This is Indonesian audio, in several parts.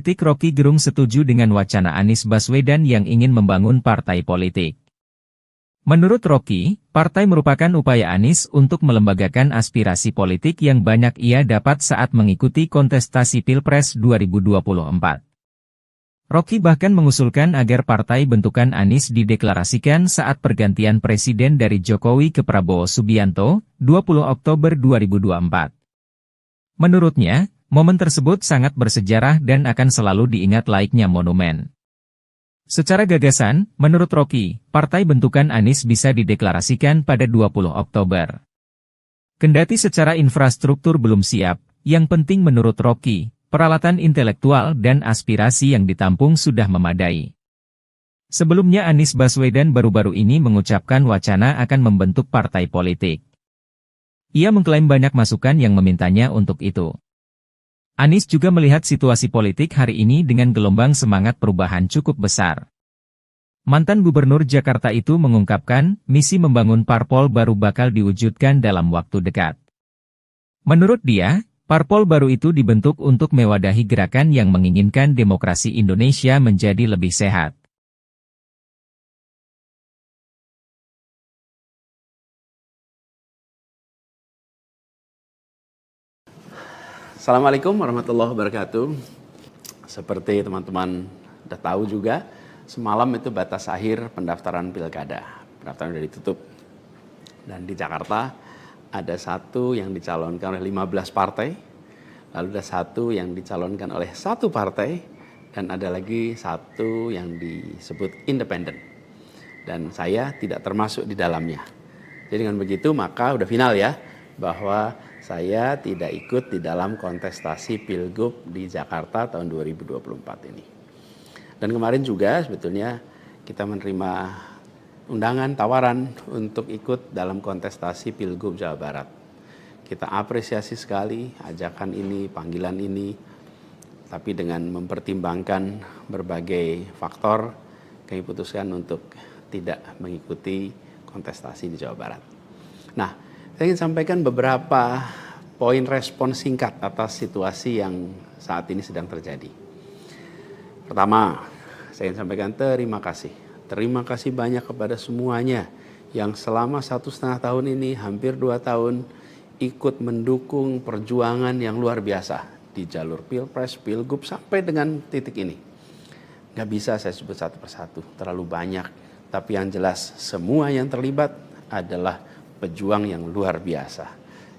politik Rocky Gerung setuju dengan wacana Anies Baswedan yang ingin membangun partai politik. Menurut Rocky, partai merupakan upaya Anies untuk melembagakan aspirasi politik yang banyak ia dapat saat mengikuti kontestasi Pilpres 2024. Rocky bahkan mengusulkan agar partai bentukan Anies dideklarasikan saat pergantian presiden dari Jokowi ke Prabowo Subianto, 20 Oktober 2024. Menurutnya, momen tersebut sangat bersejarah dan akan selalu diingat layaknya monumen. Secara gagasan, menurut Rocky, partai bentukan Anies bisa dideklarasikan pada 20 Oktober. Kendati secara infrastruktur belum siap, yang penting menurut Rocky, peralatan intelektual dan aspirasi yang ditampung sudah memadai. Sebelumnya Anies Baswedan baru-baru ini mengucapkan wacana akan membentuk partai politik. Ia mengklaim banyak masukan yang memintanya untuk itu. Anies juga melihat situasi politik hari ini dengan gelombang semangat perubahan cukup besar. Mantan Gubernur Jakarta itu mengungkapkan, misi membangun parpol baru bakal diwujudkan dalam waktu dekat. Menurut dia, parpol baru itu dibentuk untuk mewadahi gerakan yang menginginkan demokrasi Indonesia menjadi lebih sehat. Assalamualaikum warahmatullahi wabarakatuh. Seperti teman-teman udah tahu juga, semalam itu batas akhir pendaftaran pilkada. Pendaftaran sudah ditutup. Dan di Jakarta ada satu yang dicalonkan oleh 15 partai, lalu ada satu yang dicalonkan oleh satu partai, dan ada lagi satu yang disebut independen. Dan saya tidak termasuk di dalamnya. Jadi dengan begitu maka udah final ya, bahwa saya tidak ikut di dalam kontestasi Pilgub di Jakarta tahun 2024 ini. Dan kemarin juga sebetulnya kita menerima undangan, tawaran untuk ikut dalam kontestasi Pilgub Jawa Barat. Kita apresiasi sekali ajakan ini, panggilan ini, tapi dengan mempertimbangkan berbagai faktor, kami putuskan untuk tidak mengikuti kontestasi di Jawa Barat. Nah, saya ingin sampaikan beberapa poin respon singkat atas situasi yang saat ini sedang terjadi. Pertama, saya ingin sampaikan terima kasih. Terima kasih banyak kepada semuanya yang selama 1,5 tahun ini, hampir 2 tahun, ikut mendukung perjuangan yang luar biasa di jalur Pilpres, Pilgub, sampai dengan titik ini. Gak bisa saya sebut satu persatu, terlalu banyak. Tapi yang jelas, semua yang terlibat adalah pejuang yang luar biasa,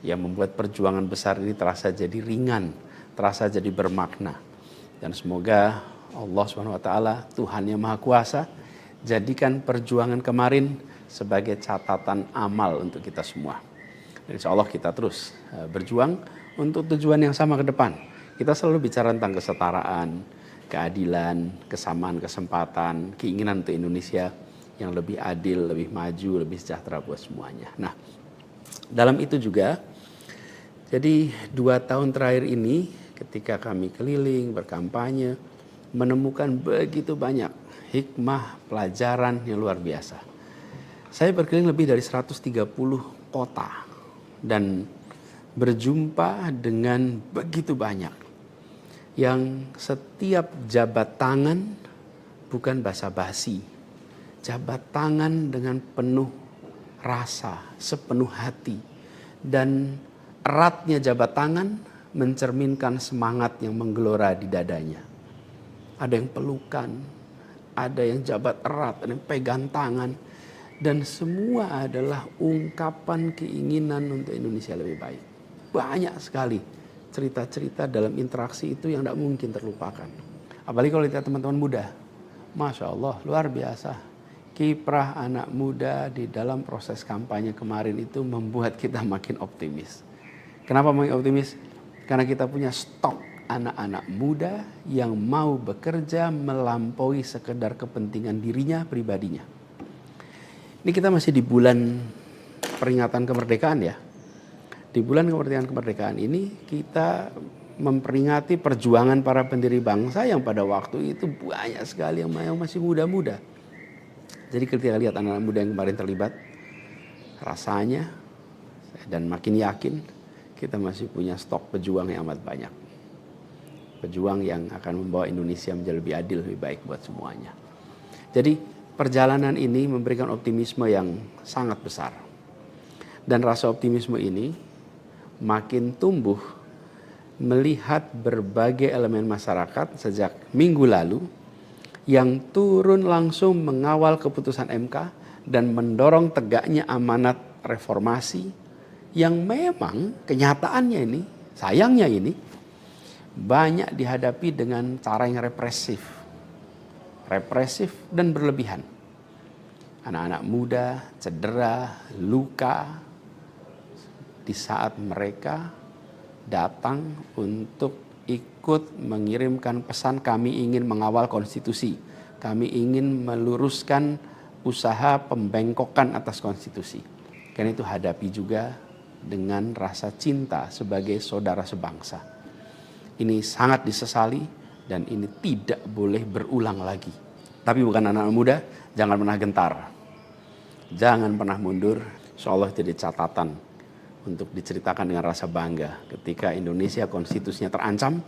yang membuat perjuangan besar ini terasa jadi ringan, terasa jadi bermakna. Dan semoga Allah SWT, Tuhan yang Maha Kuasa, jadikan perjuangan kemarin sebagai catatan amal untuk kita semua. Dan insya Allah kita terus berjuang untuk tujuan yang sama ke depan. Kita selalu bicara tentang kesetaraan, keadilan, kesamaan kesempatan, keinginan untuk Indonesia yang lebih adil, lebih maju, lebih sejahtera buat semuanya. Nah, dalam itu juga, jadi 2 tahun terakhir ini ketika kami keliling, berkampanye, menemukan begitu banyak hikmah, pelajaran yang luar biasa. Saya berkeliling lebih dari 130 kota dan berjumpa dengan begitu banyak yang setiap jabat tangan bukan basa-basi. Jabat tangan dengan penuh rasa, sepenuh hati. Dan eratnya jabat tangan mencerminkan semangat yang menggelora di dadanya. Ada yang pelukan, ada yang jabat erat, ada yang pegang tangan. Dan semua adalah ungkapan keinginan untuk Indonesia lebih baik. Banyak sekali cerita-cerita dalam interaksi itu yang tidak mungkin terlupakan. Apalagi kalau lihat teman-teman muda. Masya Allah, luar biasa. Kiprah anak muda di dalam proses kampanye kemarin itu membuat kita makin optimis. Kenapa makin optimis? Karena kita punya stok anak-anak muda yang mau bekerja melampaui sekedar kepentingan dirinya, pribadinya. Ini kita masih di bulan peringatan kemerdekaan ya. Di bulan kemerdekaan ini kita memperingati perjuangan para pendiri bangsa yang pada waktu itu banyak sekali yang masih muda-muda. Jadi ketika lihat anak-anak muda yang kemarin terlibat, rasanya dan makin yakin kita masih punya stok pejuang yang amat banyak. pejuang yang akan membawa Indonesia menjadi lebih adil, lebih baik buat semuanya. Jadi perjalanan ini memberikan optimisme yang sangat besar. Dan rasa optimisme ini makin tumbuh melihat berbagai elemen masyarakat sejak minggu lalu yang turun langsung mengawal keputusan MK dan mendorong tegaknya amanat reformasi yang memang kenyataannya ini, sayangnya ini, banyak dihadapi dengan cara yang represif dan berlebihan. Anak-anak muda cedera, luka di saat mereka datang untuk ikut mengirimkan pesan kami ingin mengawal konstitusi. Kami ingin meluruskan usaha pembengkokan atas konstitusi. Karena itu hadapi juga dengan rasa cinta sebagai saudara sebangsa. Ini sangat disesali dan ini tidak boleh berulang lagi. Tapi bukan anak-anak muda, jangan pernah gentar. Jangan pernah mundur. Insyaallah jadi catatan untuk diceritakan dengan rasa bangga. Ketika Indonesia konstitusinya terancam,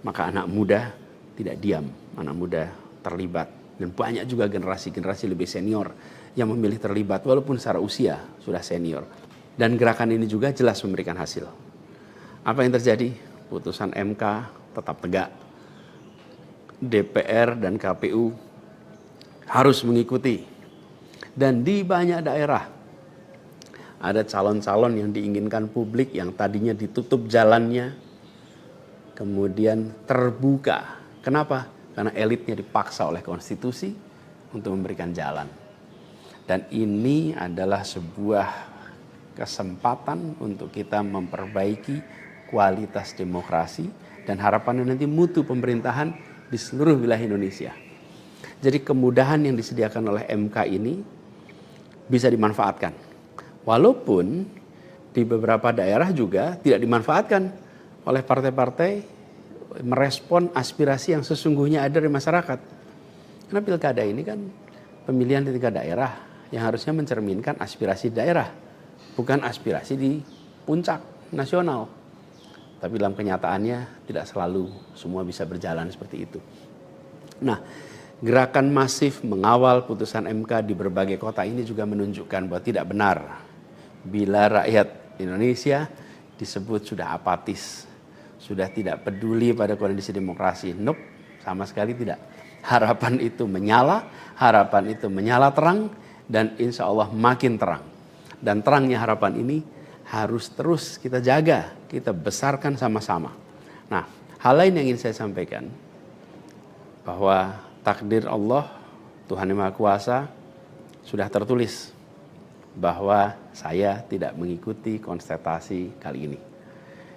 maka anak muda tidak diam. Anak muda terlibat. Dan banyak juga generasi-generasi lebih senior yang memilih terlibat walaupun secara usia sudah senior. Dan gerakan ini juga jelas memberikan hasil. Apa yang terjadi? Putusan MK tetap tegak. DPR dan KPU harus mengikuti. Dan di banyak daerah ada calon-calon yang diinginkan publik yang tadinya ditutup jalannya kemudian terbuka. Kenapa? Karena elitnya dipaksa oleh konstitusi untuk memberikan jalan. Dan ini adalah sebuah kesempatan untuk kita memperbaiki kualitas demokrasi dan harapannya nanti mutu pemerintahan di seluruh wilayah Indonesia. Jadi kemudahan yang disediakan oleh MK ini bisa dimanfaatkan. Walaupun di beberapa daerah juga tidak dimanfaatkan oleh partai-partai merespon aspirasi yang sesungguhnya ada di masyarakat. Karena pilkada ini kan pemilihan di tingkat daerah yang harusnya mencerminkan aspirasi daerah, bukan aspirasi di puncak nasional. Tapi dalam kenyataannya tidak selalu semua bisa berjalan seperti itu. Nah, gerakan masif mengawal putusan MK di berbagai kota ini juga menunjukkan bahwa tidak benar bila rakyat Indonesia disebut sudah apatis, sudah tidak peduli pada kondisi demokrasi. Nope, sama sekali tidak. Harapan itu menyala terang dan insya Allah makin terang. Dan terangnya harapan ini harus terus kita jaga, kita besarkan sama-sama. Nah, hal lain yang ingin saya sampaikan, bahwa takdir Allah, Tuhan Yang Maha Kuasa, sudah tertulis bahwa saya tidak mengikuti kontestasi kali ini.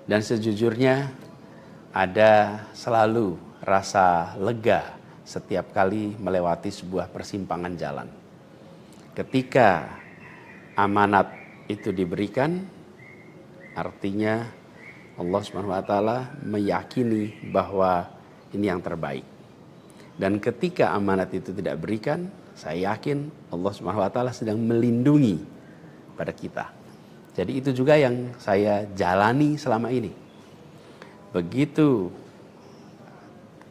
Dan sejujurnya ada selalu rasa lega setiap kali melewati sebuah persimpangan jalan. Ketika amanat itu diberikan, artinya Allah SWT meyakini bahwa ini yang terbaik. Dan ketika amanat itu tidak berikan, saya yakin Allah SWT sedang melindungi pada kita. Jadi itu juga yang saya jalani selama ini. Begitu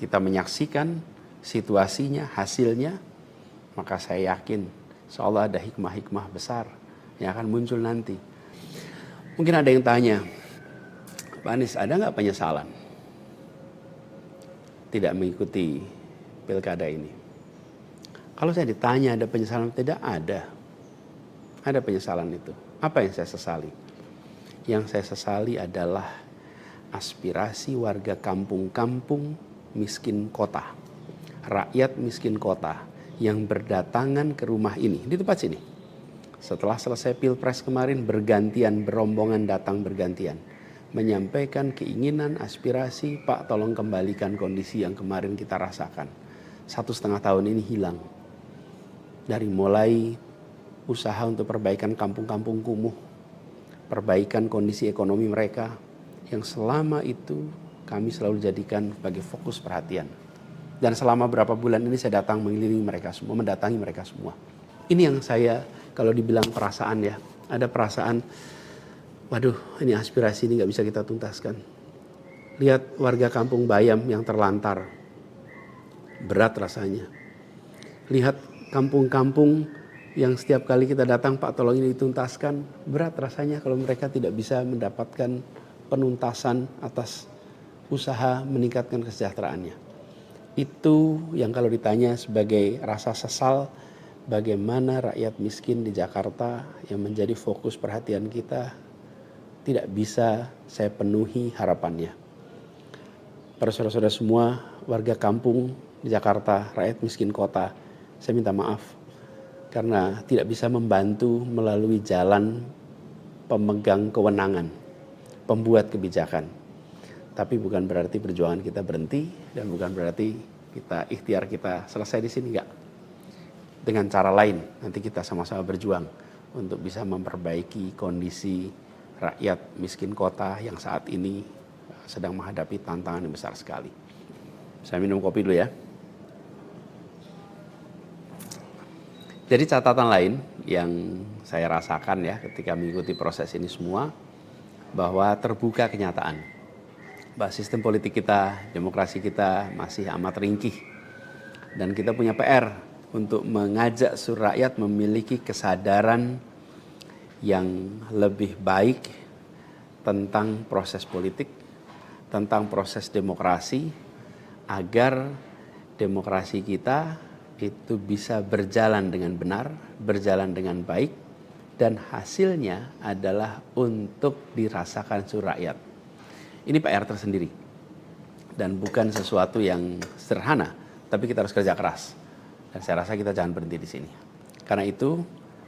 kita menyaksikan situasinya, hasilnya, maka saya yakin insya Allah ada hikmah-hikmah besar yang akan muncul nanti. Mungkin ada yang tanya, Pak Anies, ada nggak penyesalan tidak mengikuti pilkada ini? Kalau saya ditanya ada penyesalan, tidak ada. Ada penyesalan itu. Apa yang saya sesali? Yang saya sesali adalah aspirasi warga kampung-kampung miskin kota, rakyat miskin kota yang berdatangan ke rumah ini, di tempat sini. Setelah selesai Pilpres kemarin bergantian, berombongan datang bergantian. Menyampaikan keinginan, aspirasi, Pak tolong kembalikan kondisi yang kemarin kita rasakan. 1,5 tahun ini hilang. Dari mulai usaha untuk perbaikan kampung-kampung kumuh, perbaikan kondisi ekonomi mereka, yang selama itu kami selalu jadikan sebagai fokus perhatian. Dan selama berapa bulan ini saya datang mengelilingi mereka semua, mendatangi mereka semua. Ini yang saya, kalau dibilang perasaan ya, ada perasaan, waduh ini aspirasi ini gak bisa kita tuntaskan. Lihat warga kampung Bayam yang terlantar, berat rasanya. Lihat kampung-kampung yang setiap kali kita datang, Pak tolong ini dituntaskan, berat rasanya kalau mereka tidak bisa mendapatkan penuntasan atas usaha meningkatkan kesejahteraannya. Itu yang kalau ditanya sebagai rasa sesal, bagaimana rakyat miskin di Jakarta yang menjadi fokus perhatian kita tidak bisa saya penuhi harapannya. Para saudara-saudara semua, warga kampung di Jakarta, rakyat miskin kota, saya minta maaf karena tidak bisa membantu melalui jalan pemegang kewenangan, pembuat kebijakan. Tapi bukan berarti perjuangan kita berhenti dan bukan berarti ikhtiar kita selesai di sini, enggak. Dengan cara lain nanti kita sama-sama berjuang untuk bisa memperbaiki kondisi rakyat miskin kota yang saat ini sedang menghadapi tantangan yang besar sekali. Saya minum kopi dulu ya. Jadi catatan lain yang saya rasakan ya ketika mengikuti proses ini semua, bahwa terbuka kenyataan bahwa sistem politik kita, demokrasi kita masih amat ringkih. Dan kita punya PR untuk mengajak seluruh rakyat memiliki kesadaran yang lebih baik tentang proses politik, tentang proses demokrasi, agar demokrasi kita itu bisa berjalan dengan benar, berjalan dengan baik, dan hasilnya adalah untuk dirasakan seluruh rakyat. Ini PR tersendiri dan bukan sesuatu yang sederhana, tapi kita harus kerja keras. Dan saya rasa kita jangan berhenti di sini. Karena itu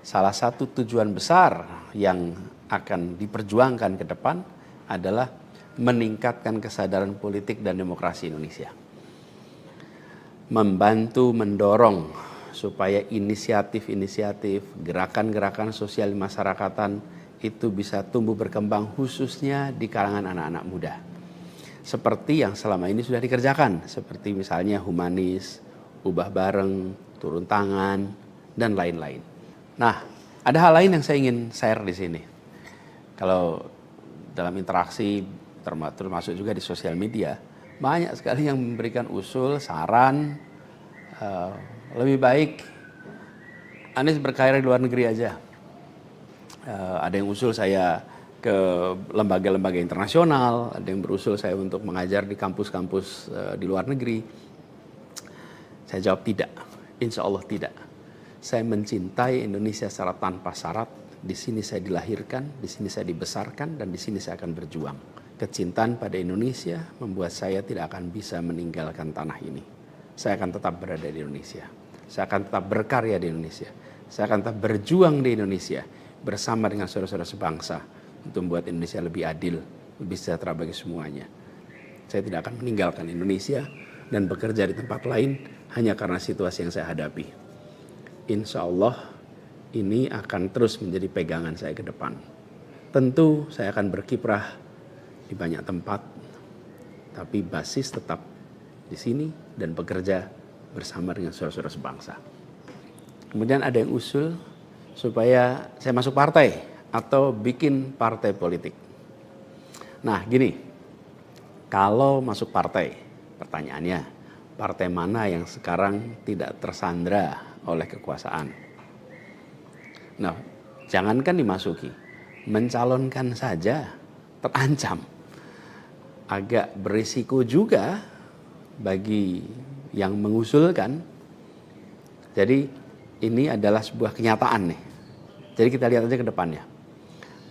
salah satu tujuan besar yang akan diperjuangkan ke depan adalah meningkatkan kesadaran politik dan demokrasi Indonesia. Membantu mendorong supaya inisiatif-inisiatif, gerakan-gerakan sosial masyarakatan itu bisa tumbuh berkembang khususnya di kalangan anak-anak muda. Seperti yang selama ini sudah dikerjakan, seperti misalnya humanis, ubah bareng, turun tangan, dan lain-lain. Nah, ada hal lain yang saya ingin share di sini. Kalau dalam interaksi termasuk juga di sosial media, banyak sekali yang memberikan usul, saran, lebih baik Anies berkarir di luar negeri aja. Ada yang usul saya ke lembaga-lembaga internasional, ada yang berusul saya untuk mengajar di kampus-kampus di luar negeri. Saya jawab tidak, insya Allah tidak. Saya mencintai Indonesia secara tanpa syarat. Di sini saya dilahirkan, di sini saya dibesarkan, dan di sini saya akan berjuang. Kecintaan pada Indonesia membuat saya tidak akan bisa meninggalkan tanah ini. Saya akan tetap berada di Indonesia. Saya akan tetap berkarya di Indonesia. Saya akan tetap berjuang di Indonesia bersama dengan saudara-saudara sebangsa untuk membuat Indonesia lebih adil, lebih sejahtera bagi semuanya. Saya tidak akan meninggalkan Indonesia dan bekerja di tempat lain hanya karena situasi yang saya hadapi. Insya Allah ini akan terus menjadi pegangan saya ke depan. Tentu saya akan berkiprah di banyak tempat, tapi basis tetap di sini dan bekerja bersama dengan saudara-saudara sebangsa. Kemudian ada yang usul supaya saya masuk partai atau bikin partai politik. Nah gini, kalau masuk partai, pertanyaannya, partai mana yang sekarang tidak tersandra oleh kekuasaan? Nah, jangankan dimasuki, mencalonkan saja terancam. Agak berisiko juga bagi yang mengusulkan. Jadi ini adalah sebuah kenyataan nih. Jadi kita lihat aja ke depannya.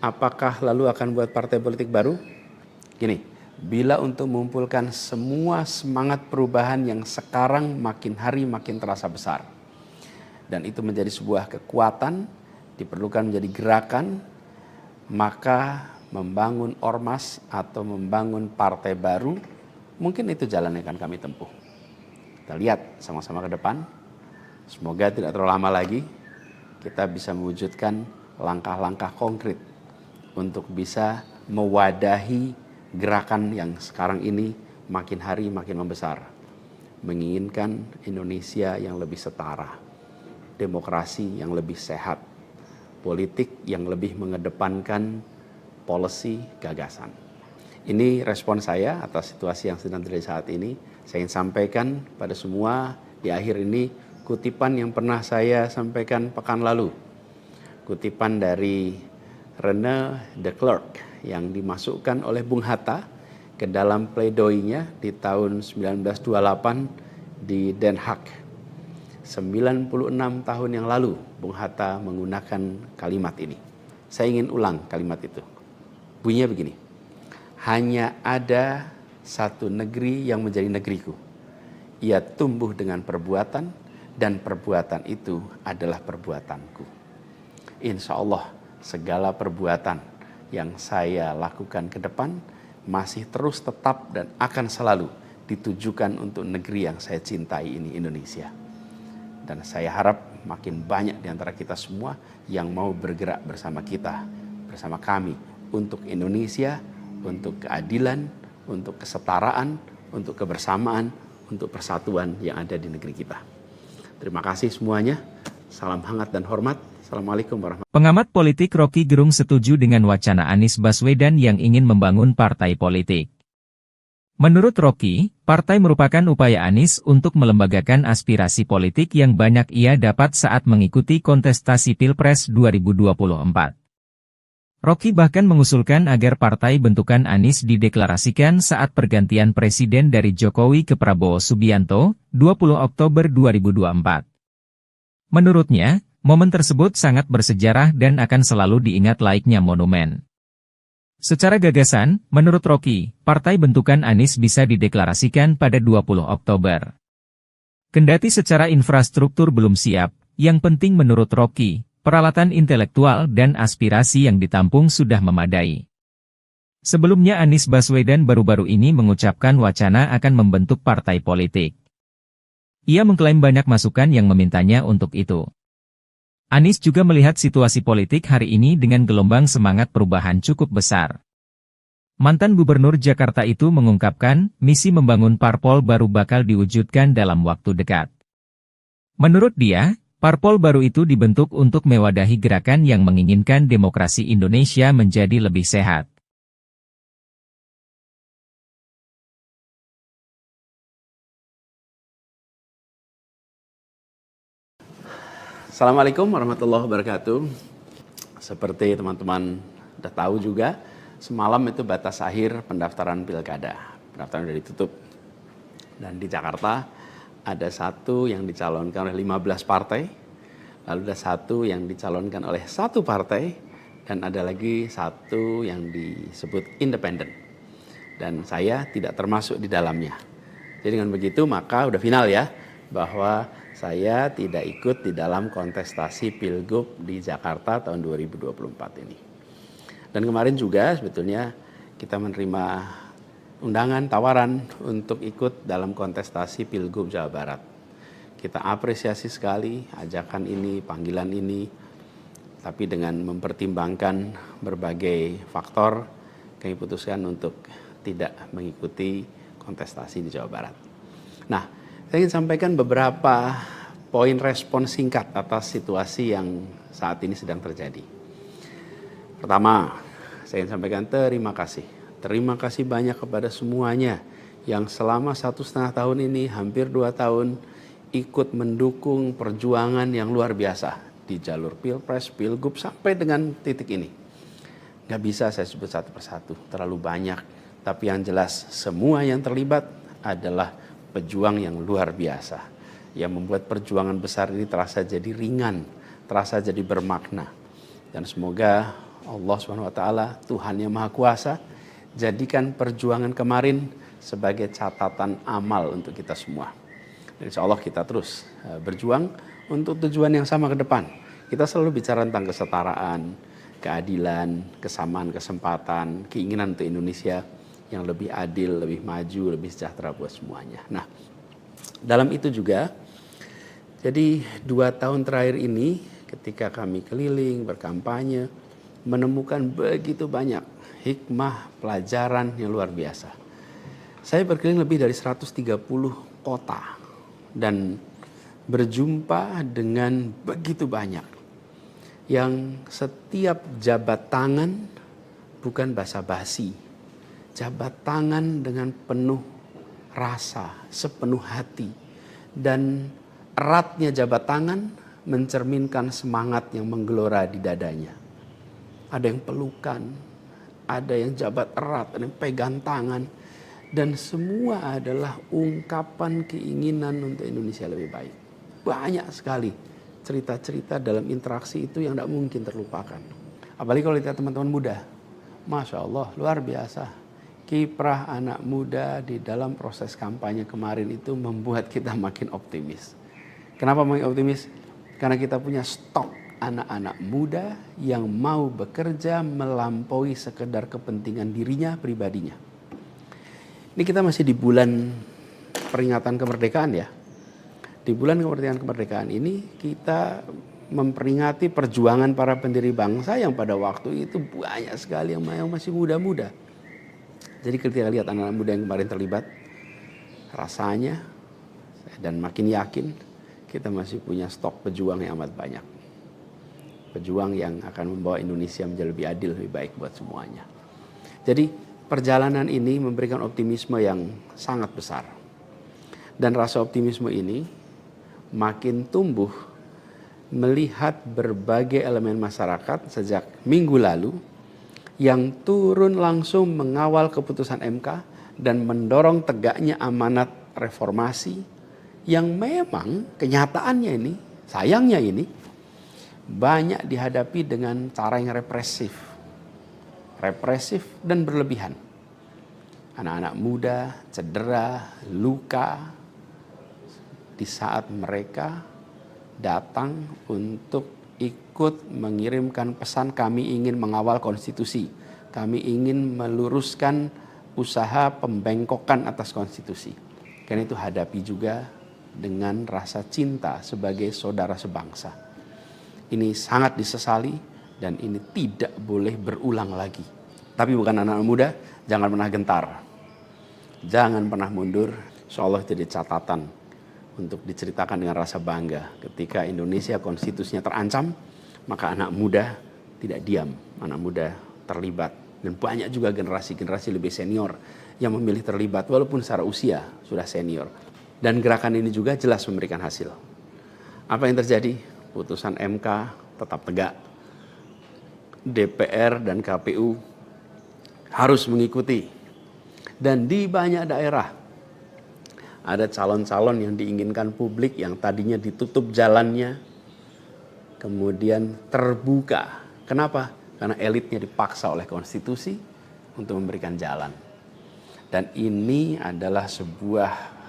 Apakah lalu akan buat partai politik baru? Gini, bila untuk mengumpulkan semua semangat perubahan yang sekarang makin hari makin terasa besar, dan itu menjadi sebuah kekuatan, diperlukan menjadi gerakan, maka membangun ormas atau membangun partai baru, mungkin itu jalan yang akan kami tempuh. Kita lihat sama-sama ke depan. Semoga tidak terlalu lama lagi kita bisa mewujudkan langkah-langkah konkret untuk bisa mewadahi gerakan yang sekarang ini makin hari makin membesar. Menginginkan Indonesia yang lebih setara, demokrasi yang lebih sehat, politik yang lebih mengedepankan policy gagasan. Ini respon saya atas situasi yang sedang terjadi saat ini. Saya ingin sampaikan pada semua di akhir ini kutipan yang pernah saya sampaikan pekan lalu. Kutipan dari René de Klerk yang dimasukkan oleh Bung Hatta ke dalam pledoinya di tahun 1928 di Den Haag. 96 tahun yang lalu Bung Hatta menggunakan kalimat ini. Saya ingin ulang kalimat itu. Bunyinya begini. Hanya ada satu negeri yang menjadi negeriku. Ia tumbuh dengan perbuatan dan perbuatan itu adalah perbuatanku. Insya Allah segala perbuatan yang saya lakukan ke depan masih terus tetap dan akan selalu ditujukan untuk negeri yang saya cintai ini, Indonesia. Dan saya harap makin banyak di antara kita semua yang mau bergerak bersama kita, bersama kami untuk Indonesia, untuk keadilan, untuk kesetaraan, untuk kebersamaan, untuk persatuan yang ada di negeri kita. Terima kasih semuanya. Salam hangat dan hormat. Assalamualaikum warahmatullahi wabarakatuh. Pengamat politik Rocky Gerung setuju dengan wacana Anies Baswedan yang ingin membangun partai politik. Menurut Rocky, partai merupakan upaya Anies untuk melembagakan aspirasi politik yang banyak ia dapat saat mengikuti kontestasi Pilpres 2024. Rocky bahkan mengusulkan agar partai bentukan Anies dideklarasikan saat pergantian presiden dari Jokowi ke Prabowo Subianto, 20 Oktober 2024. Menurutnya, momen tersebut sangat bersejarah dan akan selalu diingat layaknya monumen. Secara gagasan, menurut Rocky, partai bentukan Anies bisa dideklarasikan pada 20 Oktober. Kendati secara infrastruktur belum siap, yang penting menurut Rocky, peralatan intelektual dan aspirasi yang ditampung sudah memadai. Sebelumnya Anies Baswedan baru-baru ini mengucapkan wacana akan membentuk partai politik. Ia mengklaim banyak masukan yang memintanya untuk itu. Anies juga melihat situasi politik hari ini dengan gelombang semangat perubahan cukup besar. Mantan Gubernur Jakarta itu mengungkapkan, misi membangun parpol baru bakal diwujudkan dalam waktu dekat. Menurut dia, parpol baru itu dibentuk untuk mewadahi gerakan yang menginginkan demokrasi Indonesia menjadi lebih sehat. Assalamualaikum warahmatullahi wabarakatuh. Seperti teman-teman sudah tahu juga, semalam itu batas akhir pendaftaran pilkada. Pendaftaran sudah ditutup. Dan di Jakarta ada satu yang dicalonkan oleh 15 partai, lalu ada satu yang dicalonkan oleh satu partai, dan ada lagi satu yang disebut independen. Dan saya tidak termasuk di dalamnya. Jadi dengan begitu maka udah final ya, bahwa saya tidak ikut di dalam kontestasi Pilgub di Jakarta tahun 2024 ini. Dan kemarin juga sebetulnya kita menerima undangan, tawaran untuk ikut dalam kontestasi Pilgub Jawa Barat. Kita apresiasi sekali ajakan ini, panggilan ini, tapi dengan mempertimbangkan berbagai faktor, kami putuskan untuk tidak mengikuti kontestasi di Jawa Barat. Nah, saya ingin sampaikan beberapa poin respon singkat atas situasi yang saat ini sedang terjadi. Pertama, saya ingin sampaikan terima kasih. Terima kasih banyak kepada semuanya yang selama 1,5 tahun ini, hampir 2 tahun, ikut mendukung perjuangan yang luar biasa di jalur Pilpres, Pilgub, sampai dengan titik ini. Gak bisa saya sebut satu persatu, terlalu banyak. Tapi yang jelas, semua yang terlibat adalah pejuang yang luar biasa, yang membuat perjuangan besar ini terasa jadi ringan, terasa jadi bermakna. Dan semoga Allah SWT, Tuhan yang Maha Kuasa, jadikan perjuangan kemarin sebagai catatan amal untuk kita semua. Dan insya Allah kita terus berjuang untuk tujuan yang sama ke depan. Kita selalu bicara tentang kesetaraan, keadilan, kesamaan kesempatan, keinginan untuk Indonesia yang lebih adil, lebih maju, lebih sejahtera buat semuanya. Nah, dalam itu juga, jadi 2 tahun terakhir ini ketika kami keliling, berkampanye, menemukan begitu banyak hikmah, pelajaran yang luar biasa. Saya berkeliling lebih dari 130 kota dan berjumpa dengan begitu banyak yang setiap jabat tangan bukan basa-basi, jabat tangan dengan penuh rasa, sepenuh hati. Dan eratnya jabat tangan mencerminkan semangat yang menggelora di dadanya. Ada yang pelukan, ada yang jabat erat, ada yang pegang tangan. Dan semua adalah ungkapan keinginan untuk Indonesia lebih baik. Banyak sekali cerita-cerita dalam interaksi itu yang tidak mungkin terlupakan. Apalagi kalau lihat teman-teman muda. Masya Allah, luar biasa. Kiprah anak muda di dalam proses kampanye kemarin itu membuat kita makin optimis. Kenapa makin optimis? Karena kita punya stok anak-anak muda yang mau bekerja melampaui sekedar kepentingan dirinya, pribadinya. Ini kita masih di bulan peringatan kemerdekaan ya. Di bulan kemerdekaan ini kita memperingati perjuangan para pendiri bangsa yang pada waktu itu banyak sekali yang masih muda-muda. Jadi ketika lihat anak-anak muda yang kemarin terlibat, rasanya dan makin yakin kita masih punya stok pejuang yang amat banyak. Pejuang yang akan membawa Indonesia menjadi lebih adil, lebih baik buat semuanya. Jadi perjalanan ini memberikan optimisme yang sangat besar. Dan rasa optimisme ini makin tumbuh melihat berbagai elemen masyarakat sejak minggu lalu yang turun langsung mengawal keputusan MK dan mendorong tegaknya amanat reformasi yang memang kenyataannya ini, sayangnya ini banyak dihadapi dengan cara yang represif dan berlebihan. Anak-anak muda cedera, luka di saat mereka datang untuk ikut mengirimkan pesan kami ingin mengawal konstitusi. Kami ingin meluruskan usaha pembengkokan atas konstitusi. Karena itu hadapi juga dengan rasa cinta sebagai saudara sebangsa. Ini sangat disesali dan ini tidak boleh berulang lagi. Tapi bukan anak-anak muda, jangan pernah gentar. Jangan pernah mundur. Insyaallah jadi catatan untuk diceritakan dengan rasa bangga. Ketika Indonesia konstitusinya terancam, maka anak muda tidak diam. Anak muda terlibat. Dan banyak juga generasi-generasi lebih senior yang memilih terlibat walaupun secara usia sudah senior. Dan gerakan ini juga jelas memberikan hasil. Apa yang terjadi? Putusan MK tetap tegak. DPR dan KPU harus mengikuti. Dan di banyak daerah ada calon-calon yang diinginkan publik yang tadinya ditutup jalannya, kemudian terbuka. Kenapa? Karena elitnya dipaksa oleh konstitusi untuk memberikan jalan. Dan ini adalah sebuah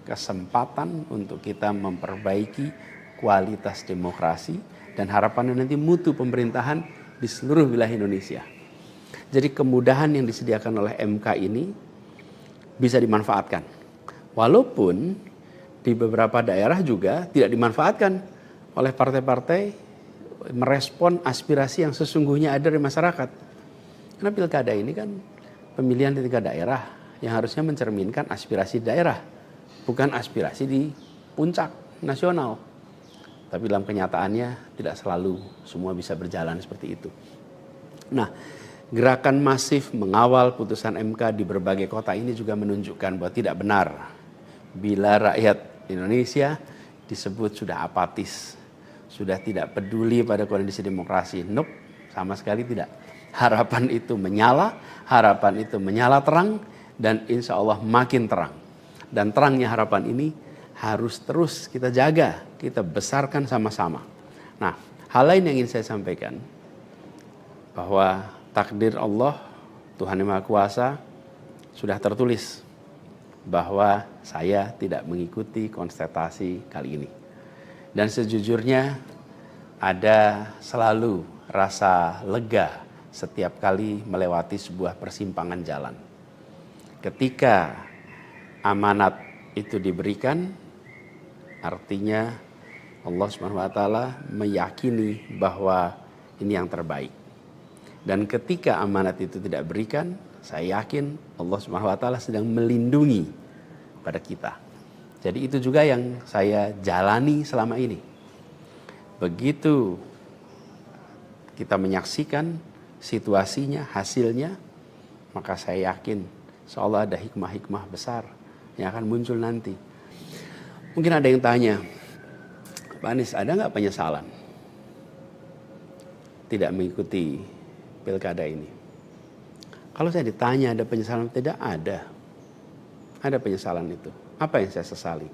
kesempatan untuk kita memperbaiki kualitas demokrasi dan harapannya nanti mutu pemerintahan di seluruh wilayah Indonesia. Jadi kemudahan yang disediakan oleh MK ini bisa dimanfaatkan. Walaupun di beberapa daerah juga tidak dimanfaatkan oleh partai-partai merespon aspirasi yang sesungguhnya ada di masyarakat. Karena pilkada ini kan pemilihan di tingkat daerah yang harusnya mencerminkan aspirasi daerah, bukan aspirasi di puncak nasional. Tapi dalam kenyataannya tidak selalu semua bisa berjalan seperti itu. Nah, gerakan masif mengawal putusan MK di berbagai kota ini juga menunjukkan bahwa tidak benar bila rakyat Indonesia disebut sudah apatis, sudah tidak peduli pada kondisi demokrasi. Nope, sama sekali tidak. Harapan itu menyala terang dan insya Allah makin terang. Dan terangnya harapan ini harus terus kita jaga, kita besarkan sama-sama. Nah, hal lain yang ingin saya sampaikan, bahwa takdir Allah, Tuhan Yang Maha Kuasa, sudah tertulis bahwa saya tidak mengikuti kontestasi kali ini. Dan sejujurnya ada selalu rasa lega setiap kali melewati sebuah persimpangan jalan. Ketika amanat itu diberikan, artinya Allah SWT meyakini bahwa ini yang terbaik. Dan ketika amanat itu tidak berikan, saya yakin Allah SWT sedang melindungi pada kita. Jadi itu juga yang saya jalani selama ini. Begitu kita menyaksikan situasinya, hasilnya, maka saya yakin insya Allah ada hikmah-hikmah besar yang akan muncul nanti. Mungkin ada yang tanya, Pak Anies, ada nggak penyesalan tidak mengikuti pilkada ini? Kalau saya ditanya ada penyesalan, tidak ada. Ada penyesalan itu. Apa yang saya sesali?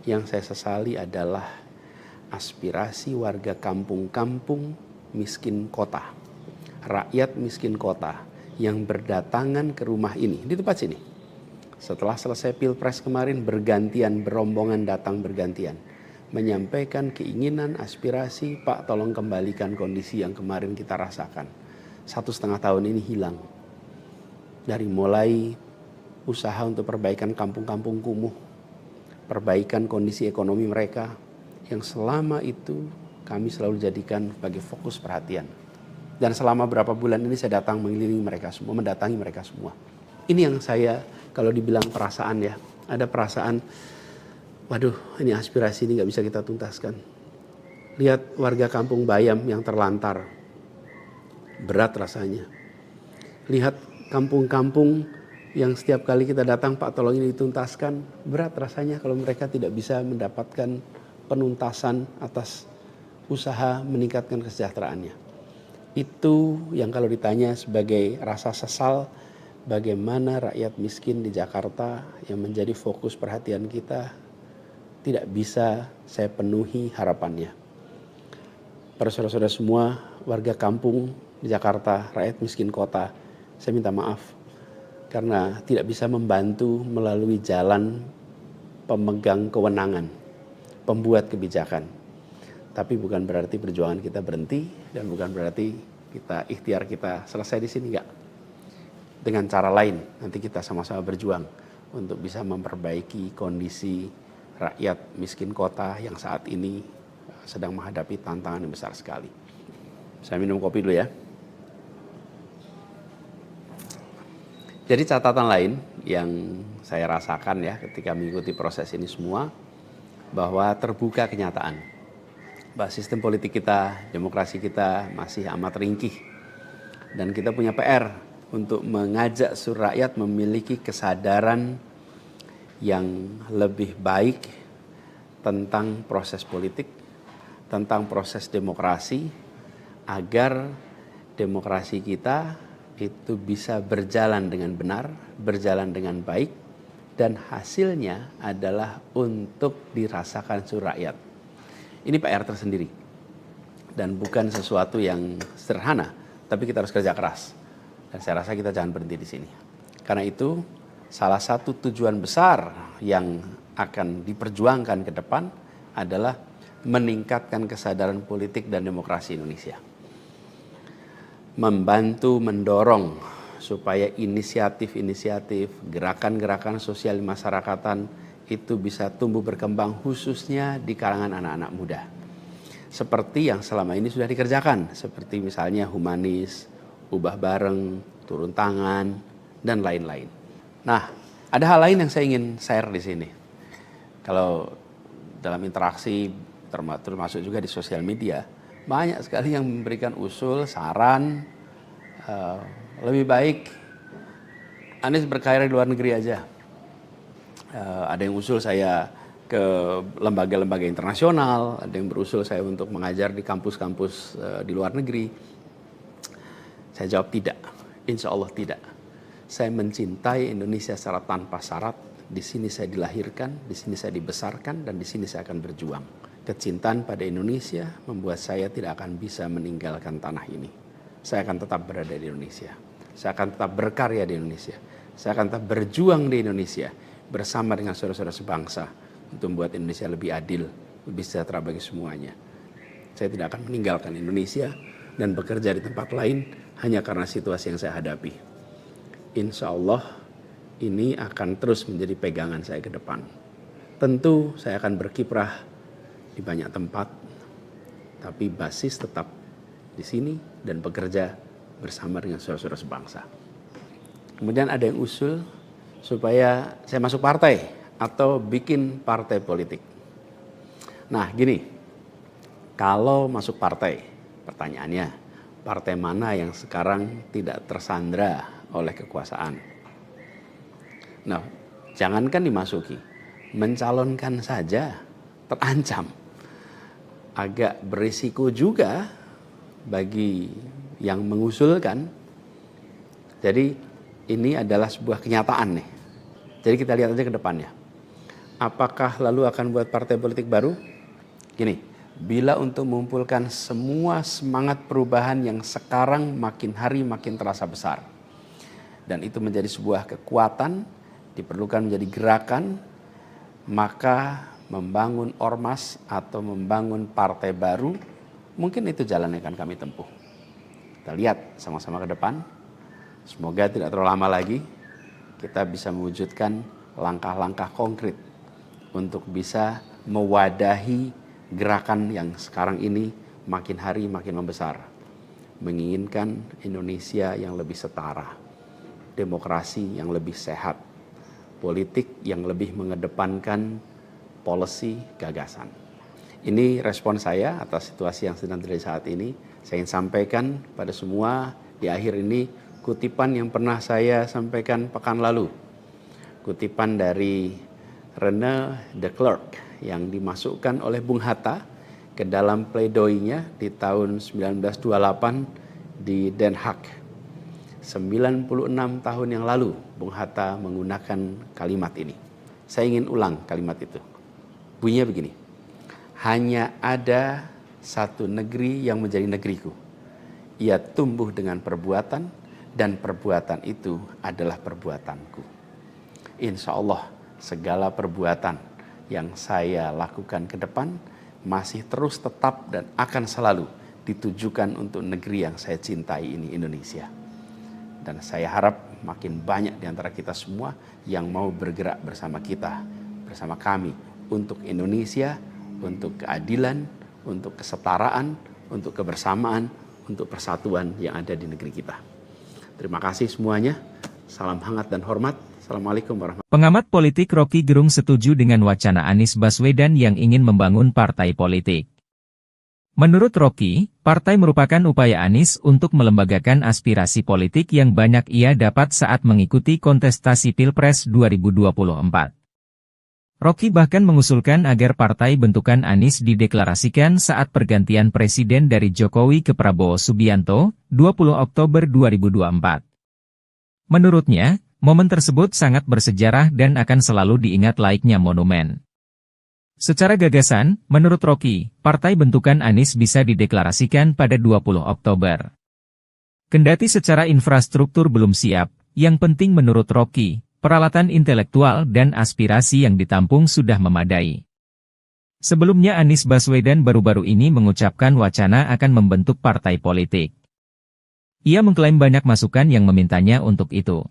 Yang saya sesali adalah aspirasi warga kampung-kampung miskin kota, rakyat miskin kota yang berdatangan ke rumah ini, di tempat sini. Setelah selesai pilpres kemarin bergantian, berombongan datang bergantian. Menyampaikan keinginan, aspirasi, Pak tolong kembalikan kondisi yang kemarin kita rasakan. 1,5 tahun ini hilang. Dari mulai usaha untuk perbaikan kampung-kampung kumuh, perbaikan kondisi ekonomi mereka, yang selama itu kami selalu jadikan sebagai fokus perhatian. Dan selama berapa bulan ini saya datang mengelilingi mereka semua, mendatangi mereka semua. Ini yang saya, kalau dibilang perasaan ya, ada perasaan, waduh ini aspirasi ini gak bisa kita tuntaskan. Lihat warga kampung Bayam yang terlantar, berat rasanya. Lihat kampung-kampung yang setiap kali kita datang, Pak tolong ini dituntaskan, berat rasanya kalau mereka tidak bisa mendapatkan penuntasan atas usaha meningkatkan kesejahteraannya. Itu yang kalau ditanya sebagai rasa sesal, bagaimana rakyat miskin di Jakarta yang menjadi fokus perhatian kita tidak bisa saya penuhi harapannya. Para saudara-saudara semua, warga kampung di Jakarta, rakyat miskin kota, saya minta maaf karena tidak bisa membantu melalui jalan pemegang kewenangan, pembuat kebijakan. Tapi bukan berarti perjuangan kita berhenti dan bukan berarti ikhtiar kita selesai di sini, enggak. Dengan cara lain nanti kita sama-sama berjuang untuk bisa memperbaiki kondisi rakyat miskin kota yang saat ini sedang menghadapi tantangan yang besar sekali. Saya minum kopi dulu ya. Jadi catatan lain yang saya rasakan ya ketika mengikuti proses ini semua, bahwa terbuka kenyataan bahwa sistem politik kita, demokrasi kita masih amat ringkih. Dan kita punya PR untuk mengajak seluruh rakyat memiliki kesadaran yang lebih baik tentang proses politik, tentang proses demokrasi, agar demokrasi kita itu bisa berjalan dengan benar, berjalan dengan baik, dan hasilnya adalah untuk dirasakan seluruh rakyat. Ini PR tersendiri dan bukan sesuatu yang sederhana, tapi kita harus kerja keras. Dan saya rasa kita jangan berhenti di sini. Karena itu salah satu tujuan besar yang akan diperjuangkan ke depan adalah meningkatkan kesadaran politik dan demokrasi Indonesia. Membantu mendorong supaya inisiatif-inisiatif, gerakan-gerakan sosial masyarakatan itu bisa tumbuh berkembang khususnya di kalangan anak-anak muda. Seperti yang selama ini sudah dikerjakan, seperti misalnya humanis, ubah bareng, turun tangan, dan lain-lain. Nah, ada hal lain yang saya ingin share di sini. Kalau dalam interaksi, termasuk juga di sosial media, banyak sekali yang memberikan usul, saran, lebih baik Anies berkarir di luar negeri aja. Ada yang usul saya ke lembaga-lembaga internasional, ada yang berusul saya untuk mengajar di kampus-kampus di luar negeri. Saya jawab tidak, insya Allah tidak. Saya mencintai Indonesia secara tanpa syarat. Di sini saya dilahirkan, di sini saya dibesarkan, dan di sini saya akan berjuang. Kecintaan pada Indonesia membuat saya tidak akan bisa meninggalkan tanah ini. Saya akan tetap berada di Indonesia. Saya akan tetap berkarya di Indonesia. Saya akan tetap berjuang di Indonesia bersama dengan saudara-saudara sebangsa untuk membuat Indonesia lebih adil, lebih sejahtera bagi semuanya. Saya tidak akan meninggalkan Indonesia dan bekerja di tempat lain hanya karena situasi yang saya hadapi. Insya Allah ini akan terus menjadi pegangan saya ke depan. Tentu saya akan berkiprah di banyak tempat, tapi basis tetap di sini dan bekerja bersama dengan saudara-saudara sebangsa. Kemudian ada yang usul supaya saya masuk partai atau bikin partai politik. Nah gini, kalau masuk partai, pertanyaannya partai mana yang sekarang tidak tersandra oleh kekuasaan. Nah, jangankan dimasuki, mencalonkan saja terancam. Agak berisiko juga bagi yang mengusulkan. Jadi ini adalah sebuah kenyataan nih. Jadi kita lihat aja ke depannya. Apakah lalu akan buat partai politik baru? Gini, bila untuk mengumpulkan semua semangat perubahan yang sekarang makin hari makin terasa besar, dan itu menjadi sebuah kekuatan, diperlukan menjadi gerakan, maka membangun ormas atau membangun partai baru, mungkin itu jalan yang akan kami tempuh. Kita lihat sama-sama ke depan. Semoga tidak terlalu lama lagi kita bisa mewujudkan langkah-langkah konkret untuk bisa mewadahi gerakan yang sekarang ini makin hari makin membesar. Menginginkan Indonesia yang lebih setara, demokrasi yang lebih sehat, politik yang lebih mengedepankan policy gagasan. Ini respon saya atas situasi yang sedang terjadi saat ini. Saya ingin sampaikan pada semua di akhir ini kutipan yang pernah saya sampaikan pekan lalu. Kutipan dari René de Klerk yang dimasukkan oleh Bung Hatta ke dalam pledoinya di tahun 1928 di Den Haag. 96 tahun yang lalu Bung Hatta menggunakan kalimat ini. Saya ingin ulang kalimat itu. Bunyinya begini. Hanya ada satu negeri yang menjadi negeriku. Ia tumbuh dengan perbuatan dan perbuatan itu adalah perbuatanku. Insya Allah segala perbuatan yang saya lakukan ke depan masih terus tetap dan akan selalu ditujukan untuk negeri yang saya cintai ini, Indonesia. Dan saya harap makin banyak di antara kita semua yang mau bergerak bersama kita, bersama kami untuk Indonesia, untuk keadilan, untuk kesetaraan, untuk kebersamaan, untuk persatuan yang ada di negeri kita. Terima kasih semuanya. Salam hangat dan hormat. Assalamualaikum warahmatullahi wabarakatuh. Pengamat politik Rocky Gerung setuju dengan wacana Anies Baswedan yang ingin membangun partai politik. Menurut Rocky, partai merupakan upaya Anies untuk melembagakan aspirasi politik yang banyak ia dapat saat mengikuti kontestasi Pilpres 2024. Rocky bahkan mengusulkan agar partai bentukan Anies dideklarasikan saat pergantian presiden dari Jokowi ke Prabowo Subianto, 20 Oktober 2024. Menurutnya, momen tersebut sangat bersejarah dan akan selalu diingat layaknya monumen. Secara gagasan, menurut Rocky, partai bentukan Anies bisa dideklarasikan pada 20 Oktober. Kendati secara infrastruktur belum siap, yang penting menurut Rocky, peralatan intelektual dan aspirasi yang ditampung sudah memadai. Sebelumnya Anies Baswedan baru-baru ini mengucapkan wacana akan membentuk partai politik. Ia mengklaim banyak masukan yang memintanya untuk itu.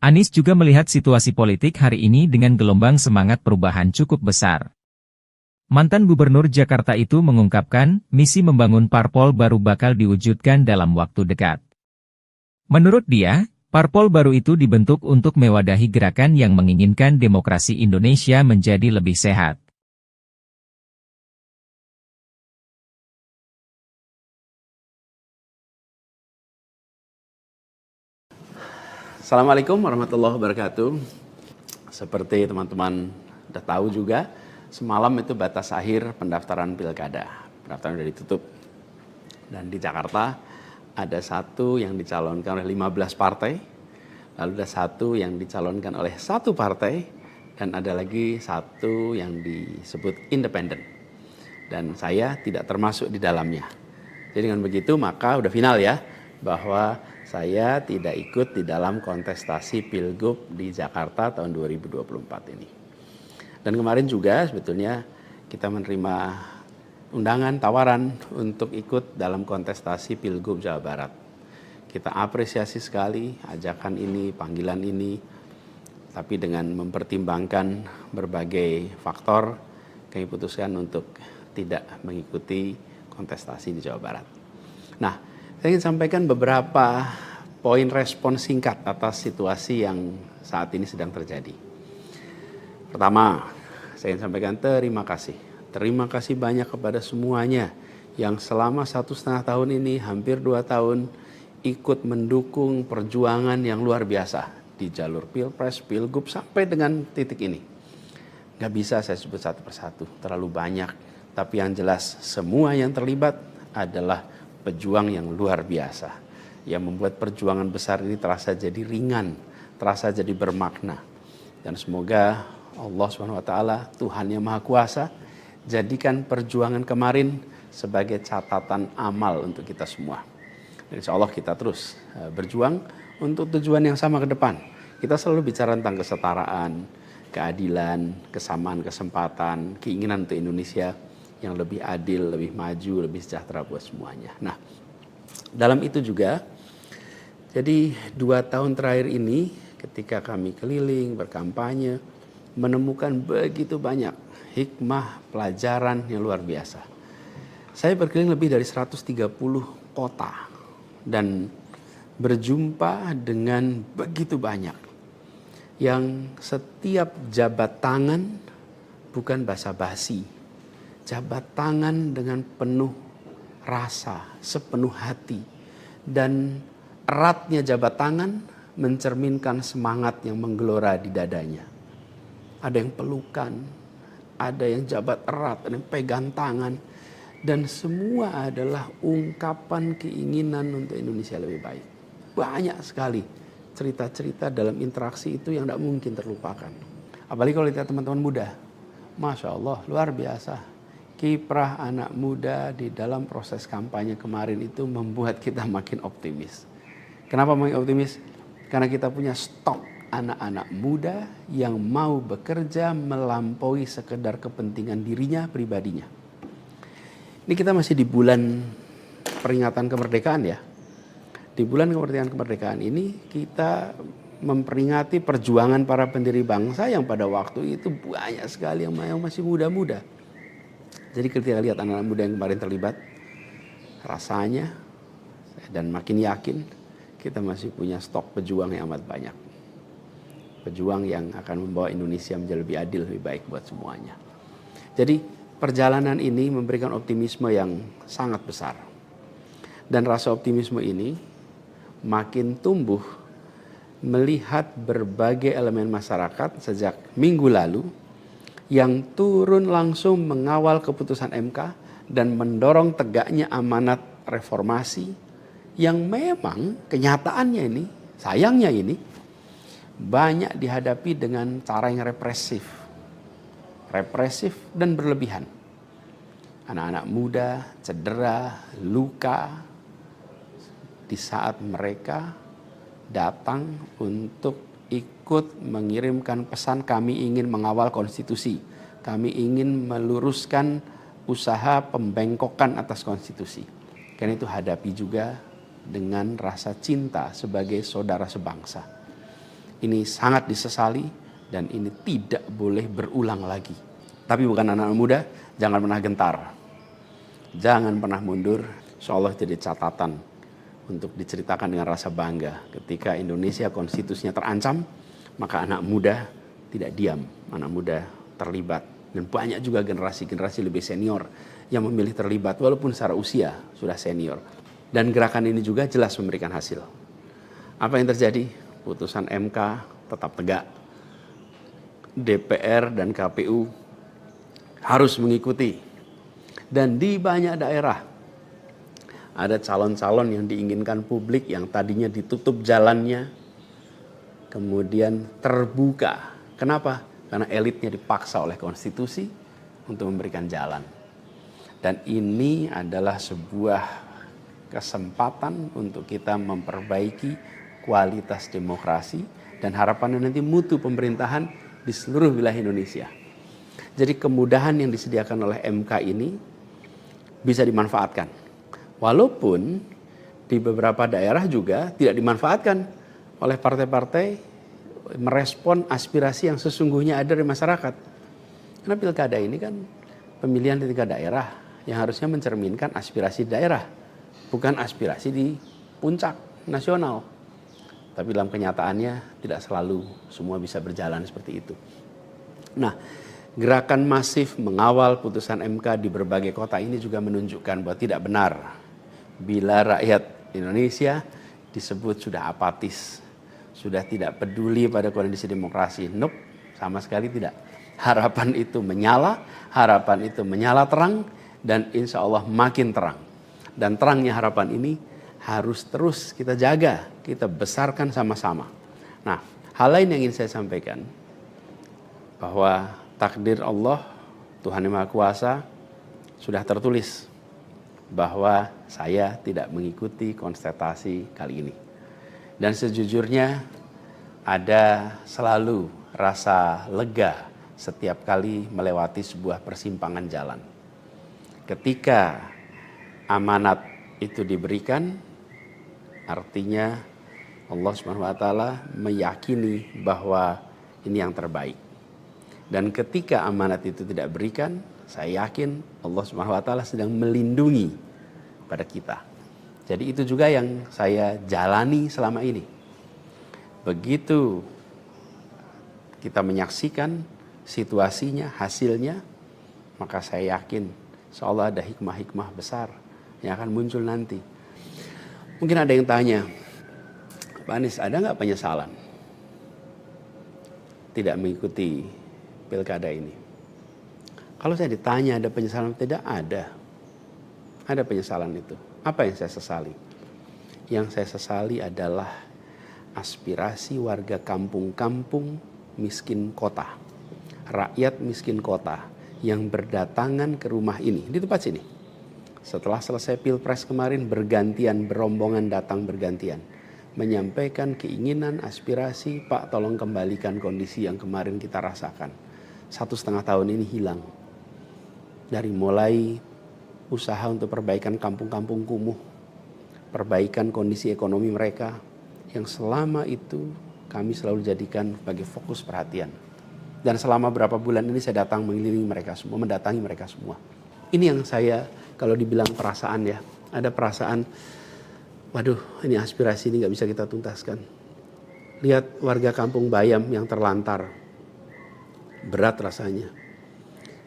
Anies juga melihat situasi politik hari ini dengan gelombang semangat perubahan cukup besar. Mantan Gubernur Jakarta itu mengungkapkan, misi membangun parpol baru bakal diwujudkan dalam waktu dekat. Menurut dia, parpol baru itu dibentuk untuk mewadahi gerakan yang menginginkan demokrasi Indonesia menjadi lebih sehat. Assalamualaikum warahmatullahi wabarakatuh. Seperti teman-teman sudah tahu juga, semalam itu batas akhir pendaftaran pilkada. Pendaftaran sudah ditutup. Dan di Jakarta ada satu yang dicalonkan oleh 15 partai, lalu ada satu yang dicalonkan oleh satu partai, dan ada lagi satu yang disebut independen. Dan saya tidak termasuk di dalamnya. Jadi dengan begitu maka udah final ya, bahwa saya tidak ikut di dalam kontestasi Pilgub di Jakarta tahun 2024 ini. Dan kemarin juga sebetulnya kita menerima undangan, tawaran untuk ikut dalam kontestasi Pilgub Jawa Barat. Kita apresiasi sekali ajakan ini, panggilan ini, tapi dengan mempertimbangkan berbagai faktor, kami putuskan untuk tidak mengikuti kontestasi di Jawa Barat. Nah, saya ingin sampaikan beberapa poin respon singkat atas situasi yang saat ini sedang terjadi. Pertama, saya ingin sampaikan terima kasih. Terima kasih banyak kepada semuanya yang selama 1,5 tahun ini, hampir 2 tahun, ikut mendukung perjuangan yang luar biasa di jalur Pilpres, Pilgub sampai dengan titik ini. Gak bisa saya sebut satu persatu, terlalu banyak. Tapi yang jelas semua yang terlibat adalah pejuang yang luar biasa. Yang membuat perjuangan besar ini terasa jadi ringan, terasa jadi bermakna. Dan semoga Allah SWT, Tuhan yang Maha Kuasa, jadikan perjuangan kemarin sebagai catatan amal untuk kita semua. Dan insya Allah kita terus berjuang untuk tujuan yang sama ke depan. Kita selalu bicara tentang kesetaraan, keadilan, kesamaan kesempatan, keinginan untuk Indonesia yang lebih adil, lebih maju, lebih sejahtera buat semuanya. Nah, dalam itu juga, jadi 2 tahun terakhir ini ketika kami keliling, berkampanye, menemukan begitu banyak hikmah, pelajaran yang luar biasa. Saya berkeliling lebih dari 130 kota dan berjumpa dengan begitu banyak yang setiap jabat tangan bukan basa-basi, jabat tangan dengan penuh rasa, sepenuh hati, dan eratnya jabat tangan mencerminkan semangat yang menggelora di dadanya. Ada yang pelukan, ada yang jabat erat, ada yang pegang tangan, dan semua adalah ungkapan keinginan untuk Indonesia lebih baik. Banyak sekali cerita-cerita dalam interaksi itu yang tidak mungkin terlupakan. Apalagi kalau lihat teman-teman muda. Masya Allah, luar biasa. Kiprah anak muda di dalam proses kampanye kemarin itu membuat kita makin optimis. Kenapa makin optimis? Karena kita punya stok anak-anak muda yang mau bekerja melampaui sekedar kepentingan dirinya, pribadinya. Ini kita masih di bulan peringatan kemerdekaan ya. Di bulan kemerdekaan ini kita memperingati perjuangan para pendiri bangsa yang pada waktu itu banyak sekali yang masih muda-muda. Jadi ketika lihat anak-anak muda yang kemarin terlibat, rasanya dan makin yakin kita masih punya stok pejuang yang amat banyak. Pejuang yang akan membawa Indonesia menjadi lebih adil, lebih baik buat semuanya. Jadi perjalanan ini memberikan optimisme yang sangat besar. Dan rasa optimisme ini makin tumbuh melihat berbagai elemen masyarakat sejak minggu lalu yang turun langsung mengawal keputusan MK dan mendorong tegaknya amanat reformasi yang memang kenyataannya ini, sayangnya ini, banyak dihadapi dengan cara yang represif dan berlebihan. Anak-anak muda cedera, luka, di saat mereka datang untuk ikut mengirimkan pesan kami ingin mengawal konstitusi. Kami ingin meluruskan usaha pembengkokan atas konstitusi. Karena itu hadapi juga dengan rasa cinta sebagai saudara sebangsa. Ini sangat disesali dan ini tidak boleh berulang lagi. Tapi bukan anak-anak muda, jangan pernah gentar. Jangan pernah mundur. Insyaallah jadi catatan untuk diceritakan dengan rasa bangga. Ketika Indonesia konstitusinya terancam, maka anak muda tidak diam. Anak muda terlibat. Dan banyak juga generasi-generasi lebih senior yang memilih terlibat walaupun secara usia sudah senior. Dan gerakan ini juga jelas memberikan hasil. Apa yang terjadi? Putusan MK tetap tegak. DPR dan KPU harus mengikuti. Dan di banyak daerah ada calon-calon yang diinginkan publik yang tadinya ditutup jalannya, kemudian terbuka. Kenapa? Karena elitnya dipaksa oleh konstitusi untuk memberikan jalan. Dan ini adalah sebuah kesempatan untuk kita memperbaiki kualitas demokrasi dan harapannya nanti mutu pemerintahan di seluruh wilayah Indonesia. Jadi kemudahan yang disediakan oleh MK ini bisa dimanfaatkan. Walaupun di beberapa daerah juga tidak dimanfaatkan oleh partai-partai merespon aspirasi yang sesungguhnya ada dari masyarakat. Karena pilkada ini kan pemilihan di tingkat daerah yang harusnya mencerminkan aspirasi daerah, bukan aspirasi di puncak nasional. Tapi dalam kenyataannya tidak selalu semua bisa berjalan seperti itu. Nah, gerakan masif mengawal putusan MK di berbagai kota ini juga menunjukkan bahwa tidak benar bila rakyat Indonesia disebut sudah apatis, sudah tidak peduli pada kondisi demokrasi. Nope, sama sekali tidak. Harapan itu menyala, harapan itu menyala terang, dan insya Allah makin terang. Dan terangnya harapan ini harus terus kita jaga, kita besarkan sama-sama. Nah, hal lain yang ingin saya sampaikan, bahwa takdir Allah, Tuhan Yang Maha Kuasa, sudah tertulis bahwa saya tidak mengikuti kontestasi kali ini. Dan sejujurnya ada selalu rasa lega setiap kali melewati sebuah persimpangan jalan. Ketika amanat itu diberikan, artinya Allah Subhanahu wa taala meyakini bahwa ini yang terbaik. Dan ketika amanat itu tidak berikan, saya yakin Allah Subhanahu wa taala sedang melindungi pada kita. Jadi itu juga yang saya jalani selama ini. Begitu kita menyaksikan situasinya, hasilnya, maka saya yakin insyaallah ada hikmah-hikmah besar yang akan muncul nanti. Mungkin ada yang tanya, Pak Anies, ada nggak penyesalan tidak mengikuti pilkada ini? Kalau saya ditanya ada penyesalan, tidak ada. Ada penyesalan itu. Apa yang saya sesali? Yang saya sesali adalah aspirasi warga kampung-kampung miskin kota, rakyat miskin kota yang berdatangan ke rumah ini, di tempat sini. Setelah selesai pilpres kemarin, bergantian, berombongan datang bergantian, menyampaikan keinginan, aspirasi, Pak tolong kembalikan kondisi yang kemarin kita rasakan. 1,5 tahun ini hilang. Dari mulai usaha untuk perbaikan kampung-kampung kumuh, perbaikan kondisi ekonomi mereka, yang selama itu kami selalu jadikan sebagai fokus perhatian. Dan selama berapa bulan ini saya datang mengelilingi mereka semua, mendatangi mereka semua. Ini yang saya, kalau dibilang perasaan ya, ada perasaan, waduh ini aspirasi ini gak bisa kita tuntaskan. Lihat warga kampung Bayam yang terlantar, berat rasanya.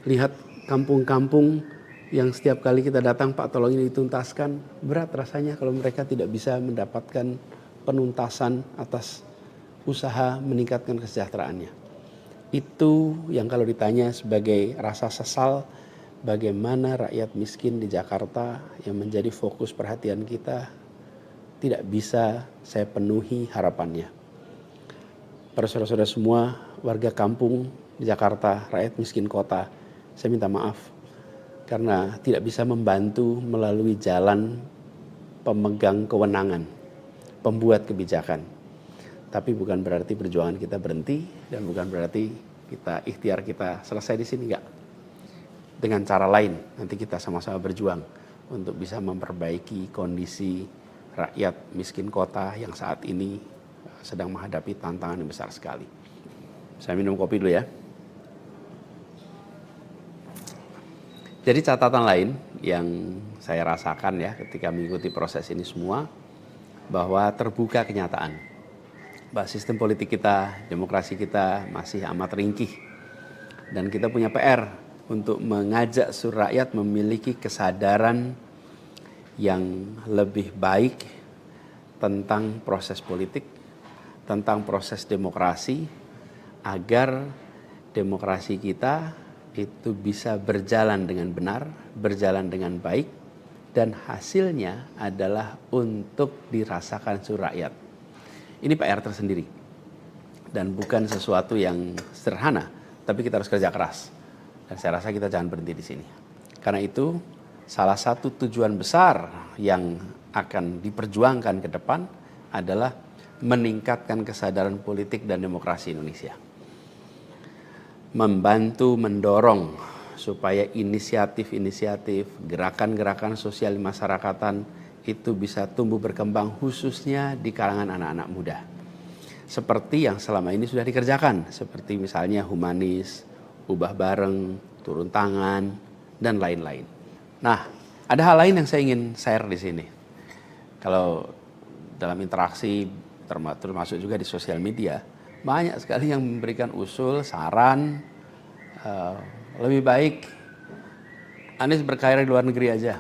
Lihat kampung-kampung yang setiap kali kita datang, Pak tolong ini dituntaskan, berat rasanya kalau mereka tidak bisa mendapatkan penuntasan atas usaha meningkatkan kesejahteraannya. Itu yang kalau ditanya sebagai rasa sesal, bagaimana rakyat miskin di Jakarta yang menjadi fokus perhatian kita tidak bisa saya penuhi harapannya. Para saudara-saudara semua, warga kampung di Jakarta, rakyat miskin kota, saya minta maaf karena tidak bisa membantu melalui jalan pemegang kewenangan, pembuat kebijakan. Tapi bukan berarti perjuangan kita berhenti dan bukan berarti ikhtiar kita selesai di sini, enggak. Dengan cara lain nanti kita sama-sama berjuang untuk bisa memperbaiki kondisi rakyat miskin kota yang saat ini sedang menghadapi tantangan yang besar sekali. Saya minum kopi dulu ya. Jadi catatan lain yang saya rasakan ya ketika mengikuti proses ini semua, bahwa terbuka kenyataan bahwa sistem politik kita, demokrasi kita masih amat ringkih. Dan kita punya PR untuk mengajak seluruh rakyat memiliki kesadaran yang lebih baik tentang proses politik, tentang proses demokrasi, agar demokrasi kita itu bisa berjalan dengan benar, berjalan dengan baik, dan hasilnya adalah untuk dirasakan seluruh rakyat. Ini PR tersendiri dan bukan sesuatu yang sederhana, tapi kita harus kerja keras. Dan saya rasa kita jangan berhenti di sini. Karena itu salah satu tujuan besar yang akan diperjuangkan ke depan adalah meningkatkan kesadaran politik dan demokrasi Indonesia. Membantu mendorong supaya inisiatif-inisiatif, gerakan-gerakan sosial masyarakatan itu bisa tumbuh berkembang khususnya di kalangan anak-anak muda. Seperti yang selama ini sudah dikerjakan, seperti misalnya humanis, ubah bareng, turun tangan, dan lain-lain. Nah, ada hal lain yang saya ingin share di sini. Kalau dalam interaksi, termasuk juga di sosial media, banyak sekali yang memberikan usul, saran, lebih baik Anies berkarir di luar negeri aja.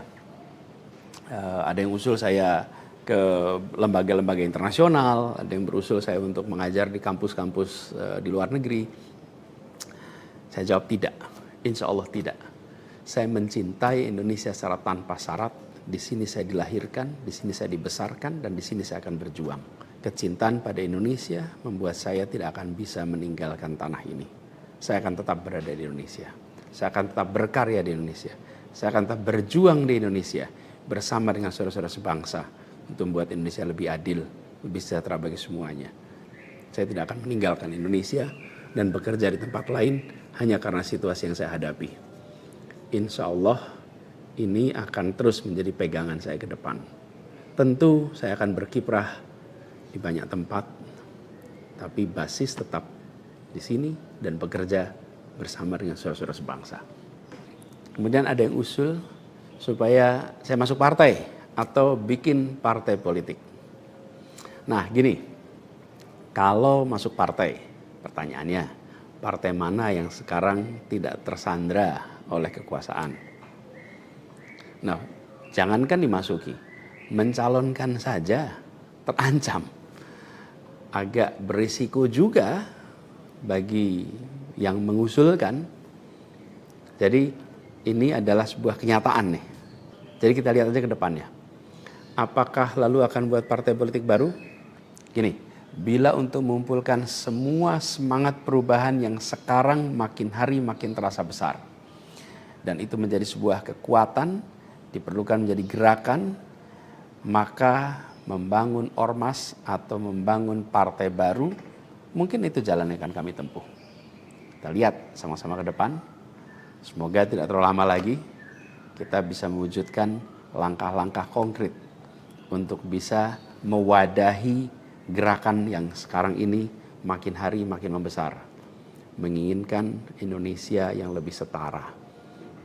Ada yang usul saya ke lembaga-lembaga internasional, ada yang berusul saya untuk mengajar di kampus-kampus di luar negeri. Saya jawab tidak, insya Allah tidak. Saya mencintai Indonesia secara tanpa syarat. Di sini saya dilahirkan, di sini saya dibesarkan, dan di sini saya akan berjuang. Kecintaan pada Indonesia membuat saya tidak akan bisa meninggalkan tanah ini. Saya akan tetap berada di Indonesia. Saya akan tetap berkarya di Indonesia. Saya akan tetap berjuang di Indonesia bersama dengan saudara-saudara sebangsa untuk membuat Indonesia lebih adil, lebih sejahtera bagi semuanya. Saya tidak akan meninggalkan Indonesia dan bekerja di tempat lain hanya karena situasi yang saya hadapi. Insya Allah ini akan terus menjadi pegangan saya ke depan. Tentu saya akan berkiprah di banyak tempat, tapi basis tetap di sini dan bekerja bersama dengan saudara-saudara sebangsa. Kemudian ada yang usul supaya saya masuk partai atau bikin partai politik. Nah gini, kalau masuk partai, pertanyaannya, partai mana yang sekarang tidak tersandra oleh kekuasaan? Nah, jangankan dimasuki, mencalonkan saja terancam. Agak berisiko juga bagi yang mengusulkan. Jadi ini adalah sebuah kenyataan nih. Jadi kita lihat aja ke depannya. Apakah lalu akan buat partai politik baru? Gini, bila untuk mengumpulkan semua semangat perubahan yang sekarang makin hari makin terasa besar, dan itu menjadi sebuah kekuatan, diperlukan menjadi gerakan, maka membangun ormas atau membangun partai baru, mungkin itu jalan yang akan kami tempuh. Kita lihat sama-sama ke depan. Semoga tidak terlalu lama lagi kita bisa mewujudkan langkah-langkah konkret untuk bisa mewadahi gerakan yang sekarang ini makin hari makin membesar. Menginginkan Indonesia yang lebih setara,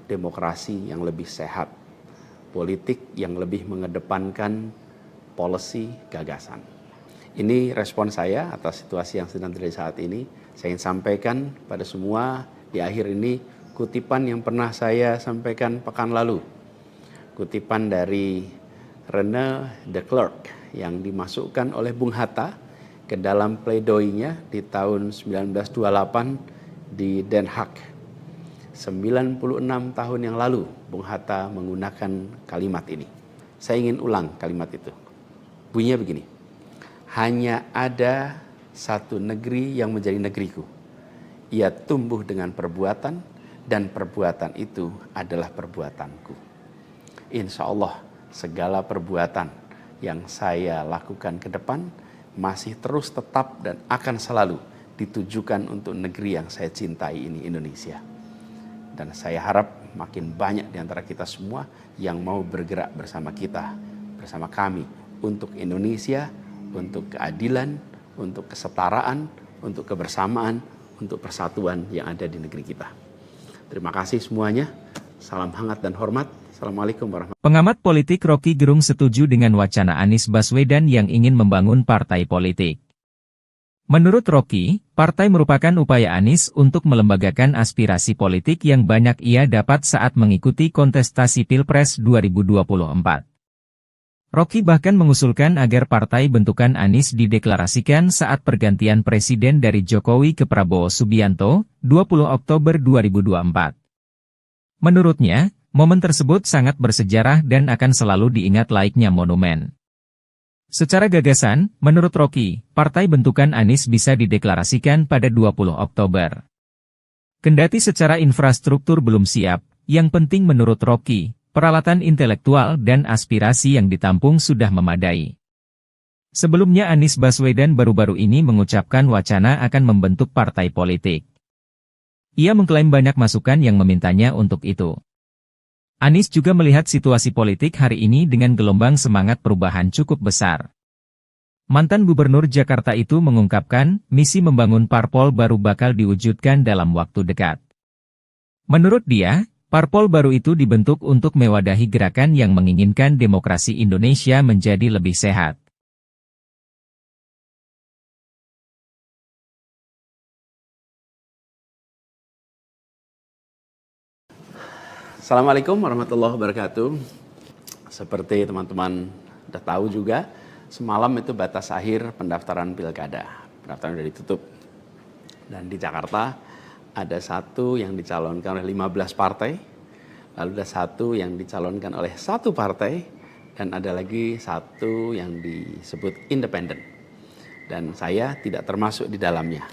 demokrasi yang lebih sehat, politik yang lebih mengedepankan policy gagasan. Ini respon saya atas situasi yang sedang terjadi saat ini. Saya ingin sampaikan pada semua di akhir ini kutipan yang pernah saya sampaikan pekan lalu. Kutipan dari René de Klerk yang dimasukkan oleh Bung Hatta ke dalam pledoinya di tahun 1928 di Den Haag. 96 tahun yang lalu Bung Hatta menggunakan kalimat ini. Saya ingin ulang kalimat itu. Bunyinya begini. Hanya ada satu negeri yang menjadi negeriku. Ia tumbuh dengan perbuatan dan perbuatan itu adalah perbuatanku. Insya Allah segala perbuatan yang saya lakukan ke depan masih terus tetap dan akan selalu ditujukan untuk negeri yang saya cintai ini, Indonesia. Dan saya harap makin banyak di antara kita semua yang mau bergerak bersama kita, bersama kami untuk Indonesia, untuk keadilan, untuk kesetaraan, untuk kebersamaan, untuk persatuan yang ada di negeri kita. Terima kasih semuanya. Salam hangat dan hormat. Assalamualaikum warahmatullahi wabarakatuh. Pengamat politik Rocky Gerung setuju dengan wacana Anies Baswedan yang ingin membangun partai politik. Menurut Rocky, partai merupakan upaya Anies untuk melembagakan aspirasi politik yang banyak ia dapat saat mengikuti kontestasi Pilpres 2024. Rocky bahkan mengusulkan agar partai bentukan Anies dideklarasikan saat pergantian presiden dari Jokowi ke Prabowo Subianto, 20 Oktober 2024. Menurutnya, momen tersebut sangat bersejarah dan akan selalu diingat layaknya monumen. Secara gagasan, menurut Rocky, partai bentukan Anies bisa dideklarasikan pada 20 Oktober. Kendati secara infrastruktur belum siap, yang penting menurut Rocky, peralatan intelektual dan aspirasi yang ditampung sudah memadai. Sebelumnya Anies Baswedan baru-baru ini mengucapkan wacana akan membentuk partai politik. Ia mengklaim banyak masukan yang memintanya untuk itu. Anies juga melihat situasi politik hari ini dengan gelombang semangat perubahan cukup besar. Mantan Gubernur Jakarta itu mengungkapkan, misi membangun parpol baru bakal diwujudkan dalam waktu dekat. Menurut dia, parpol baru itu dibentuk untuk mewadahi gerakan yang menginginkan demokrasi Indonesia menjadi lebih sehat. Assalamualaikum warahmatullahi wabarakatuh. Seperti teman-teman udah tahu juga, semalam itu batas akhir pendaftaran pilkada. Pendaftaran sudah ditutup. Dan di Jakarta ada satu yang dicalonkan oleh 15 partai, lalu ada satu yang dicalonkan oleh satu partai, dan ada lagi satu yang disebut independen. Dan saya tidak termasuk di dalamnya.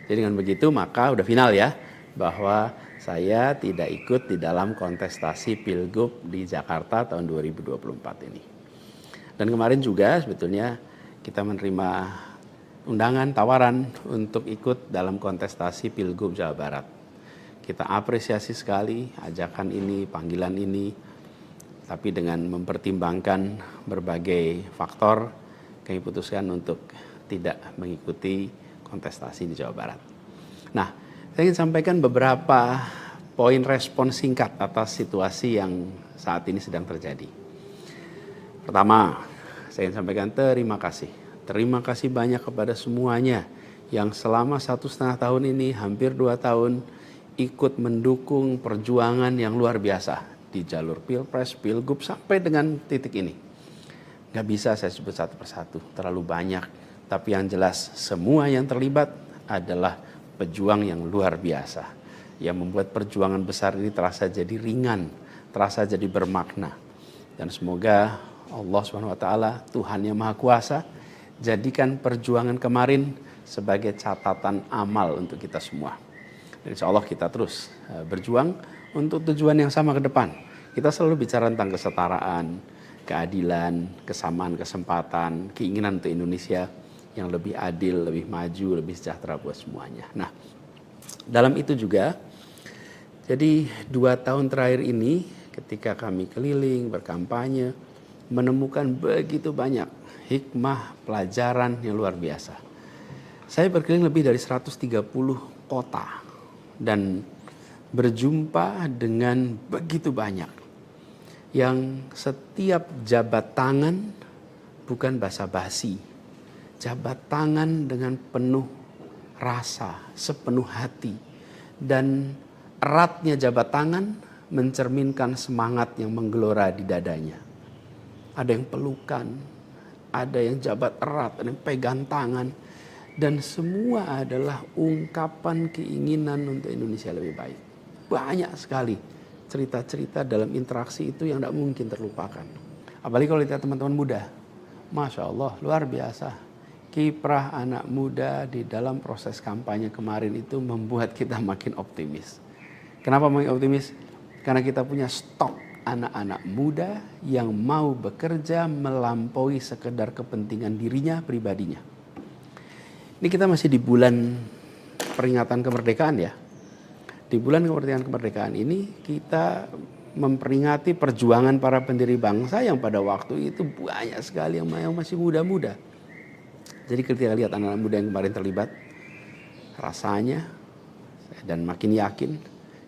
Jadi dengan begitu maka udah final ya, bahwa saya tidak ikut di dalam kontestasi Pilgub di Jakarta tahun 2024 ini. Dan kemarin juga sebetulnya kita menerima undangan, tawaran untuk ikut dalam kontestasi Pilgub Jawa Barat. Kita apresiasi sekali ajakan ini, panggilan ini, tapi dengan mempertimbangkan berbagai faktor, kami putuskan untuk tidak mengikuti kontestasi di Jawa Barat. Nah, saya ingin sampaikan beberapa poin respon singkat atas situasi yang saat ini sedang terjadi. Pertama, saya ingin sampaikan terima kasih. Terima kasih banyak kepada semuanya yang selama 1,5 tahun ini, hampir 2 tahun, ikut mendukung perjuangan yang luar biasa di jalur Pilpres, Pilgub, sampai dengan titik ini. Gak bisa saya sebut satu persatu, terlalu banyak. Tapi yang jelas semua yang terlibat adalah pejuang yang luar biasa, yang membuat perjuangan besar ini terasa jadi ringan, terasa jadi bermakna. Dan semoga Allah SWT, Tuhan yang Maha Kuasa, jadikan perjuangan kemarin sebagai catatan amal untuk kita semua. Dan insya Allah kita terus berjuang untuk tujuan yang sama ke depan. Kita selalu bicara tentang kesetaraan, keadilan, kesamaan kesempatan, keinginan untuk Indonesia yang lebih adil, lebih maju, lebih sejahtera buat semuanya. Nah, dalam itu juga, jadi 2 tahun terakhir ini ketika kami keliling, berkampanye, menemukan begitu banyak hikmah, pelajaran yang luar biasa. Saya berkeliling lebih dari 130 kota dan berjumpa dengan begitu banyak yang setiap jabat tangan bukan basa-basi, jabat tangan dengan penuh rasa, sepenuh hati, dan eratnya jabat tangan mencerminkan semangat yang menggelora di dadanya. Ada yang pelukan, ada yang jabat erat, ada yang pegang tangan, dan semua adalah ungkapan keinginan untuk Indonesia lebih baik. Banyak sekali cerita-cerita dalam interaksi itu yang tidak mungkin terlupakan. Apalagi kalau lihat teman-teman muda, Masya Allah, luar biasa. Kiprah anak muda di dalam proses kampanye kemarin itu membuat kita makin optimis. Kenapa makin optimis? Karena kita punya stok anak-anak muda yang mau bekerja melampaui sekedar kepentingan dirinya, pribadinya. Ini kita masih di bulan peringatan kemerdekaan ya. Di bulan kemerdekaan ini kita memperingati perjuangan para pendiri bangsa yang pada waktu itu banyak sekali yang masih muda-muda. Jadi ketika lihat anak-anak muda yang kemarin terlibat, rasanya dan makin yakin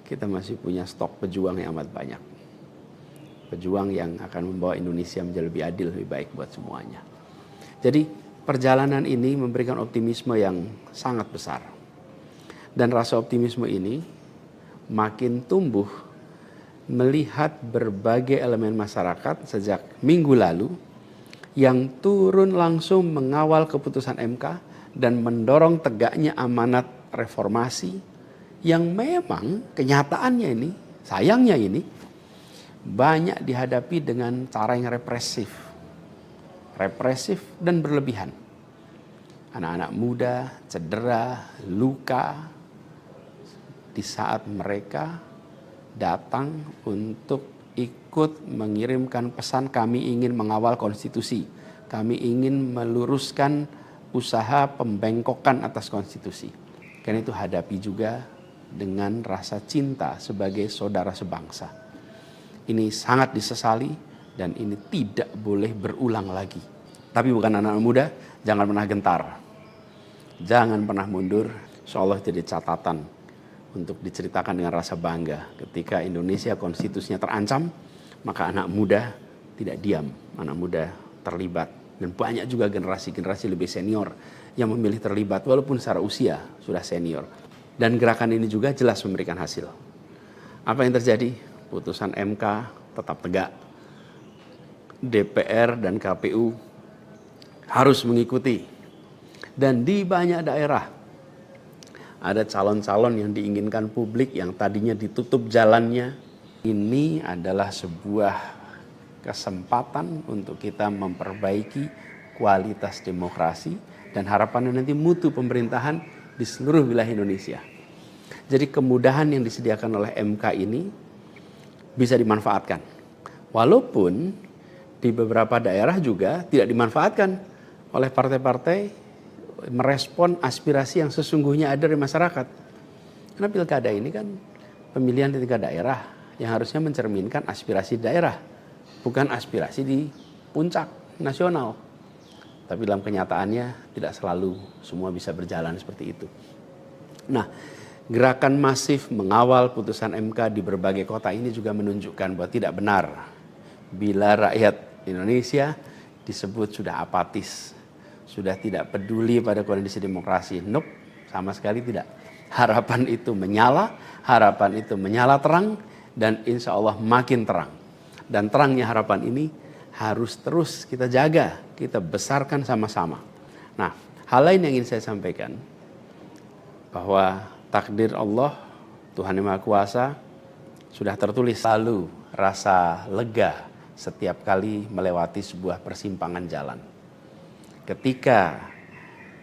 kita masih punya stok pejuang yang amat banyak. Pejuang yang akan membawa Indonesia menjadi lebih adil, lebih baik buat semuanya. Jadi perjalanan ini memberikan optimisme yang sangat besar. Dan rasa optimisme ini makin tumbuh melihat berbagai elemen masyarakat sejak minggu lalu yang turun langsung mengawal keputusan MK dan mendorong tegaknya amanat reformasi yang memang kenyataannya ini, sayangnya ini, banyak dihadapi dengan cara yang represif dan berlebihan. Anak-anak muda cedera, luka di saat mereka datang untuk ikut mengirimkan pesan kami ingin mengawal konstitusi. Kami ingin meluruskan usaha pembengkokan atas konstitusi. Karena itu hadapi juga dengan rasa cinta sebagai saudara sebangsa. Ini sangat disesali dan ini tidak boleh berulang lagi. Tapi bukan anak muda, jangan pernah gentar. Jangan pernah mundur. Insyaallah jadi catatan untuk diceritakan dengan rasa bangga. Ketika Indonesia konstitusinya terancam, maka anak muda tidak diam. Anak muda terlibat. Dan banyak juga generasi-generasi lebih senior yang memilih terlibat walaupun secara usia sudah senior. Dan gerakan ini juga jelas memberikan hasil. Apa yang terjadi? Putusan MK tetap tegak. DPR dan KPU harus mengikuti. Dan di banyak daerah ada calon-calon yang diinginkan publik yang tadinya ditutup jalannya. Ini adalah sebuah kesempatan untuk kita memperbaiki kualitas demokrasi dan harapannya nanti mutu pemerintahan di seluruh wilayah Indonesia. Jadi kemudahan yang disediakan oleh MK ini bisa dimanfaatkan. Walaupun di beberapa daerah juga tidak dimanfaatkan oleh partai-partai merespon aspirasi yang sesungguhnya ada di masyarakat. Karena pilkada ini kan pemilihan di tingkat daerah yang harusnya mencerminkan aspirasi daerah, bukan aspirasi di puncak nasional. Tapi dalam kenyataannya tidak selalu semua bisa berjalan seperti itu. Nah, gerakan masif mengawal putusan MK di berbagai kota ini juga menunjukkan bahwa tidak benar bila rakyat Indonesia disebut sudah apatis, sudah tidak peduli pada kondisi demokrasi. Nope, sama sekali tidak. Harapan itu menyala terang dan insya Allah makin terang. Dan terangnya harapan ini harus terus kita jaga, kita besarkan sama-sama. Nah, hal lain yang ingin saya sampaikan, bahwa takdir Allah, Tuhan Yang Maha Kuasa, sudah tertulis. Lalu rasa lega setiap kali melewati sebuah persimpangan jalan. Ketika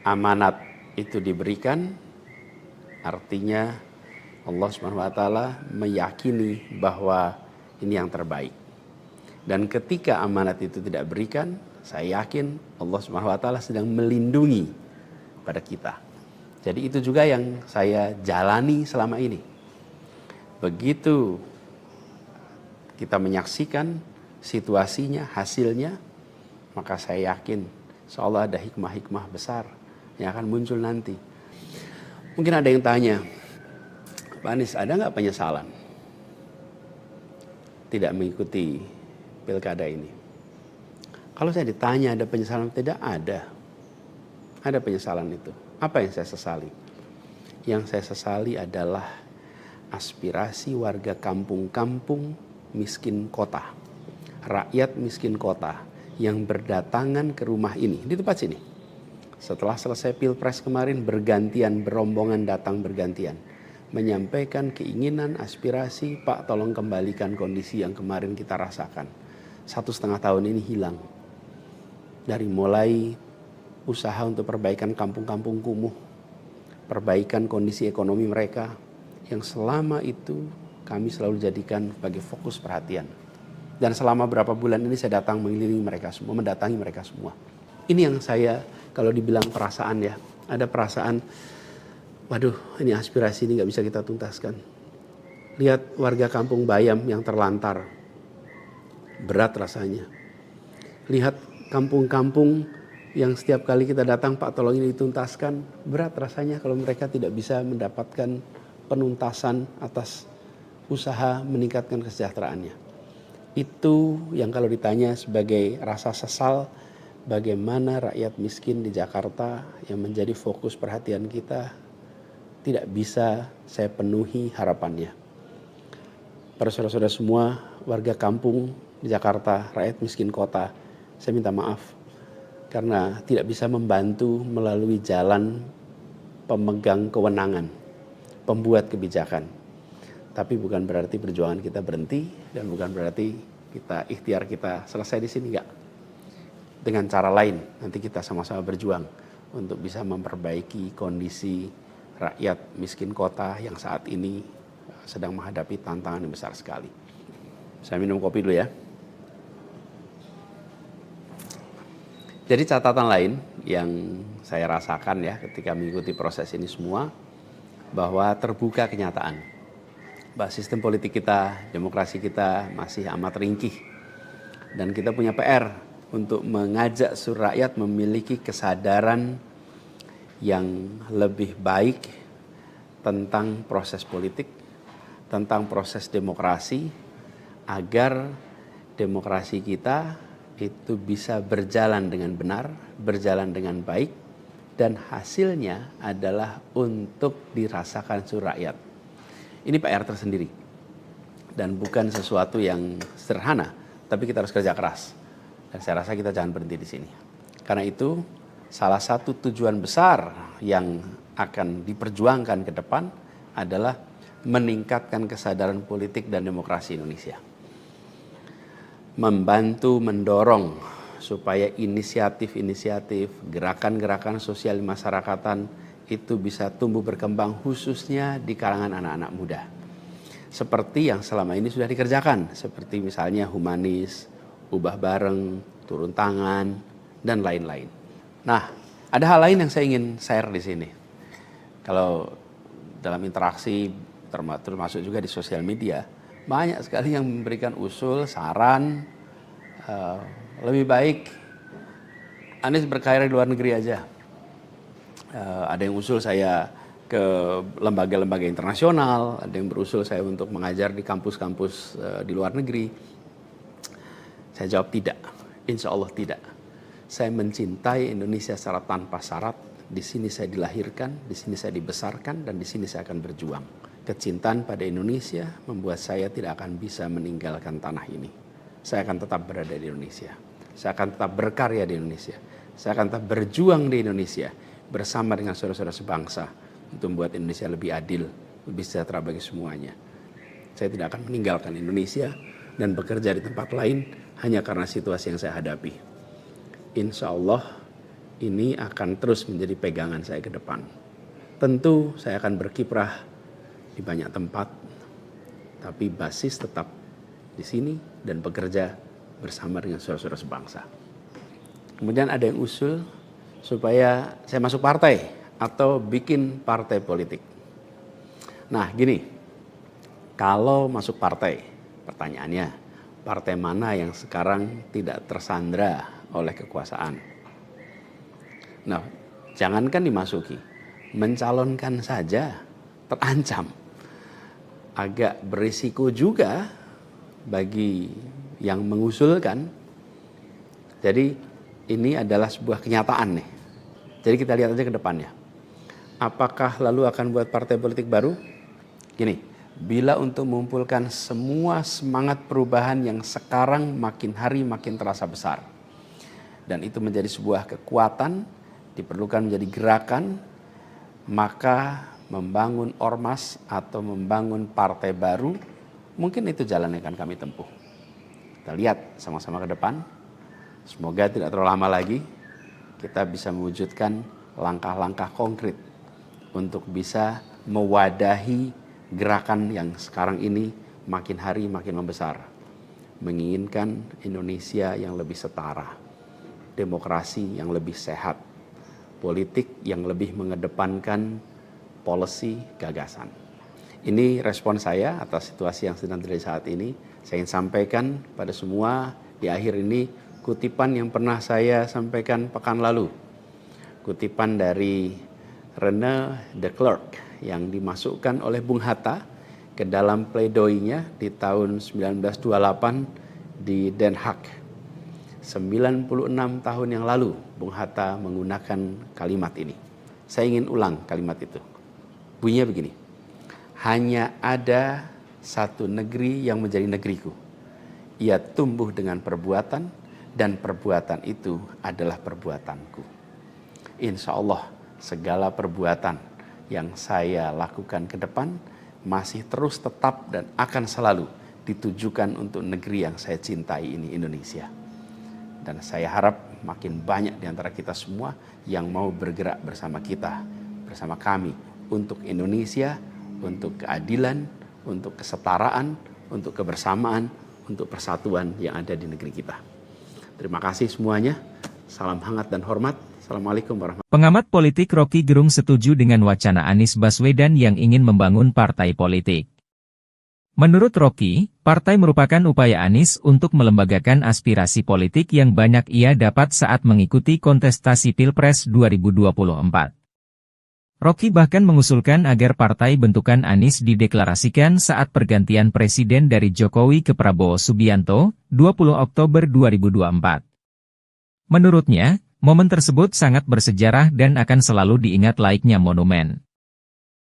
amanat itu diberikan, artinya Allah SWT meyakini bahwa ini yang terbaik. Dan ketika amanat itu tidak berikan, saya yakin Allah SWT sedang melindungi pada kita. Jadi itu juga yang saya jalani selama ini. Begitu kita menyaksikan situasinya, hasilnya, maka saya yakin insya Allah ada hikmah-hikmah besar yang akan muncul nanti. Mungkin ada yang tanya, Pak Anies, ada nggak penyesalan tidak mengikuti pilkada ini? Kalau saya ditanya ada penyesalan, tidak ada. Ada penyesalan itu. Apa yang saya sesali? Yang saya sesali adalah aspirasi warga kampung-kampung miskin kota, rakyat miskin kota yang berdatangan ke rumah ini, di tempat sini. Setelah selesai pilpres kemarin, bergantian, berombongan datang bergantian, menyampaikan keinginan, aspirasi, Pak tolong kembalikan kondisi yang kemarin kita rasakan. 1,5 tahun ini hilang. Dari mulai usaha untuk perbaikan kampung-kampung kumuh, perbaikan kondisi ekonomi mereka, yang selama itu kami selalu jadikan sebagai fokus perhatian. Dan selama berapa bulan ini saya datang mengelilingi mereka semua, mendatangi mereka semua. Ini yang saya, kalau dibilang perasaan ya, ada perasaan, waduh ini aspirasi ini gak bisa kita tuntaskan. Lihat warga kampung Bayam yang terlantar, berat rasanya. Lihat kampung-kampung yang setiap kali kita datang, Pak tolong ini dituntaskan, berat rasanya kalau mereka tidak bisa mendapatkan penuntasan atas usaha meningkatkan kesejahteraannya. Itu yang kalau ditanya sebagai rasa sesal, bagaimana rakyat miskin di Jakarta yang menjadi fokus perhatian kita tidak bisa saya penuhi harapannya. Para saudara-saudara semua, warga kampung di Jakarta, rakyat miskin kota, saya minta maaf karena tidak bisa membantu melalui jalan pemegang kewenangan, pembuat kebijakan. Tapi bukan berarti perjuangan kita berhenti dan bukan berarti kita ikhtiar kita selesai di sini, enggak. Dengan cara lain nanti kita sama-sama berjuang untuk bisa memperbaiki kondisi rakyat miskin kota yang saat ini sedang menghadapi tantangan yang besar sekali. Saya minum kopi dulu ya. Jadi catatan lain yang saya rasakan ya ketika mengikuti proses ini semua, bahwa terbuka kenyataan bahwa sistem politik kita, demokrasi kita masih amat ringkih. Dan kita punya PR untuk mengajak seluruh rakyat memiliki kesadaran yang lebih baik tentang proses politik, tentang proses demokrasi, agar demokrasi kita itu bisa berjalan dengan benar, berjalan dengan baik, dan hasilnya adalah untuk dirasakan seluruh rakyat. Ini PR tersendiri dan bukan sesuatu yang sederhana, tapi kita harus kerja keras Dan saya rasa kita jangan berhenti di sini. Karena itu, salah satu tujuan besar yang akan diperjuangkan ke depan adalah meningkatkan kesadaran politik dan demokrasi Indonesia. Membantu mendorong supaya inisiatif-inisiatif, gerakan-gerakan sosial masyarakatan itu bisa tumbuh berkembang khususnya di kalangan anak-anak muda. Seperti yang selama ini sudah dikerjakan, seperti misalnya humanis, ubah bareng, turun tangan, dan lain-lain. Nah, ada hal lain yang saya ingin share di sini. Kalau dalam interaksi, termasuk juga di sosial media, banyak sekali yang memberikan usul, saran, lebih baik Anies berkarir di luar negeri aja. Ada yang usul saya ke lembaga-lembaga internasional, ada yang berusul saya untuk mengajar di kampus-kampus di luar negeri. Saya jawab tidak, insya Allah tidak. Saya mencintai Indonesia secara tanpa syarat. Di sini saya dilahirkan, di sini saya dibesarkan, dan di sini saya akan berjuang. Kecintaan pada Indonesia membuat saya tidak akan bisa meninggalkan tanah ini. Saya akan tetap berada di Indonesia. Saya akan tetap berkarya di Indonesia. Saya akan tetap berjuang di Indonesia bersama dengan saudara-saudara sebangsa untuk membuat Indonesia lebih adil, lebih sejahtera bagi semuanya. Saya tidak akan meninggalkan Indonesia dan bekerja di tempat lain hanya karena situasi yang saya hadapi. Insya Allah ini akan terus menjadi pegangan saya ke depan. Tentu saya akan berkiprah di banyak tempat, tapi basis tetap di sini dan bekerja bersama dengan saudara-saudara sebangsa. Kemudian ada yang usul supaya saya masuk partai atau bikin partai politik. Nah gini, kalau masuk partai, pertanyaannya, partai mana yang sekarang tidak tersandra oleh kekuasaan? Nah, jangankan dimasuki, mencalonkan saja terancam. Agak berisiko juga bagi yang mengusulkan. Jadi ini adalah sebuah kenyataan nih. Jadi kita lihat aja ke depannya. Apakah lalu akan buat partai politik baru? Gini, bila untuk mengumpulkan semua semangat perubahan yang sekarang makin hari makin terasa besar, dan itu menjadi sebuah kekuatan, diperlukan menjadi gerakan, maka membangun ormas atau membangun partai baru, mungkin itu jalan yang akan kami tempuh. Kita lihat sama-sama ke depan. Semoga tidak terlalu lama lagi kita bisa mewujudkan langkah-langkah konkret untuk bisa mewadahi gerakan yang sekarang ini makin hari makin membesar. Menginginkan Indonesia yang lebih setara, demokrasi yang lebih sehat, politik yang lebih mengedepankan policy gagasan. Ini respon saya atas situasi yang sedang terjadi saat ini. Saya ingin sampaikan pada semua di akhir ini kutipan yang pernah saya sampaikan pekan lalu. Kutipan dari René de Klerk yang dimasukkan oleh Bung Hatta ke dalam pledoinya di tahun 1928 di Den Haag. 96 tahun yang lalu Bung Hatta menggunakan kalimat ini. Saya ingin ulang kalimat itu. Bunyinya begini. Hanya ada satu negeri yang menjadi negeriku. Ia tumbuh dengan perbuatan, dan perbuatan itu adalah perbuatanku. Insya Allah segala perbuatan yang saya lakukan ke depan masih terus tetap dan akan selalu ditujukan untuk negeri yang saya cintai ini, Indonesia. Dan saya harap makin banyak di antara kita semua yang mau bergerak bersama kita, bersama kami untuk Indonesia, untuk keadilan, untuk kesetaraan, untuk kebersamaan, untuk persatuan yang ada di negeri kita. Terima kasih semuanya. Salam hangat dan hormat. Assalamualaikum warahmatullahi wabarakatuh. Pengamat politik Rocky Gerung setuju dengan wacana Anies Baswedan yang ingin membangun partai politik. Menurut Rocky, partai merupakan upaya Anies untuk melembagakan aspirasi politik yang banyak ia dapat saat mengikuti kontestasi Pilpres 2024. Rocky bahkan mengusulkan agar partai bentukan Anies dideklarasikan saat pergantian presiden dari Jokowi ke Prabowo Subianto, 20 Oktober 2024. Menurutnya, momen tersebut sangat bersejarah dan akan selalu diingat layaknya monumen.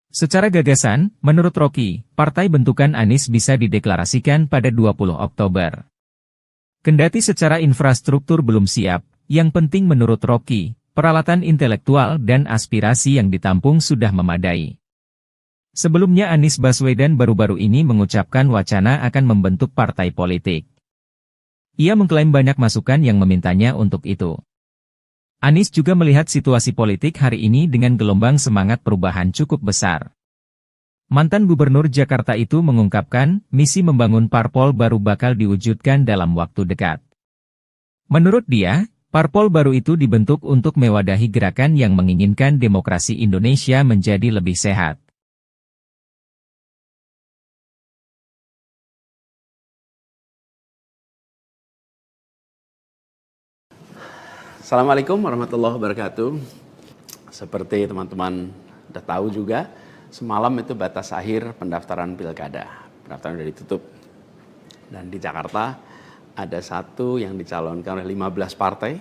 Secara gagasan, menurut Rocky, partai bentukan Anies bisa dideklarasikan pada 20 Oktober. Kendati secara infrastruktur belum siap, yang penting menurut Rocky, peralatan intelektual dan aspirasi yang ditampung sudah memadai. Sebelumnya Anies Baswedan baru-baru ini mengucapkan wacana akan membentuk partai politik. Ia mengklaim banyak masukan yang memintanya untuk itu. Anies juga melihat situasi politik hari ini dengan gelombang semangat perubahan cukup besar. Mantan Gubernur Jakarta itu mengungkapkan, misi membangun parpol baru bakal diwujudkan dalam waktu dekat. Menurut dia, parpol baru itu dibentuk untuk mewadahi gerakan yang menginginkan demokrasi Indonesia menjadi lebih sehat. Assalamualaikum warahmatullahi wabarakatuh. Seperti teman-teman udah tahu juga, semalam itu batas akhir pendaftaran pilkada. Pendaftaran sudah ditutup. Dan di Jakarta ada satu yang dicalonkan oleh 15 partai,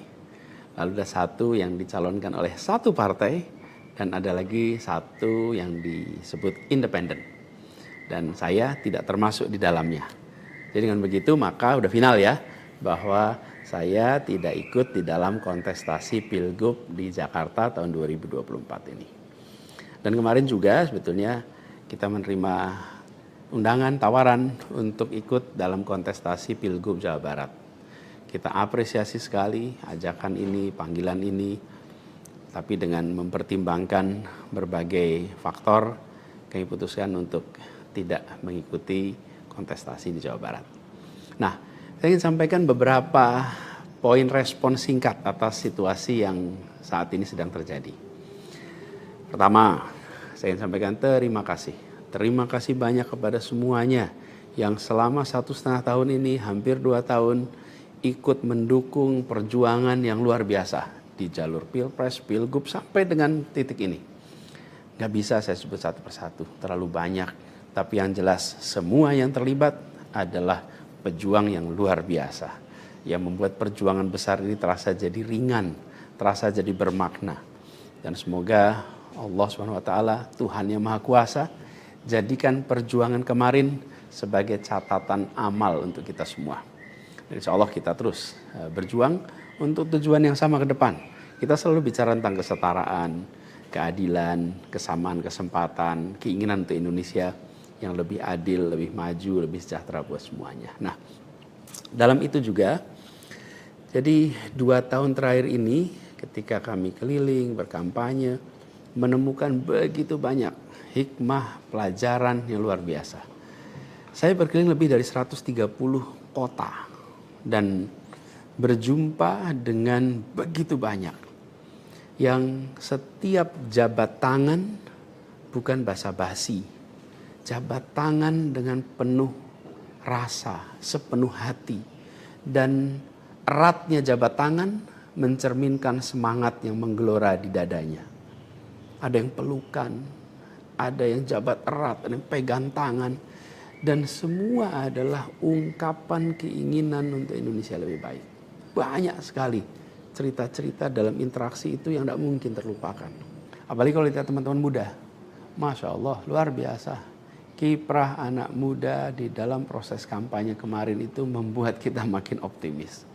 lalu ada satu yang dicalonkan oleh satu partai, dan ada lagi satu yang disebut independen. Dan saya tidak termasuk di dalamnya. Jadi dengan begitu maka udah final ya, bahwa saya tidak ikut di dalam kontestasi Pilgub di Jakarta tahun 2024 ini. Dan kemarin juga sebetulnya kita menerima undangan, tawaran untuk ikut dalam kontestasi Pilgub Jawa Barat. Kita apresiasi sekali ajakan ini, panggilan ini, tapi dengan mempertimbangkan berbagai faktor, kami putuskan untuk tidak mengikuti kontestasi di Jawa Barat. Nah, saya ingin sampaikan beberapa poin respon singkat atas situasi yang saat ini sedang terjadi. Pertama, saya ingin sampaikan terima kasih. Terima kasih banyak kepada semuanya yang selama 1,5 tahun ini, hampir 2 tahun, ikut mendukung perjuangan yang luar biasa di jalur Pilpres, Pilgub, sampai dengan titik ini. Gak bisa saya sebut satu persatu, terlalu banyak. Tapi yang jelas, semua yang terlibat adalah pejuang yang luar biasa, yang membuat perjuangan besar ini terasa jadi ringan, terasa jadi bermakna. Dan semoga Allah SWT, Tuhan yang Maha Kuasa, jadikan perjuangan kemarin sebagai catatan amal untuk kita semua. Dan insya Allah kita terus berjuang untuk tujuan yang sama ke depan. Kita selalu bicara tentang kesetaraan, keadilan, kesamaan kesempatan, keinginan untuk Indonesia yang lebih adil, lebih maju, lebih sejahtera buat semuanya. Nah, dalam itu juga, jadi 2 tahun terakhir ini ketika kami keliling, berkampanye, menemukan begitu banyak hikmah, pelajaran yang luar biasa. Saya berkeliling lebih dari 130 kota dan berjumpa dengan begitu banyak yang setiap jabat tangan bukan basa-basi. Jabat tangan dengan penuh rasa, sepenuh hati. Dan eratnya jabat tangan mencerminkan semangat yang menggelora di dadanya. Ada yang pelukan, ada yang jabat erat, ada yang pegang tangan. Dan semua adalah ungkapan keinginan untuk Indonesia lebih baik. Banyak sekali cerita-cerita dalam interaksi itu yang tidak mungkin terlupakan. Apalagi kalau lihat teman-teman muda. Masya Allah, luar biasa. Kiprah anak muda di dalam proses kampanye kemarin itu membuat kita makin optimis.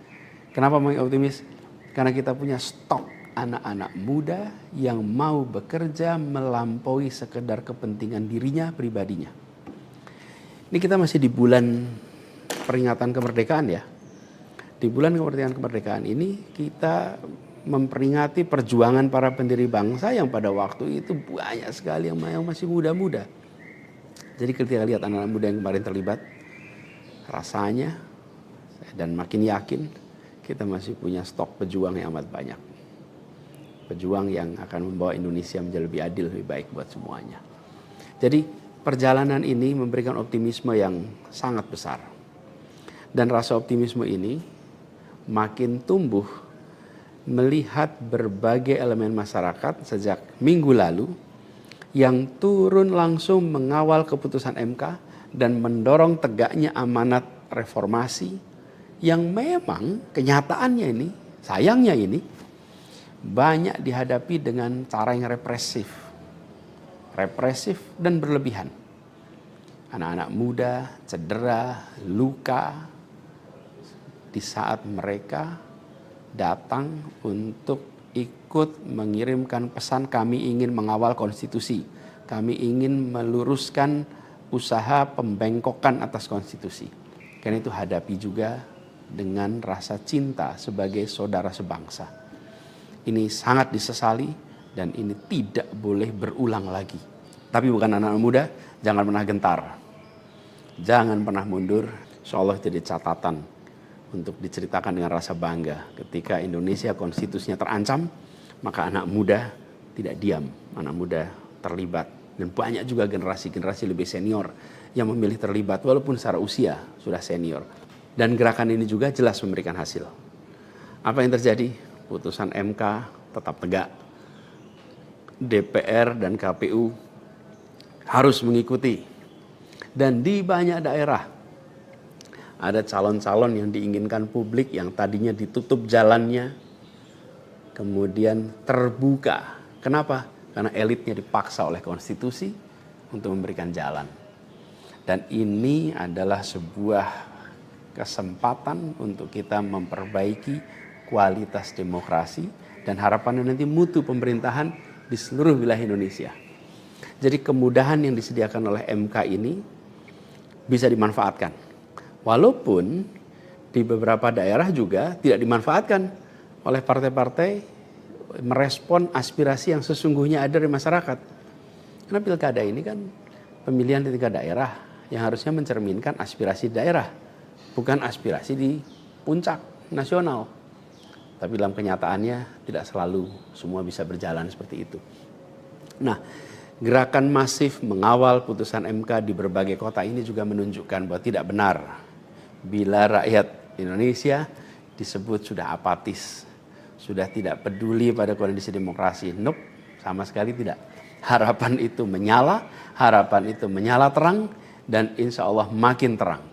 Kenapa makin optimis? Karena kita punya stok anak-anak muda yang mau bekerja melampaui sekedar kepentingan dirinya, pribadinya. Ini kita masih di bulan peringatan kemerdekaan ya. Di bulan kemerdekaan ini kita memperingati perjuangan para pendiri bangsa yang pada waktu itu banyak sekali yang masih muda-muda. Jadi ketika lihat anak-anak muda yang kemarin terlibat, rasanya dan makin yakin kita masih punya stok pejuang yang amat banyak. Pejuang yang akan membawa Indonesia menjadi lebih adil, lebih baik buat semuanya. Jadi perjalanan ini memberikan optimisme yang sangat besar. Dan rasa optimisme ini makin tumbuh melihat berbagai elemen masyarakat sejak minggu lalu yang turun langsung mengawal keputusan MK dan mendorong tegaknya amanat reformasi yang memang kenyataannya ini, sayangnya ini, banyak dihadapi dengan cara yang represif dan berlebihan. Anak-anak muda cedera, luka, di saat mereka datang untuk ikut mengirimkan pesan, kami ingin mengawal konstitusi, kami ingin meluruskan usaha pembengkokan atas konstitusi. Karena itu hadapi juga dengan rasa cinta sebagai saudara sebangsa. Ini sangat disesali dan ini tidak boleh berulang lagi. Tapi bukan anak-anak muda, jangan pernah gentar. Jangan pernah mundur. Insyaallah jadi catatan untuk diceritakan dengan rasa bangga. Ketika Indonesia konstitusinya terancam, maka anak muda tidak diam. Anak muda terlibat. Dan banyak juga generasi-generasi lebih senior yang memilih terlibat walaupun secara usia sudah senior. Dan gerakan ini juga jelas memberikan hasil. Apa yang terjadi? Putusan MK tetap tegak. DPR dan KPU harus mengikuti. Dan di banyak daerah ada calon-calon yang diinginkan publik yang tadinya ditutup jalannya kemudian terbuka. Kenapa? Karena elitnya dipaksa oleh konstitusi untuk memberikan jalan. Dan ini adalah sebuah kesempatan untuk kita memperbaiki kualitas demokrasi dan harapannya nanti mutu pemerintahan di seluruh wilayah Indonesia. Jadi kemudahan yang disediakan oleh MK ini bisa dimanfaatkan. Walaupun di beberapa daerah juga tidak dimanfaatkan oleh partai-partai merespon aspirasi yang sesungguhnya ada dari masyarakat. Karena pilkada ini kan pemilihan di tingkat daerah yang harusnya mencerminkan aspirasi daerah, bukan aspirasi di puncak nasional. Tapi dalam kenyataannya tidak selalu semua bisa berjalan seperti itu. Nah, gerakan masif mengawal putusan MK di berbagai kota ini juga menunjukkan bahwa tidak benar bila rakyat Indonesia disebut sudah apatis, sudah tidak peduli pada kondisi demokrasi. Nope, sama sekali tidak. Harapan itu menyala, harapan itu menyala terang, dan insya Allah makin terang.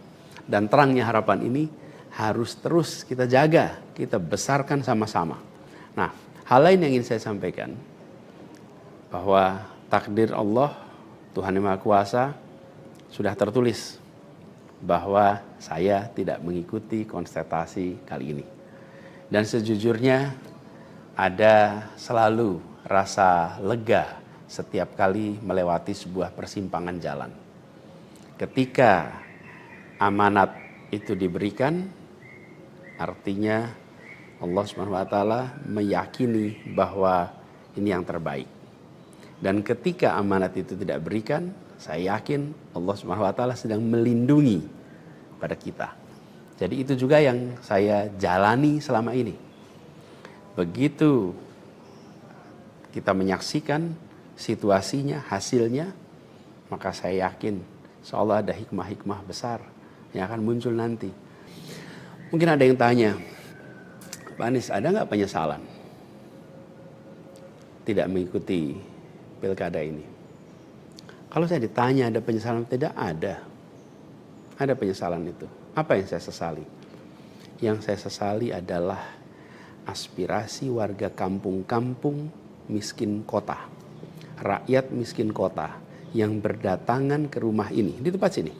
Dan terangnya harapan ini harus terus kita jaga, kita besarkan sama-sama. Nah, hal lain yang ingin saya sampaikan, bahwa takdir Allah, Tuhan Yang Maha Kuasa, sudah tertulis bahwa saya tidak mengikuti kontestasi kali ini. Dan sejujurnya ada selalu rasa lega setiap kali melewati sebuah persimpangan jalan. Ketika amanat itu diberikan, artinya Allah SWT meyakini bahwa ini yang terbaik. Dan ketika amanat itu tidak berikan, saya yakin Allah SWT sedang melindungi pada kita. Jadi itu juga yang saya jalani selama ini. Begitu kita menyaksikan situasinya, hasilnya, maka saya yakin insya-Allah ada hikmah-hikmah besar yang akan muncul nanti. Mungkin ada yang tanya, Pak Anies, ada nggak penyesalan tidak mengikuti pilkada ini? Kalau saya ditanya ada penyesalan, tidak ada. Ada penyesalan itu. Apa yang saya sesali? Yang saya sesali adalah aspirasi warga kampung-kampung miskin kota, rakyat miskin kota yang berdatangan ke rumah ini, di tempat sini.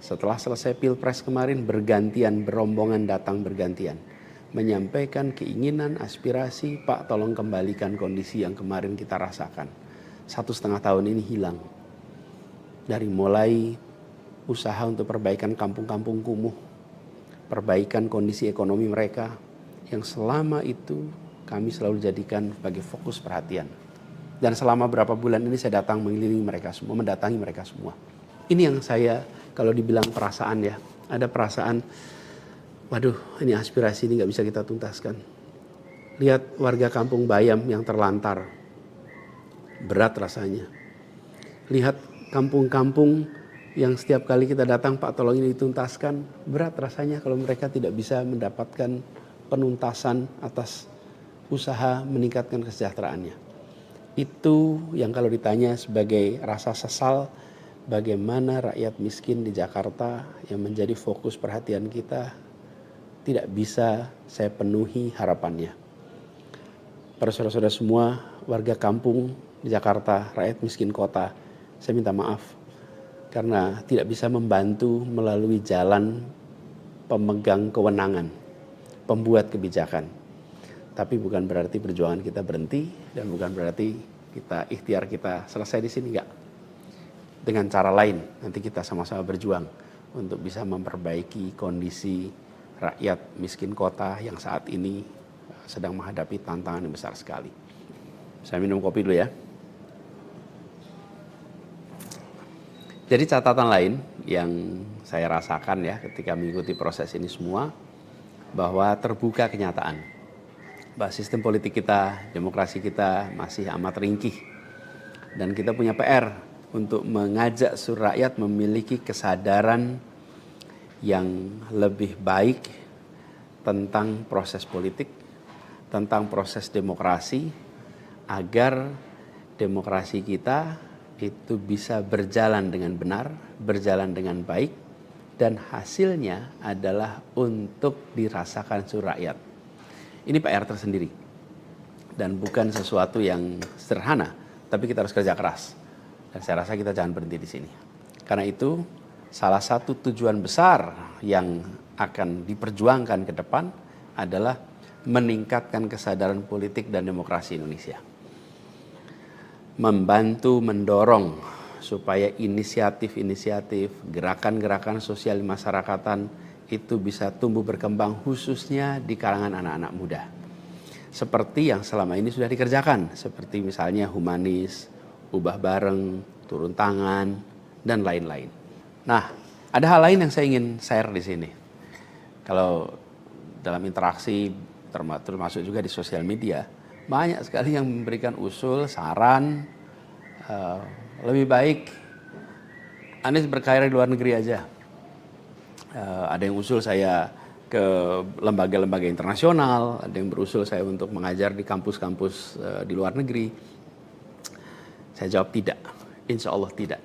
Setelah selesai pilpres kemarin, bergantian, berombongan datang bergantian, menyampaikan keinginan, aspirasi, Pak tolong kembalikan kondisi yang kemarin kita rasakan. 1,5 tahun ini hilang. Dari mulai usaha untuk perbaikan kampung-kampung kumuh, perbaikan kondisi ekonomi mereka, yang selama itu kami selalu jadikan sebagai fokus perhatian. Dan selama berapa bulan ini saya datang mengelilingi mereka semua, mendatangi mereka semua. Ini yang saya, kalau dibilang perasaan ya, ada perasaan, waduh ini aspirasi ini gak bisa kita tuntaskan. Lihat warga kampung Bayam yang terlantar, berat rasanya. Lihat kampung-kampung yang setiap kali kita datang, Pak tolong ini dituntaskan, berat rasanya kalau mereka tidak bisa mendapatkan penuntasan atas usaha meningkatkan kesejahteraannya. Itu yang kalau ditanya sebagai rasa sesal, bagaimana rakyat miskin di Jakarta yang menjadi fokus perhatian kita tidak bisa saya penuhi harapannya. Para saudara-saudara semua, warga kampung di Jakarta, rakyat miskin kota, saya minta maaf karena tidak bisa membantu melalui jalan pemegang kewenangan, pembuat kebijakan. Tapi bukan berarti perjuangan kita berhenti dan bukan berarti ikhtiar kita selesai di sini, enggak. Dengan cara lain nanti kita sama-sama berjuang untuk bisa memperbaiki kondisi rakyat miskin kota yang saat ini sedang menghadapi tantangan yang besar sekali. Saya minum kopi dulu ya. Jadi catatan lain yang saya rasakan ya ketika mengikuti proses ini semua, bahwa terbuka kenyataan bahwa sistem politik kita, demokrasi kita masih amat ringkih. Dan kita punya PR untuk mengajak seluruh rakyat memiliki kesadaran yang lebih baik tentang proses politik, tentang proses demokrasi, agar demokrasi kita itu bisa berjalan dengan benar, berjalan dengan baik, dan hasilnya adalah untuk dirasakan seluruh rakyat. Ini PR tersendiri dan bukan sesuatu yang sederhana, tapi kita harus kerja keras. Dan saya rasa kita jangan berhenti di sini. Karena itu salah satu tujuan besar yang akan diperjuangkan ke depan adalah meningkatkan kesadaran politik dan demokrasi Indonesia. Membantu mendorong supaya inisiatif-inisiatif, gerakan-gerakan sosial masyarakatan itu bisa tumbuh berkembang khususnya di kalangan anak-anak muda. Seperti yang selama ini sudah dikerjakan, seperti misalnya humanis, ubah bareng, turun tangan, dan lain-lain. Nah, ada hal lain yang saya ingin share di sini. Kalau dalam interaksi, termasuk juga di sosial media, banyak sekali yang memberikan usul, saran, lebih baik Anies berkarir di luar negeri aja. Ada yang usul saya ke lembaga-lembaga internasional, ada yang berusul saya untuk mengajar di kampus-kampus di luar negeri. Saya jawab tidak, insya Allah tidak.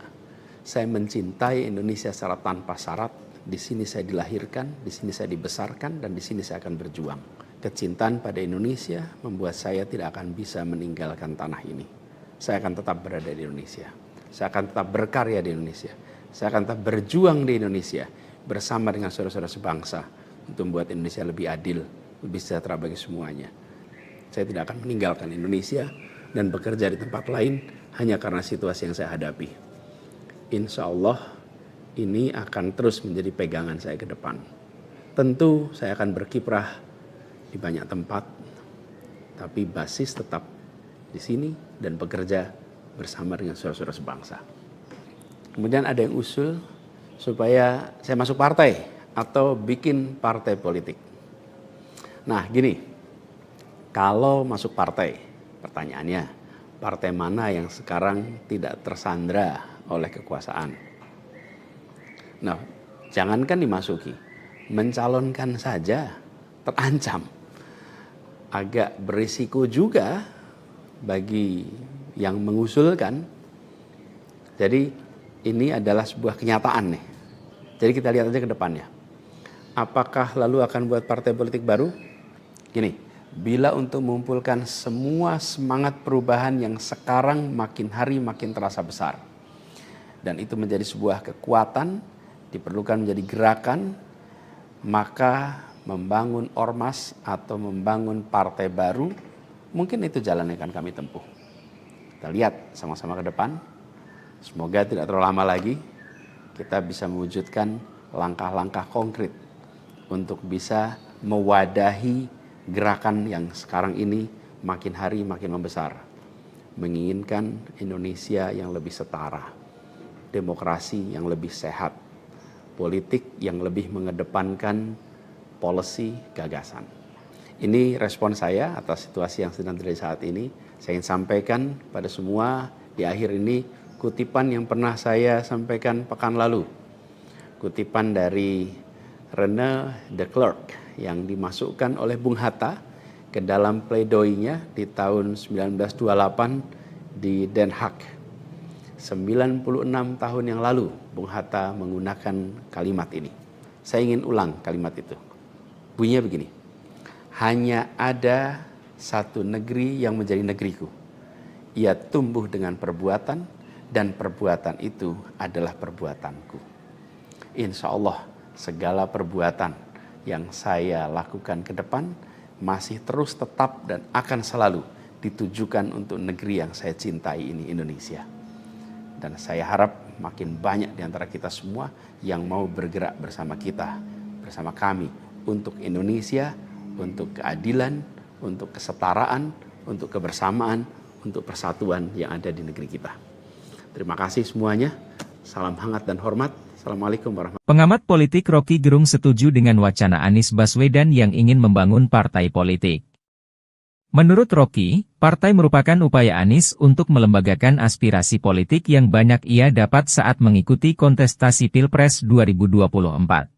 Saya mencintai Indonesia secara tanpa syarat. Di sini saya dilahirkan, di sini saya dibesarkan, dan di sini saya akan berjuang. Kecintaan pada Indonesia membuat saya tidak akan bisa meninggalkan tanah ini. Saya akan tetap berada di Indonesia. Saya akan tetap berkarya di Indonesia. Saya akan tetap berjuang di Indonesia bersama dengan saudara-saudara sebangsa untuk membuat Indonesia lebih adil, lebih sejahtera bagi semuanya. Saya tidak akan meninggalkan Indonesia dan bekerja di tempat lain hanya karena situasi yang saya hadapi. Insya Allah ini akan terus menjadi pegangan saya ke depan. Tentu saya akan berkiprah di banyak tempat, tapi basis tetap di sini dan bekerja bersama dengan saudara-saudara sebangsa. Kemudian ada yang usul supaya saya masuk partai atau bikin partai politik. Nah gini, kalau masuk partai, pertanyaannya, partai mana yang sekarang tidak tersandra oleh kekuasaan? Nah, jangankan dimasuki, mencalonkan saja terancam. Agak berisiko juga bagi yang mengusulkan. Jadi ini adalah sebuah kenyataan nih. Jadi kita lihat aja ke depannya. Apakah lalu akan buat partai politik baru? Gini, bila untuk mengumpulkan semua semangat perubahan yang sekarang makin hari makin terasa besar, dan itu menjadi sebuah kekuatan, diperlukan menjadi gerakan, maka membangun ormas atau membangun partai baru, mungkin itu jalan yang akan kami tempuh. Kita lihat sama-sama ke depan. Semoga tidak terlalu lama lagi kita bisa mewujudkan langkah-langkah konkret untuk bisa mewadahi gerakan yang sekarang ini makin hari makin membesar. Menginginkan Indonesia yang lebih setara, demokrasi yang lebih sehat, politik yang lebih mengedepankan policy gagasan. Ini respon saya atas situasi yang sedang terjadi saat ini. Saya ingin sampaikan pada semua di akhir ini kutipan yang pernah saya sampaikan pekan lalu. Kutipan dari René de Klerk yang dimasukkan oleh Bung Hatta ke dalam pledoinya di tahun 1928 di Den Haag. 96 tahun yang lalu Bung Hatta menggunakan kalimat ini. Saya ingin ulang kalimat itu. Bunyinya begini. Hanya ada satu negeri yang menjadi negeriku. Ia tumbuh dengan perbuatan, dan perbuatan itu adalah perbuatanku. Insya Allah segala perbuatan yang saya lakukan ke depan masih terus tetap dan akan selalu ditujukan untuk negeri yang saya cintai ini, Indonesia. Dan saya harap makin banyak di antara kita semua yang mau bergerak bersama kita, bersama kami, untuk Indonesia, untuk keadilan, untuk kesetaraan, untuk kebersamaan, untuk persatuan yang ada di negeri kita. Terima kasih semuanya. Salam hangat dan hormat. Assalamualaikum warahmatullahi wabarakatuh. Pengamat politik Rocky Gerung setuju dengan wacana Anies Baswedan yang ingin membangun partai politik. Menurut Rocky, partai merupakan upaya Anies untuk melembagakan aspirasi politik yang banyak ia dapat saat mengikuti kontestasi Pilpres 2024.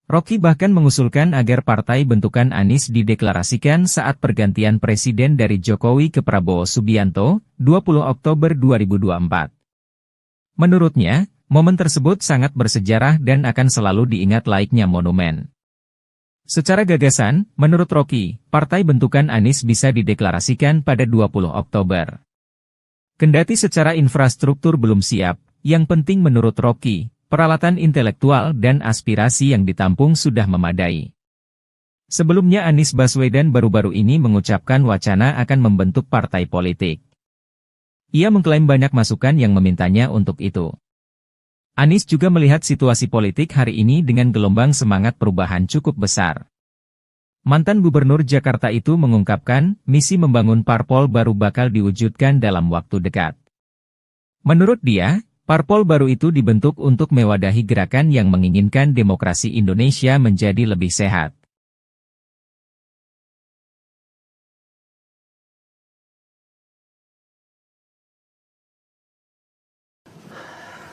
Rocky bahkan mengusulkan agar partai bentukan Anies dideklarasikan saat pergantian presiden dari Jokowi ke Prabowo Subianto, 20 Oktober 2024. Menurutnya, momen tersebut sangat bersejarah dan akan selalu diingat layaknya monumen. Secara gagasan, menurut Rocky, partai bentukan Anies bisa dideklarasikan pada 20 Oktober. Kendati secara infrastruktur belum siap, yang penting menurut Rocky, peralatan intelektual dan aspirasi yang ditampung sudah memadai. Sebelumnya Anies Baswedan baru-baru ini mengucapkan wacana akan membentuk partai politik. Ia mengklaim banyak masukan yang memintanya untuk itu. Anies juga melihat situasi politik hari ini dengan gelombang semangat perubahan cukup besar. Mantan Gubernur Jakarta itu mengungkapkan, misi membangun parpol baru bakal diwujudkan dalam waktu dekat. Menurut dia, parpol baru itu dibentuk untuk mewadahi gerakan yang menginginkan demokrasi Indonesia menjadi lebih sehat.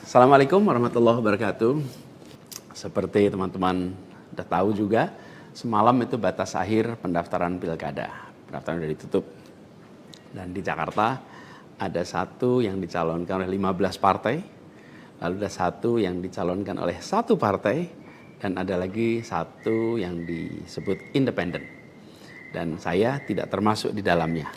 Assalamualaikum warahmatullahi wabarakatuh. Seperti teman-teman sudah tahu juga, semalam itu batas akhir pendaftaran pilkada. Pendaftaran sudah ditutup. Dan di Jakarta ada satu yang dicalonkan oleh 15 partai, lalu ada satu yang dicalonkan oleh satu partai, dan ada lagi satu yang disebut independen. Dan saya tidak termasuk di dalamnya.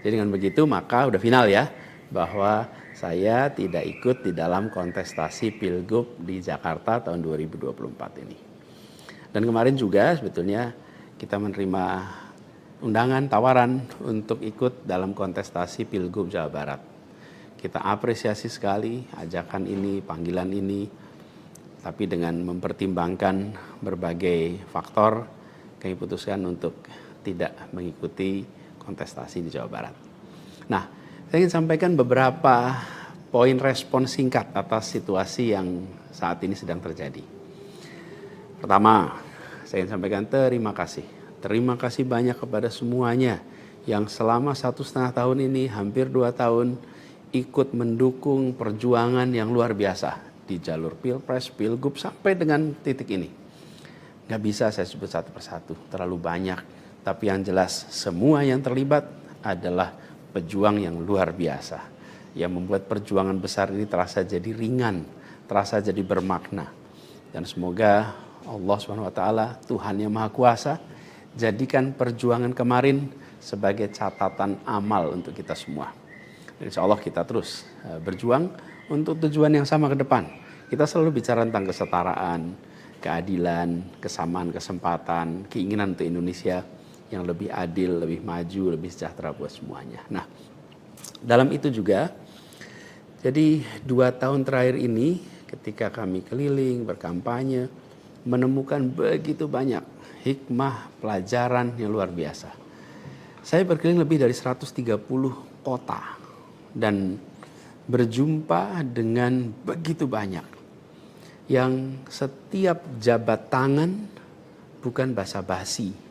Jadi dengan begitu maka udah final ya, bahwa saya tidak ikut di dalam kontestasi Pilgub di Jakarta tahun 2024 ini. Dan kemarin juga sebetulnya kita menerima undangan, tawaran untuk ikut dalam kontestasi Pilgub Jawa Barat. Kita apresiasi sekali ajakan ini, panggilan ini, tapi dengan mempertimbangkan berbagai faktor, kami putuskan untuk tidak mengikuti kontestasi di Jawa Barat. Nah, saya ingin sampaikan beberapa poin respon singkat atas situasi yang saat ini sedang terjadi. Pertama, saya ingin sampaikan terima kasih. Terima kasih banyak kepada semuanya yang selama 1,5 tahun ini, hampir 2 tahun, ikut mendukung perjuangan yang luar biasa di jalur Pilpres, Pilgub, sampai dengan titik ini. Gak bisa saya sebut satu persatu, terlalu banyak. Tapi yang jelas, semua yang terlibat adalah pejuang yang luar biasa, yang membuat perjuangan besar ini terasa jadi ringan, terasa jadi bermakna. Dan semoga Allah SWT, Tuhan yang Maha Kuasa, jadikan perjuangan kemarin sebagai catatan amal untuk kita semua. Dan insya Allah kita terus berjuang untuk tujuan yang sama ke depan. Kita selalu bicara tentang kesetaraan, keadilan, kesamaan kesempatan, keinginan untuk Indonesia yang lebih adil, lebih maju, lebih sejahtera buat semuanya. Nah, dalam itu juga, jadi 2 tahun terakhir ini ketika kami keliling, berkampanye, menemukan begitu banyak hikmah, pelajaran yang luar biasa. Saya berkeliling lebih dari 130 kota dan berjumpa dengan begitu banyak yang setiap jabat tangan bukan basa-basi.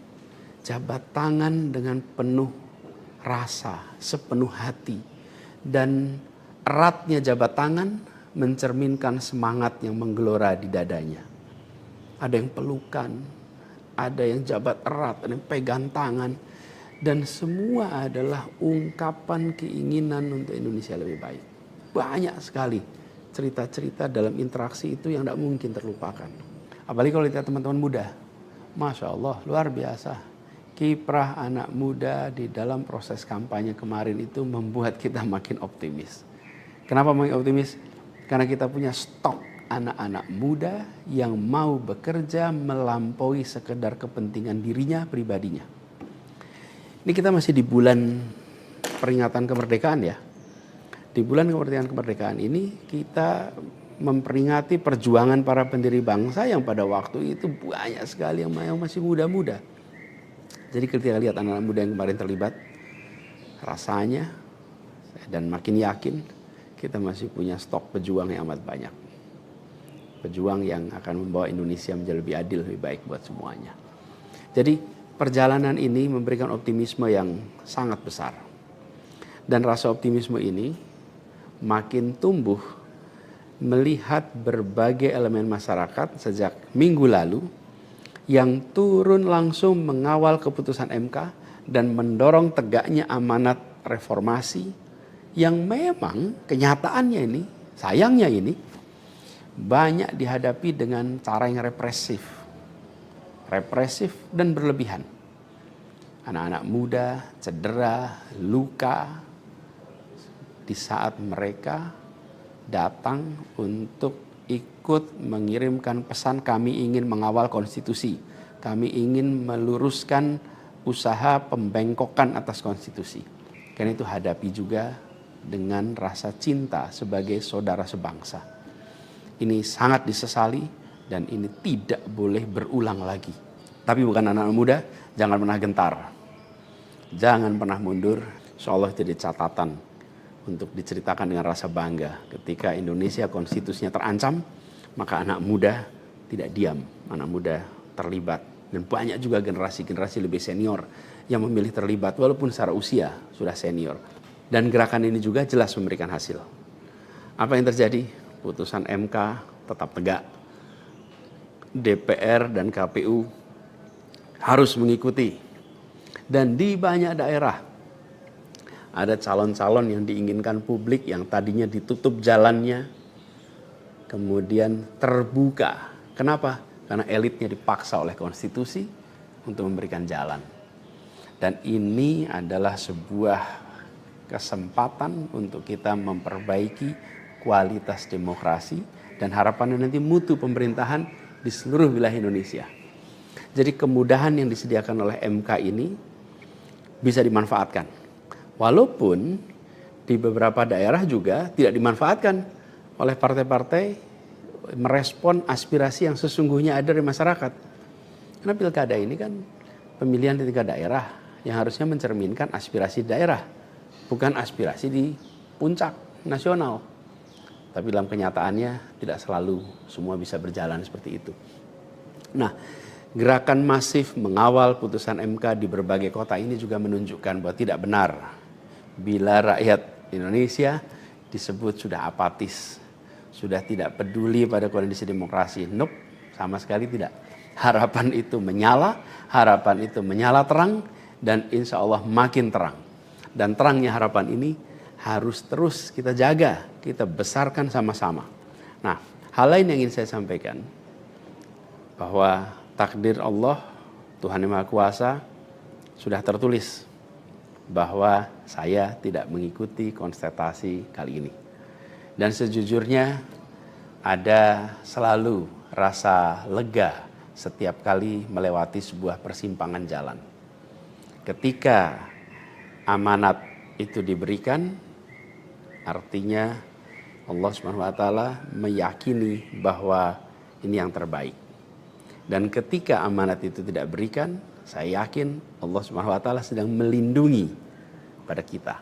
Jabat tangan dengan penuh rasa, sepenuh hati. Dan eratnya jabat tangan mencerminkan semangat yang menggelora di dadanya. Ada yang pelukan, ada yang jabat erat, ada yang pegang tangan. Dan semua adalah ungkapan keinginan untuk Indonesia lebih baik. Banyak sekali cerita-cerita dalam interaksi itu yang tidak mungkin terlupakan. Apalagi kalau lihat teman-teman muda. Masya Allah, luar biasa. Kiprah anak muda di dalam proses kampanye kemarin itu membuat kita makin optimis. Kenapa makin optimis? Karena kita punya stok anak-anak muda yang mau bekerja melampaui sekedar kepentingan dirinya, pribadinya. Ini kita masih di bulan peringatan kemerdekaan ya. Di bulan kemerdekaan ini kita memperingati perjuangan para pendiri bangsa yang pada waktu itu banyak sekali yang masih muda-muda. Jadi ketika lihat anak-anak muda yang kemarin terlibat, rasanya dan makin yakin kita masih punya stok pejuang yang amat banyak. Pejuang yang akan membawa Indonesia menjadi lebih adil, lebih baik buat semuanya. Jadi perjalanan ini memberikan optimisme yang sangat besar. Dan rasa optimisme ini makin tumbuh melihat berbagai elemen masyarakat sejak minggu lalu yang turun langsung mengawal keputusan MK dan mendorong tegaknya amanat reformasi yang memang kenyataannya ini, sayangnya ini, banyak dihadapi dengan cara yang represif dan berlebihan. Anak-anak muda cedera, luka di saat mereka datang untuk ikut mengirimkan pesan kami ingin mengawal konstitusi. Kami ingin meluruskan usaha pembengkokan atas konstitusi. Karena itu hadapi juga dengan rasa cinta sebagai saudara sebangsa. Ini sangat disesali dan ini tidak boleh berulang lagi. Tapi bukan anak-anak muda, jangan pernah gentar. Jangan pernah mundur. Insyaallah jadi catatan untuk diceritakan dengan rasa bangga. Ketika Indonesia konstitusinya terancam, maka anak muda tidak diam. Anak muda terlibat. Dan banyak juga generasi-generasi lebih senior yang memilih terlibat walaupun secara usia sudah senior. Dan gerakan ini juga jelas memberikan hasil. Apa yang terjadi? Putusan MK tetap tegak. DPR dan KPU harus mengikuti. Dan di banyak daerah ada calon-calon yang diinginkan publik yang tadinya ditutup jalannya, kemudian terbuka. Kenapa? Karena elitnya dipaksa oleh konstitusi untuk memberikan jalan. Dan ini adalah sebuah kesempatan untuk kita memperbaiki kualitas demokrasi dan harapannya nanti mutu pemerintahan di seluruh wilayah Indonesia. Jadi kemudahan yang disediakan oleh MK ini bisa dimanfaatkan. Walaupun di beberapa daerah juga tidak dimanfaatkan oleh partai-partai merespon aspirasi yang sesungguhnya ada dari masyarakat. Karena pilkada ini kan pemilihan di tingkat daerah yang harusnya mencerminkan aspirasi daerah, bukan aspirasi di puncak nasional. Tapi dalam kenyataannya tidak selalu semua bisa berjalan seperti itu. Nah, gerakan masif mengawal putusan MK di berbagai kota ini juga menunjukkan bahwa tidak benar bila rakyat Indonesia disebut sudah apatis, sudah tidak peduli pada kondisi demokrasi. Nope, sama sekali tidak. Harapan itu menyala terang dan insya Allah makin terang. Dan terangnya harapan ini harus terus kita jaga, kita besarkan sama-sama. Nah, hal lain yang ingin saya sampaikan, bahwa takdir Allah, Tuhan Yang Maha Kuasa, sudah tertulis bahwa saya tidak mengikuti kontestasi kali ini. Dan sejujurnya ada selalu rasa lega setiap kali melewati sebuah persimpangan jalan. Ketika amanat itu diberikan, artinya Allah SWT meyakini bahwa ini yang terbaik. Dan ketika amanat itu tidak berikan, saya yakin Allah SWT sedang melindungi pada kita.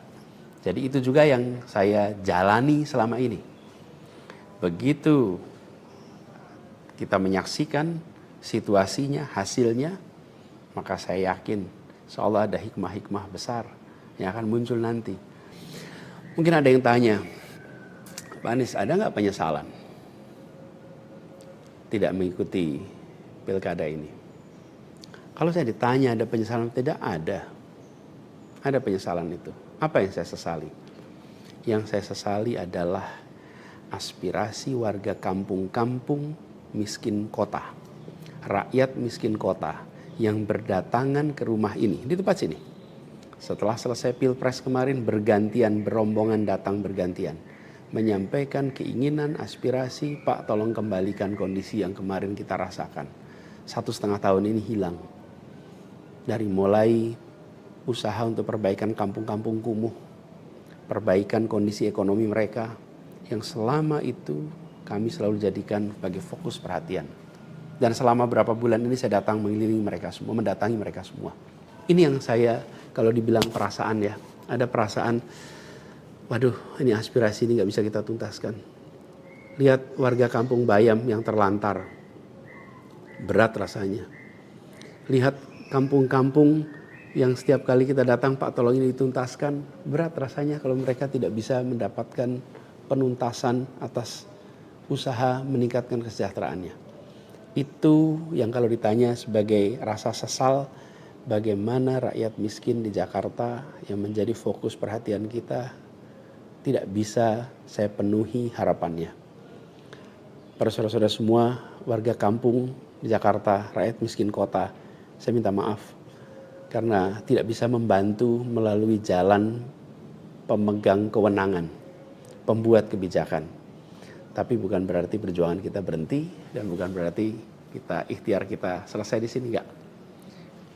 Jadi itu juga yang saya jalani selama ini. Begitu kita menyaksikan situasinya, hasilnya, maka saya yakin insya Allah ada hikmah-hikmah besar yang akan muncul nanti. Mungkin ada yang tanya, Pak Anies, ada nggak penyesalan tidak mengikuti pilkada ini? Kalau saya ditanya ada penyesalan, tidak ada. Ada penyesalan itu. Apa yang saya sesali? Yang saya sesali adalah aspirasi warga kampung-kampung miskin kota. Rakyat miskin kota yang berdatangan ke rumah ini, di tempat sini. Setelah selesai pilpres kemarin bergantian, berombongan datang bergantian. menyampaikan keinginan, aspirasi, Pak tolong kembalikan kondisi yang kemarin kita rasakan. 1,5 tahun ini hilang. Dari mulai usaha untuk perbaikan kampung-kampung kumuh, perbaikan kondisi ekonomi mereka, yang selama itu kami selalu jadikan sebagai fokus perhatian. Dan selama berapa bulan ini saya datang mengelilingi mereka semua, mendatangi mereka semua. Ini yang saya, kalau dibilang perasaan ya, ada perasaan, waduh ini aspirasi ini gak bisa kita tuntaskan. Lihat warga kampung Bayam yang terlantar, berat rasanya. Lihat kampung-kampung yang setiap kali kita datang, Pak tolong ini dituntaskan, berat rasanya kalau mereka tidak bisa mendapatkan penuntasan atas usaha meningkatkan kesejahteraannya. Itu yang kalau ditanya sebagai rasa sesal, bagaimana rakyat miskin di Jakarta yang menjadi fokus perhatian kita tidak bisa saya penuhi harapannya. Para saudara-saudara semua, warga kampung di Jakarta, rakyat miskin kota, saya minta maaf karena tidak bisa membantu melalui jalan pemegang kewenangan, pembuat kebijakan. Tapi bukan berarti perjuangan kita berhenti dan bukan berarti ikhtiar kita selesai di sini, enggak.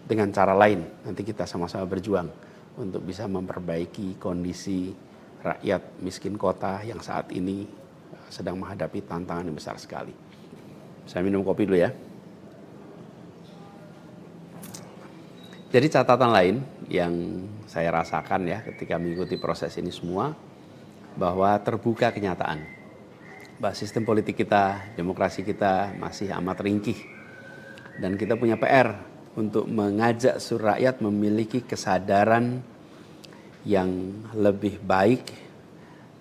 Dengan cara lain nanti kita sama-sama berjuang untuk bisa memperbaiki kondisi rakyat miskin kota yang saat ini sedang menghadapi tantangan yang besar sekali. Saya minum kopi dulu ya. Jadi catatan lain yang saya rasakan ya ketika mengikuti proses ini semua, bahwa terbuka kenyataan bahwa sistem politik kita, demokrasi kita masih amat ringkih. Dan kita punya PR untuk mengajak seluruh rakyat memiliki kesadaran yang lebih baik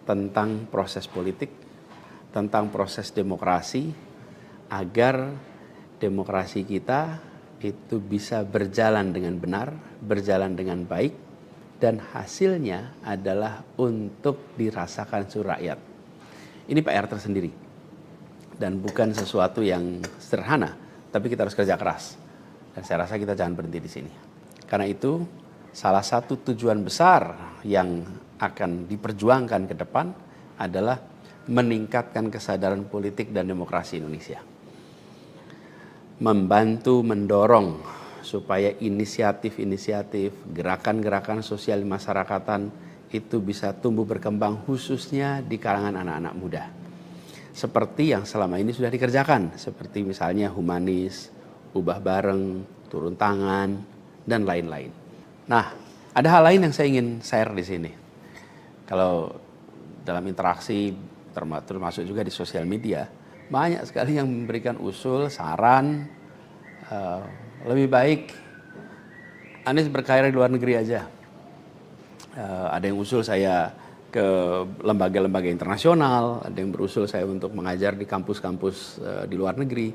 tentang proses politik, tentang proses demokrasi, agar demokrasi kita itu bisa berjalan dengan benar, berjalan dengan baik, dan hasilnya adalah untuk dirasakan seluruh rakyat. Ini PR tersendiri dan bukan sesuatu yang sederhana, tapi kita harus kerja keras. Dan saya rasa kita jangan berhenti di sini. Karena itu salah satu tujuan besar yang akan diperjuangkan ke depan adalah meningkatkan kesadaran politik dan demokrasi Indonesia. Membantu mendorong supaya inisiatif-inisiatif, gerakan-gerakan sosial masyarakatan itu bisa tumbuh berkembang khususnya di kalangan anak-anak muda. Seperti yang selama ini sudah dikerjakan, seperti misalnya humanis, ubah bareng, turun tangan, dan lain-lain. Nah, ada hal lain yang saya ingin share di sini. Kalau dalam interaksi, termasuk juga di sosial media, banyak sekali yang memberikan usul, saran, lebih baik Anies berkarir di luar negeri aja. Ada yang usul saya ke lembaga-lembaga internasional, ada yang berusul saya untuk mengajar di kampus-kampus di luar negeri.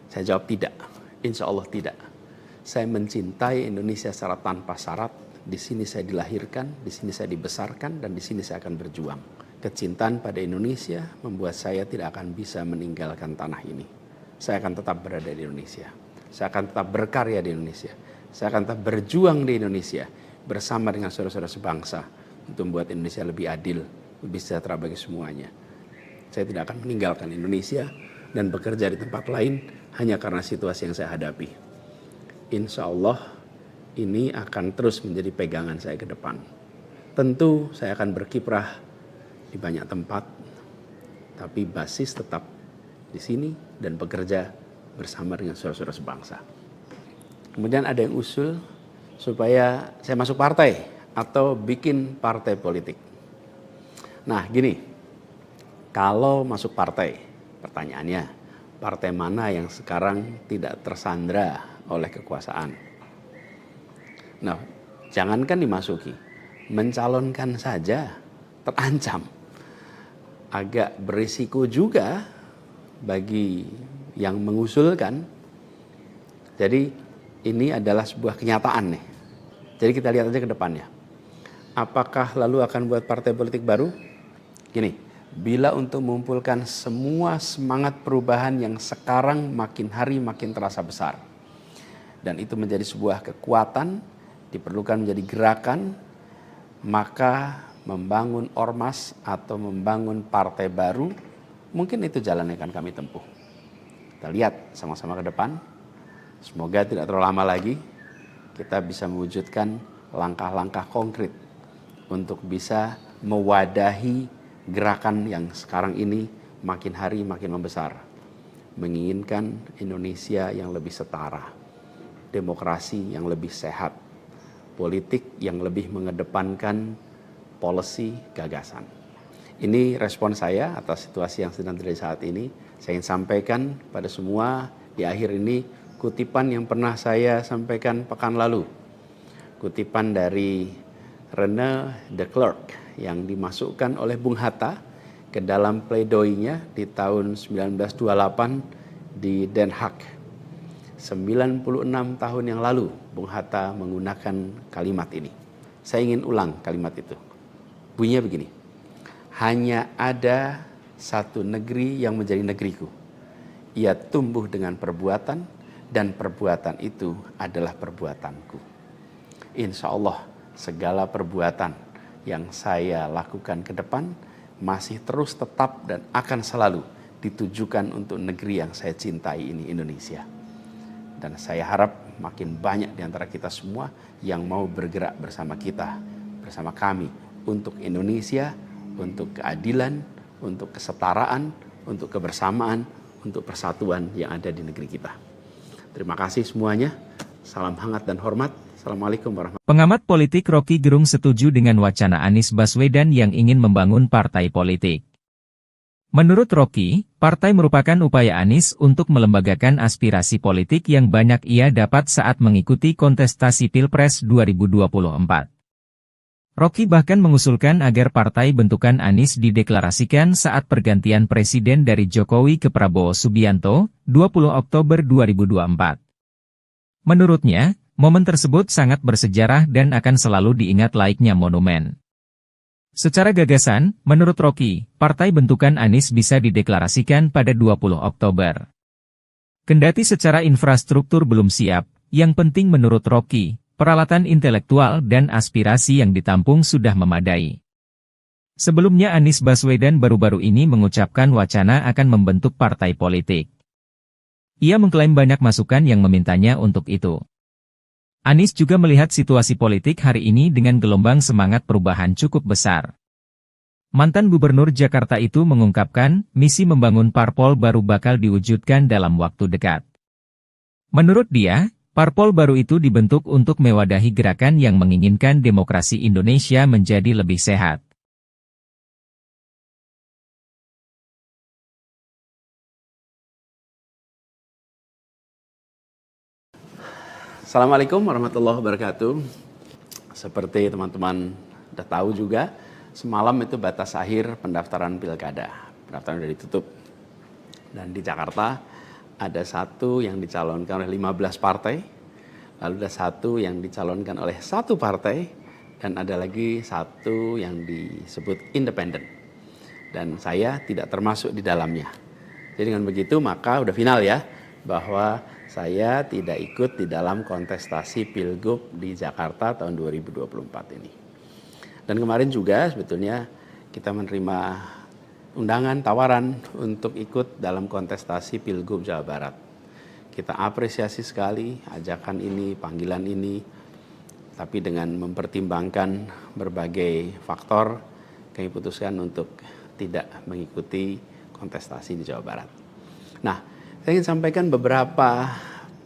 Saya jawab tidak, insya Allah tidak. Saya mencintai Indonesia secara tanpa syarat. Di sini saya dilahirkan, di sini saya dibesarkan, dan di sini saya akan berjuang. Kecintaan pada Indonesia membuat saya tidak akan bisa meninggalkan tanah ini. Saya akan tetap berada di Indonesia. Saya akan tetap berkarya di Indonesia. Saya akan tetap berjuang di Indonesia bersama dengan saudara-saudara sebangsa untuk membuat Indonesia lebih adil, lebih sejahtera bagi semuanya. Saya tidak akan meninggalkan Indonesia dan bekerja di tempat lain hanya karena situasi yang saya hadapi. Insya Allah ini akan terus menjadi pegangan saya ke depan. Tentu saya akan berkiprah di banyak tempat, tapi basis tetap di sini dan bekerja bersama dengan saudara-saudara sebangsa. Kemudian ada yang usul supaya saya masuk partai atau bikin partai politik. Nah gini, kalau masuk partai, pertanyaannya, partai mana yang sekarang tidak tersandra oleh kekuasaan? Nah, jangankan dimasuki, mencalonkan saja terancam. Agak berisiko juga bagi yang mengusulkan. Jadi ini adalah sebuah kenyataan nih. Jadi kita lihat aja ke depannya. Apakah lalu akan buat partai politik baru? Gini, bila untuk mengumpulkan semua semangat perubahan yang sekarang makin hari makin terasa besar, dan itu menjadi sebuah kekuatan, diperlukan menjadi gerakan, maka membangun ormas atau membangun partai baru, mungkin itu jalan yang akan kami tempuh. Kita lihat sama-sama ke depan. Semoga tidak terlalu lama lagi kita bisa mewujudkan langkah-langkah konkret untuk bisa mewadahi gerakan yang sekarang ini makin hari makin membesar. Menginginkan Indonesia yang lebih setara, demokrasi yang lebih sehat, politik yang lebih mengedepankan policy gagasan. Ini respon saya atas situasi yang sedang terjadi saat ini. Saya ingin sampaikan pada semua di akhir ini kutipan yang pernah saya sampaikan pekan lalu. Kutipan dari René de Klerk yang dimasukkan oleh Bung Hatta ke dalam pledoinya di tahun 1928 di Den Haag. 96 tahun yang lalu Bung Hatta menggunakan kalimat ini. Saya ingin ulang kalimat itu. Bunyinya begini, hanya ada satu negeri yang menjadi negeriku. Ia tumbuh dengan perbuatan dan perbuatan itu adalah perbuatanku. Insya Allah segala perbuatan yang saya lakukan ke depan masih terus tetap dan akan selalu ditujukan untuk negeri yang saya cintai ini, Indonesia. Dan saya harap makin banyak di antara kita semua yang mau bergerak bersama kita, bersama kami, untuk Indonesia, untuk keadilan, untuk kesetaraan, untuk kebersamaan, untuk persatuan yang ada di negeri kita. Terima kasih semuanya. Salam hangat dan hormat. Assalamualaikum warahmatullahi wabarakatuh. Pengamat politik Rocky Gerung setuju dengan wacana Anies Baswedan yang ingin membangun partai politik. Menurut Rocky, partai merupakan upaya Anies untuk melembagakan aspirasi politik yang banyak ia dapat saat mengikuti kontestasi Pilpres 2024. Rocky bahkan mengusulkan agar partai bentukan Anies dideklarasikan saat pergantian presiden dari Jokowi ke Prabowo Subianto, 20 Oktober 2024. Menurutnya, momen tersebut sangat bersejarah dan akan selalu diingat layaknya monumen. Secara gagasan, menurut Rocky, partai bentukan Anies bisa dideklarasikan pada 20 Oktober. Kendati secara infrastruktur belum siap, yang penting menurut Rocky, peralatan intelektual dan aspirasi yang ditampung sudah memadai. Sebelumnya Anies Baswedan baru-baru ini mengucapkan wacana akan membentuk partai politik. Ia mengklaim banyak masukan yang memintanya untuk itu. Anies juga melihat situasi politik hari ini dengan gelombang semangat perubahan cukup besar. Mantan Gubernur Jakarta itu mengungkapkan, misi membangun parpol baru bakal diwujudkan dalam waktu dekat. Menurut dia, parpol baru itu dibentuk untuk mewadahi gerakan yang menginginkan demokrasi Indonesia menjadi lebih sehat. Assalamualaikum warahmatullahi wabarakatuh. Seperti teman-teman sudah tahu juga, semalam itu batas akhir pendaftaran pilkada. Pendaftaran sudah ditutup. Dan di Jakarta ada satu yang dicalonkan oleh 15 partai, lalu ada satu yang dicalonkan oleh satu partai, dan ada lagi satu yang disebut independen. Dan saya tidak termasuk di dalamnya. Jadi dengan begitu maka udah final ya, bahwa saya tidak ikut di dalam kontestasi Pilgub di Jakarta tahun 2024 ini. Dan kemarin juga sebetulnya kita menerima undangan, tawaran untuk ikut dalam kontestasi Pilgub Jawa Barat. Kita apresiasi sekali ajakan ini, panggilan ini, tapi dengan mempertimbangkan berbagai faktor, kami putuskan untuk tidak mengikuti kontestasi di Jawa Barat. Nah, saya ingin sampaikan beberapa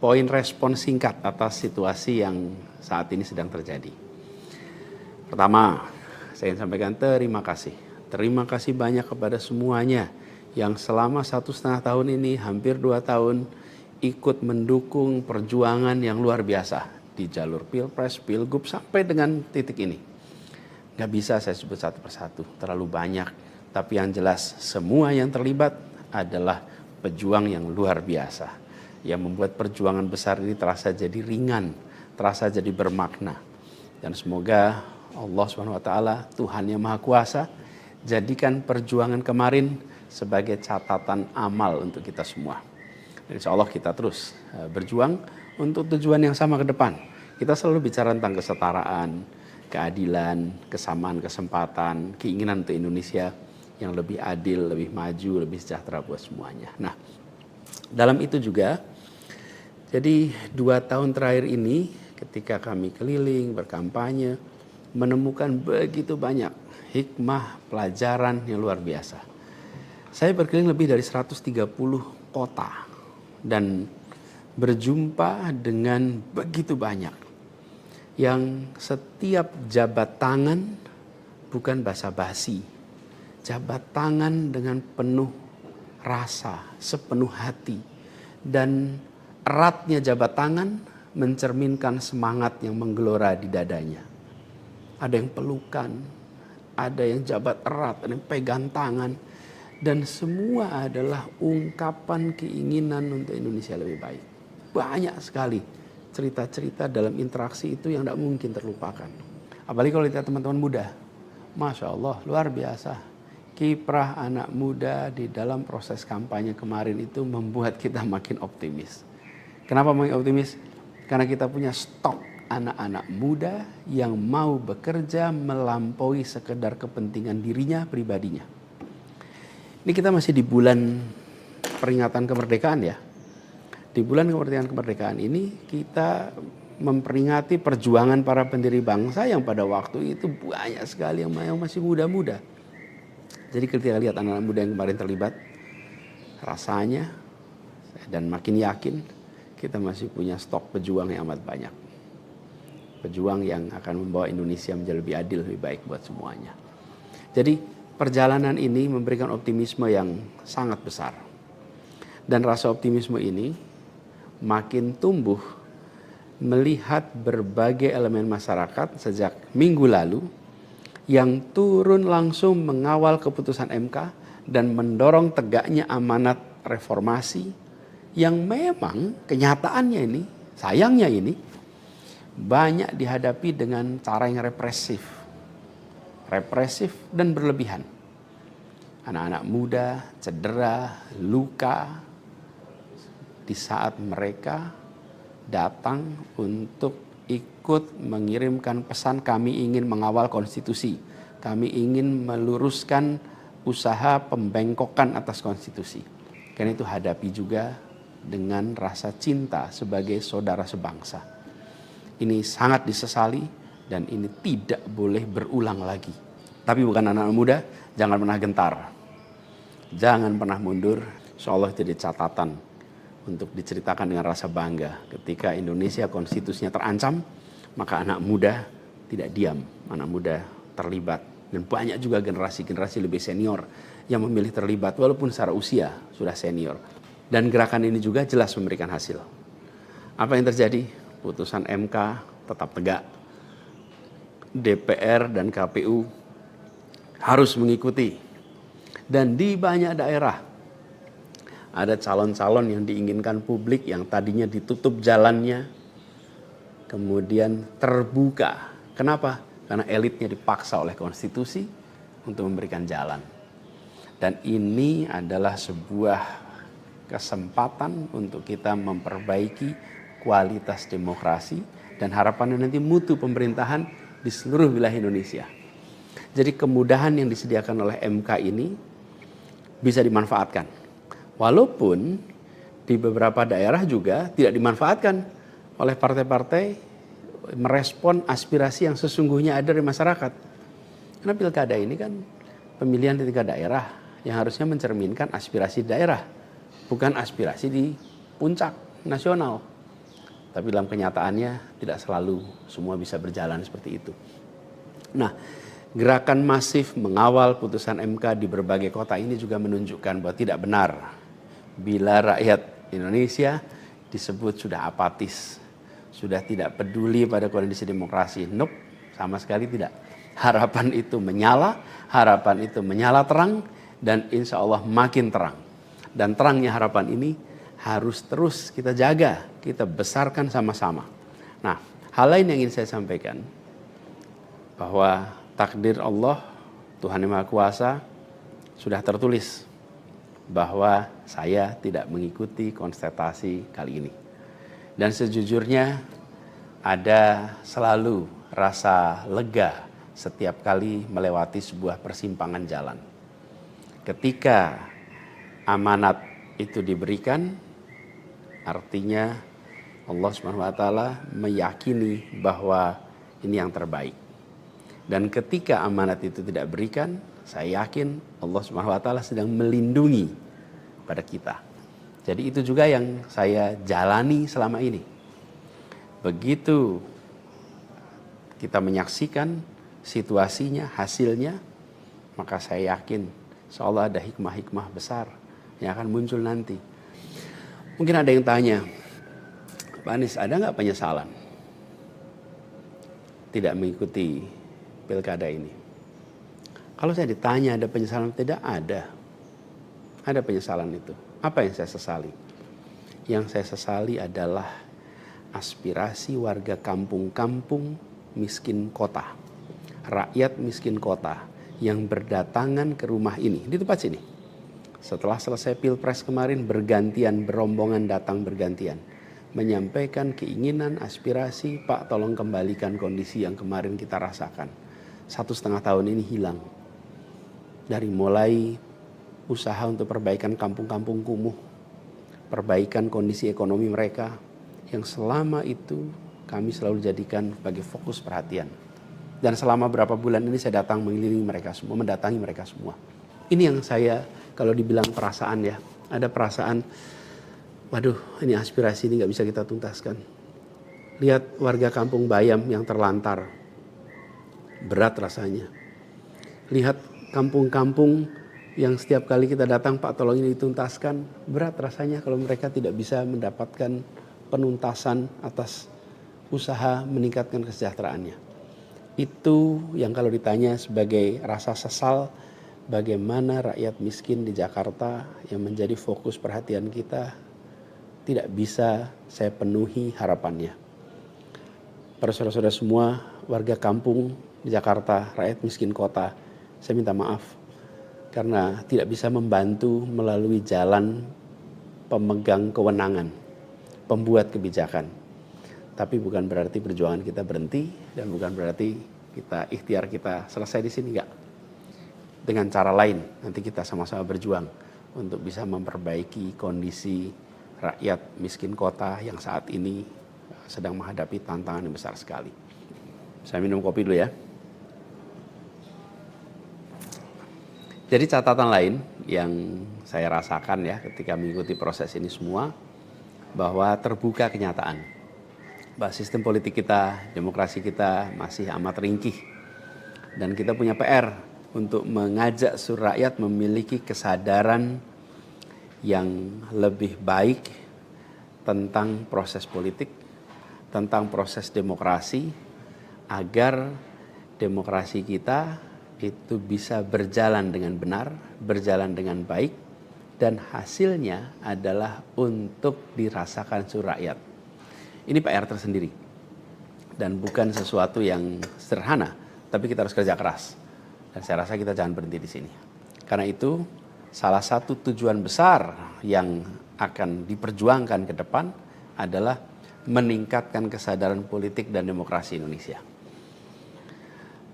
poin respon singkat atas situasi yang saat ini sedang terjadi. Pertama, saya ingin sampaikan terima kasih. Terima kasih banyak kepada semuanya yang selama 1,5 tahun ini, hampir 2 tahun, ikut mendukung perjuangan yang luar biasa di jalur Pilpres, Pilgub, sampai dengan titik ini. Gak bisa saya sebut satu persatu, terlalu banyak. Tapi yang jelas, semua yang terlibat adalah pejuang yang luar biasa, yang membuat perjuangan besar ini terasa jadi ringan, terasa jadi bermakna. Dan semoga Allah SWT, Tuhan yang Maha Kuasa, jadikan perjuangan kemarin sebagai catatan amal untuk kita semua. Dan insya Allah kita terus berjuang untuk tujuan yang sama ke depan. Kita selalu bicara tentang kesetaraan, keadilan, kesamaan kesempatan, keinginan untuk Indonesia yang lebih adil, lebih maju, lebih sejahtera buat semuanya. Nah, dalam itu juga, jadi 2 tahun terakhir ini ketika kami keliling, berkampanye, menemukan begitu banyak hikmah, pelajaran yang luar biasa. Saya berkeliling lebih dari 130 kota dan berjumpa dengan begitu banyak yang setiap jabat tangan bukan basa-basi, jabat tangan dengan penuh rasa, sepenuh hati, dan eratnya jabat tangan mencerminkan semangat yang menggelora di dadanya. Ada yang pelukan, ada yang jabat erat, ada yang pegang tangan, dan semua adalah ungkapan keinginan untuk Indonesia lebih baik. Banyak sekali cerita-cerita dalam interaksi itu yang tidak mungkin terlupakan. Apalagi kalau lihat teman-teman muda. Masya Allah, luar biasa. Kiprah anak muda di dalam proses kampanye kemarin itu membuat kita makin optimis. Kenapa makin optimis? Karena kita punya stok anak-anak muda yang mau bekerja melampaui sekedar kepentingan dirinya, pribadinya. Ini kita masih di bulan peringatan kemerdekaan ya. Di bulan kemerdekaan ini kita memperingati perjuangan para pendiri bangsa yang pada waktu itu banyak sekali yang masih muda-muda. Jadi ketika lihat anak-anak muda yang kemarin terlibat, rasanya dan makin yakin kita masih punya stok pejuang yang amat banyak. Pejuang yang akan membawa Indonesia menjadi lebih adil, lebih baik buat semuanya. Jadi perjalanan ini memberikan optimisme yang sangat besar. Dan rasa optimisme ini makin tumbuh melihat berbagai elemen masyarakat sejak minggu lalu yang turun langsung mengawal keputusan MK dan mendorong tegaknya amanat reformasi yang memang kenyataannya ini, sayangnya ini, banyak dihadapi dengan cara yang represif dan berlebihan. Anak-anak muda cedera, luka di saat mereka datang untuk ikut mengirimkan pesan kami ingin mengawal konstitusi. Kami ingin meluruskan usaha pembengkokan atas konstitusi. Karena itu hadapi juga dengan rasa cinta sebagai saudara sebangsa. Ini sangat disesali dan ini tidak boleh berulang lagi. Tapi bukan anak-anak muda, jangan pernah gentar. Jangan pernah mundur. Insyaallah jadi catatan untuk diceritakan dengan rasa bangga. Ketika Indonesia konstitusinya terancam, maka anak muda tidak diam. Anak muda terlibat. Dan banyak juga generasi-generasi lebih senior yang memilih terlibat walaupun secara usia sudah senior. Dan gerakan ini juga jelas memberikan hasil. Apa yang terjadi? Putusan MK tetap tegak. DPR dan KPU harus mengikuti. Dan di banyak daerah ada calon-calon yang diinginkan publik yang tadinya ditutup jalannya, kemudian terbuka. Kenapa? Karena elitnya dipaksa oleh konstitusi untuk memberikan jalan. Dan ini adalah sebuah kesempatan untuk kita memperbaiki kualitas demokrasi dan harapannya nanti mutu pemerintahan di seluruh wilayah Indonesia. Jadi kemudahan yang disediakan oleh MK ini bisa dimanfaatkan. Walaupun di beberapa daerah juga tidak dimanfaatkan oleh partai-partai merespon aspirasi yang sesungguhnya ada di masyarakat. Karena pilkada ini kan pemilihan di tingkat daerah yang harusnya mencerminkan aspirasi daerah, bukan aspirasi di puncak nasional. Tapi dalam kenyataannya tidak selalu semua bisa berjalan seperti itu. Nah, gerakan masif mengawal putusan MK di berbagai kota ini juga menunjukkan bahwa tidak benar bila rakyat Indonesia disebut sudah apatis, sudah tidak peduli pada kondisi demokrasi. Nope, sama sekali tidak. Harapan itu menyala terang dan insya Allah makin terang. Dan terangnya harapan ini harus terus kita jaga, kita besarkan sama-sama. Nah, hal lain yang ingin saya sampaikan, bahwa takdir Allah, Tuhan Yang Maha Kuasa, sudah tertulis bahwa saya tidak mengikuti kontestasi kali ini. Dan sejujurnya ada selalu rasa lega setiap kali melewati sebuah persimpangan jalan. Ketika amanat itu diberikan, artinya Allah SWT meyakini bahwa ini yang terbaik. Dan ketika amanat itu tidak berikan, saya yakin Allah SWT sedang melindungi pada kita. Jadi itu juga yang saya jalani selama ini. Begitu kita menyaksikan situasinya, hasilnya, maka saya yakin insya Allah ada hikmah-hikmah besar yang akan muncul nanti. Mungkin ada yang tanya, Pak Anies, ada nggak penyesalan tidak mengikuti pilkada ini? Kalau saya ditanya ada penyesalan, tidak ada. Ada penyesalan itu. Apa yang saya sesali? Yang saya sesali adalah aspirasi warga kampung-kampung miskin kota, rakyat miskin kota yang berdatangan ke rumah ini, di tempat sini. Setelah selesai pilpres kemarin, bergantian, berombongan datang bergantian, menyampaikan keinginan, aspirasi, Pak tolong kembalikan kondisi yang kemarin kita rasakan. 1,5 tahun ini hilang. Dari mulai usaha untuk perbaikan kampung-kampung kumuh, perbaikan kondisi ekonomi mereka, yang selama itu kami selalu jadikan sebagai fokus perhatian. Dan selama berapa bulan ini saya datang mengelilingi mereka semua, mendatangi mereka semua. Ini yang saya, kalau dibilang perasaan ya, ada perasaan, waduh ini aspirasi ini gak bisa kita tuntaskan. Lihat warga kampung Bayam yang terlantar, berat rasanya. Lihat kampung-kampung yang setiap kali kita datang, Pak tolong ini dituntaskan, berat rasanya kalau mereka tidak bisa mendapatkan penuntasan atas usaha meningkatkan kesejahteraannya. Itu yang kalau ditanya sebagai rasa sesal, bagaimana rakyat miskin di Jakarta yang menjadi fokus perhatian kita tidak bisa saya penuhi harapannya. Para saudara-saudara semua, warga kampung di Jakarta, rakyat miskin kota, saya minta maaf karena tidak bisa membantu melalui jalan pemegang kewenangan, pembuat kebijakan. Tapi bukan berarti perjuangan kita berhenti dan bukan berarti kita ikhtiar kita selesai di sini, enggak. Dengan cara lain nanti kita sama-sama berjuang untuk bisa memperbaiki kondisi rakyat miskin kota yang saat ini sedang menghadapi tantangan yang besar sekali. Saya minum kopi dulu ya. Jadi catatan lain yang saya rasakan ya ketika mengikuti proses ini semua, bahwa terbuka kenyataan bahwa sistem politik kita, demokrasi kita masih amat ringkih. Dan kita punya PR untuk mengajak seluruh rakyat memiliki kesadaran yang lebih baik tentang proses politik, tentang proses demokrasi, agar demokrasi kita itu bisa berjalan dengan benar, berjalan dengan baik, dan hasilnya adalah untuk dirasakan seluruh rakyat. Ini PR tersendiri dan bukan sesuatu yang sederhana, tapi kita harus kerja keras. Dan saya rasa kita jangan berhenti di sini. Karena itu salah satu tujuan besar yang akan diperjuangkan ke depan adalah meningkatkan kesadaran politik dan demokrasi Indonesia.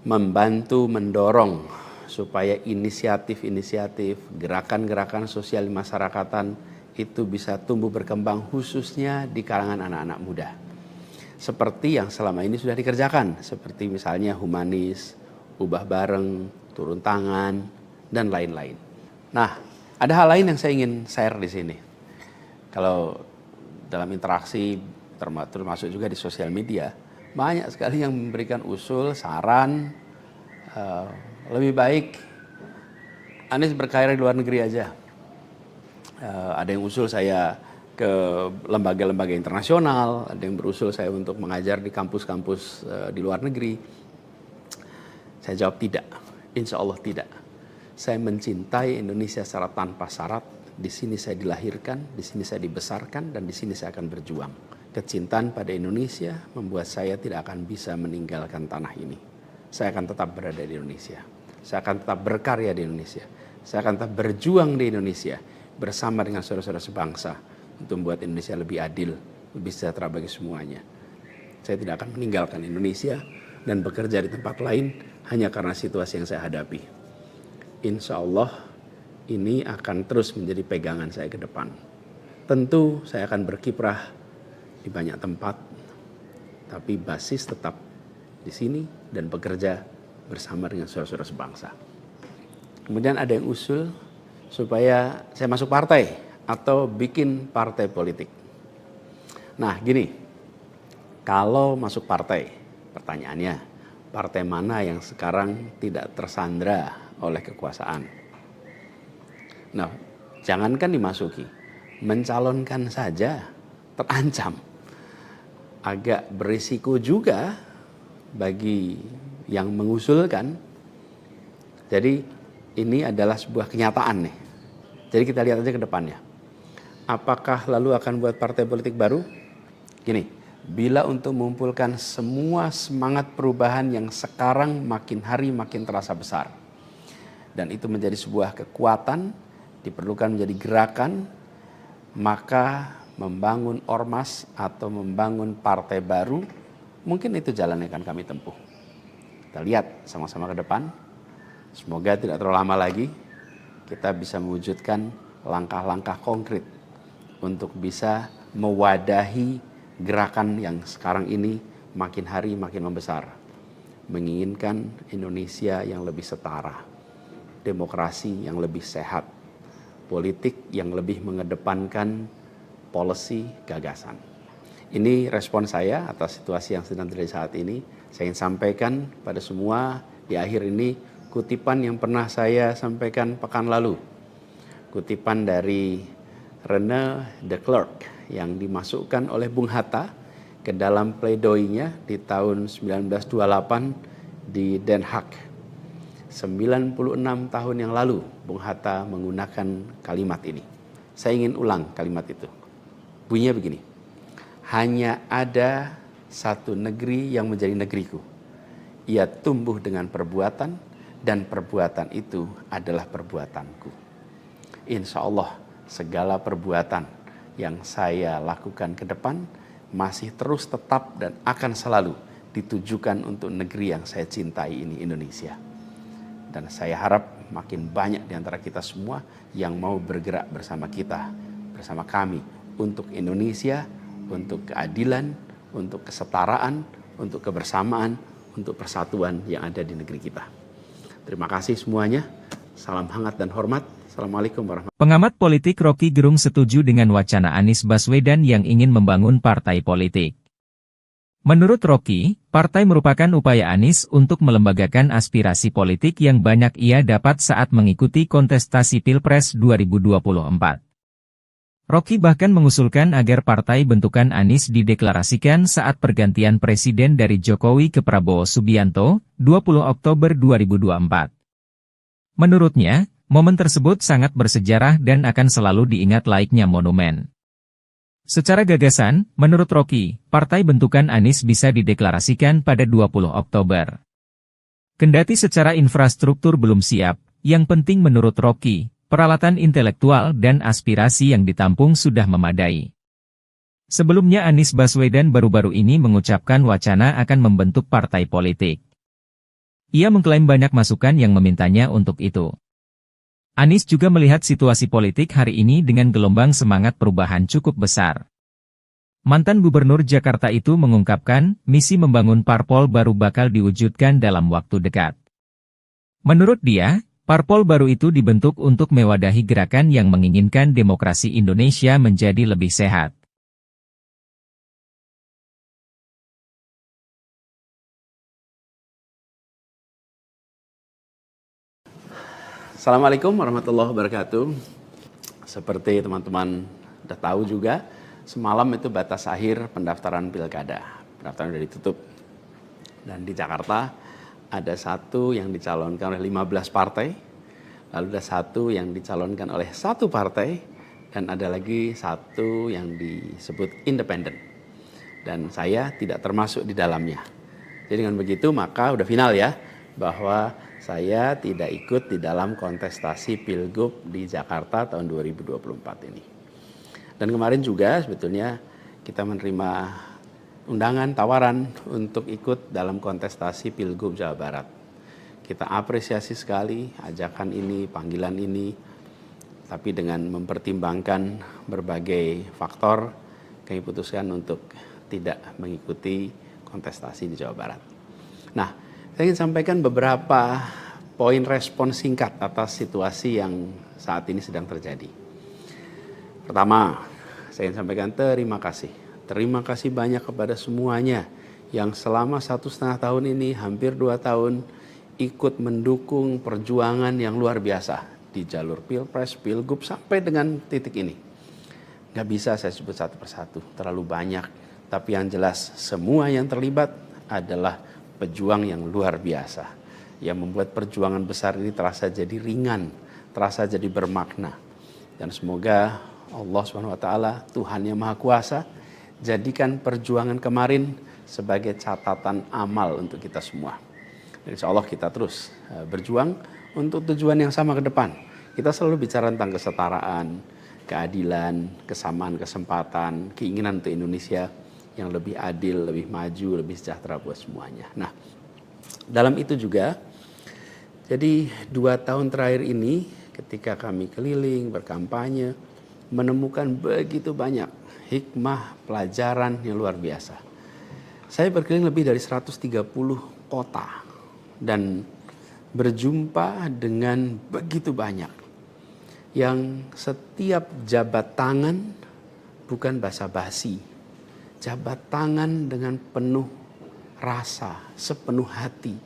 Membantu mendorong supaya inisiatif-inisiatif, gerakan-gerakan sosial masyarakatan itu bisa tumbuh berkembang khususnya di kalangan anak-anak muda. Seperti yang selama ini sudah dikerjakan, seperti misalnya humanis, ubah bareng, turun tangan, dan lain-lain. Nah, ada hal lain yang saya ingin share di sini. Kalau dalam interaksi, termasuk juga di sosial media, banyak sekali yang memberikan usul, saran, lebih baik Anies berkarir di luar negeri aja. Ada yang usul saya ke lembaga-lembaga internasional, ada yang berusul saya untuk mengajar di kampus-kampus di luar negeri. Saya jawab tidak, insya Allah tidak. Saya mencintai Indonesia secara tanpa syarat. Di sini saya dilahirkan, di sini saya dibesarkan, dan di sini saya akan berjuang. Kecintaan pada Indonesia membuat saya tidak akan bisa meninggalkan tanah ini. Saya akan tetap berada di Indonesia. Saya akan tetap berkarya di Indonesia. Saya akan tetap berjuang di Indonesia bersama dengan saudara-saudara sebangsa untuk membuat Indonesia lebih adil, lebih sejahtera bagi semuanya. Saya tidak akan meninggalkan Indonesia dan bekerja di tempat lain hanya karena situasi yang saya hadapi. Insya Allah ini akan terus menjadi pegangan saya ke depan. Tentu saya akan berkiprah di banyak tempat, tapi basis tetap di sini dan bekerja bersama dengan saudara-saudara sebangsa. Kemudian ada yang usul supaya saya masuk partai atau bikin partai politik. Nah gini, kalau masuk partai, pertanyaannya, partai mana yang sekarang tidak tersandra oleh kekuasaan? Nah, jangankan dimasuki, mencalonkan saja terancam. Agak berisiko juga bagi yang mengusulkan. Jadi ini adalah sebuah kenyataan nih. Jadi kita lihat aja ke depannya. Apakah lalu akan buat partai politik baru? Gini, bila untuk mengumpulkan semua semangat perubahan yang sekarang makin hari makin terasa besar, dan itu menjadi sebuah kekuatan, diperlukan menjadi gerakan, maka membangun ormas atau membangun partai baru, mungkin itu jalan yang akan kami tempuh. Kita lihat sama-sama ke depan. Semoga tidak terlalu lama lagi kita bisa mewujudkan langkah-langkah konkret untuk bisa mewadahi gerakan yang sekarang ini makin hari makin membesar. Menginginkan Indonesia yang lebih setara, demokrasi yang lebih sehat, politik yang lebih mengedepankan policy gagasan. Ini respon saya atas situasi yang sedang terjadi saat ini. Saya ingin sampaikan pada semua di akhir ini kutipan yang pernah saya sampaikan pekan lalu. Kutipan dari René de Klerk yang dimasukkan oleh Bung Hatta ke dalam pledoinya di tahun 1928 di Den Haag. 96 tahun yang lalu Bung Hatta menggunakan kalimat ini. Saya ingin ulang kalimat itu. Bunyinya begini. Hanya ada satu negeri yang menjadi negeriku. Ia tumbuh dengan perbuatan dan perbuatan itu adalah perbuatanku. Insya Allah segala perbuatan yang saya lakukan ke depan masih terus tetap dan akan selalu ditujukan untuk negeri yang saya cintai ini, Indonesia. Dan saya harap makin banyak di antara kita semua yang mau bergerak bersama kita, bersama kami untuk Indonesia, untuk keadilan, untuk kesetaraan, untuk kebersamaan, untuk persatuan yang ada di negeri kita. Terima kasih semuanya. Salam hangat dan hormat. Assalamualaikum warahmatullahi wabarakatuh. Pengamat politik Rocky Gerung setuju dengan wacana Anies Baswedan yang ingin membangun partai politik. Menurut Rocky, partai merupakan upaya Anies untuk melembagakan aspirasi politik yang banyak ia dapat saat mengikuti kontestasi Pilpres 2024. Rocky bahkan mengusulkan agar partai bentukan Anies dideklarasikan saat pergantian presiden dari Jokowi ke Prabowo Subianto, 20 Oktober 2024. Menurutnya, momen tersebut sangat bersejarah dan akan selalu diingat layaknya monumen. Secara gagasan, menurut Rocky, partai bentukan Anies bisa dideklarasikan pada 20 Oktober. Kendati secara infrastruktur belum siap, yang penting menurut Rocky, peralatan intelektual dan aspirasi yang ditampung sudah memadai. Sebelumnya Anies Baswedan baru-baru ini mengucapkan wacana akan membentuk partai politik. Ia mengklaim banyak masukan yang memintanya untuk itu. Anies juga melihat situasi politik hari ini dengan gelombang semangat perubahan cukup besar. Mantan Gubernur Jakarta itu mengungkapkan, misi membangun parpol baru bakal diwujudkan dalam waktu dekat. Menurut dia, parpol baru itu dibentuk untuk mewadahi gerakan yang menginginkan demokrasi Indonesia menjadi lebih sehat. Assalamualaikum warahmatullahi wabarakatuh. Seperti teman-teman sudah tahu juga, semalam itu batas akhir pendaftaran pilkada. Pendaftaran sudah ditutup. Dan di Jakarta ada satu yang dicalonkan oleh 15 partai, lalu ada satu yang dicalonkan oleh satu partai, dan ada lagi satu yang disebut independen. Dan saya tidak termasuk di dalamnya. Jadi dengan begitu maka udah final ya, bahwa saya tidak ikut di dalam kontestasi Pilgub di Jakarta tahun 2024 ini. Dan kemarin juga sebetulnya kita menerima undangan, tawaran untuk ikut dalam kontestasi Pilgub Jawa Barat. Kita apresiasi sekali ajakan ini, panggilan ini, tapi dengan mempertimbangkan berbagai faktor, kami putuskan untuk tidak mengikuti kontestasi di Jawa Barat. Nah, saya ingin sampaikan beberapa poin respon singkat atas situasi yang saat ini sedang terjadi. Pertama, saya ingin sampaikan terima kasih. Terima kasih banyak kepada semuanya yang selama 1,5 tahun ini, hampir 2 tahun, ikut mendukung perjuangan yang luar biasa di jalur Pilpres, Pilgub, sampai dengan titik ini. Gak bisa saya sebut satu persatu, terlalu banyak. Tapi yang jelas semua yang terlibat adalah pejuang yang luar biasa. Yang membuat perjuangan besar ini terasa jadi ringan, terasa jadi bermakna. Dan semoga Allah SWT, Tuhan yang Maha Kuasa, jadikan perjuangan kemarin sebagai catatan amal untuk kita semua. Dan insya Allah kita terus berjuang untuk tujuan yang sama ke depan. Kita selalu bicara tentang kesetaraan, keadilan, kesamaan kesempatan, keinginan untuk Indonesia yang lebih adil, lebih maju, lebih sejahtera buat semuanya. Nah, dalam itu juga, jadi 2 tahun terakhir ini ketika kami keliling, berkampanye, menemukan begitu banyak hikmah, pelajaran yang luar biasa. Saya berkeliling lebih dari 130 kota dan berjumpa dengan begitu banyak yang setiap jabat tangan bukan basa-basi, jabat tangan dengan penuh rasa, sepenuh hati,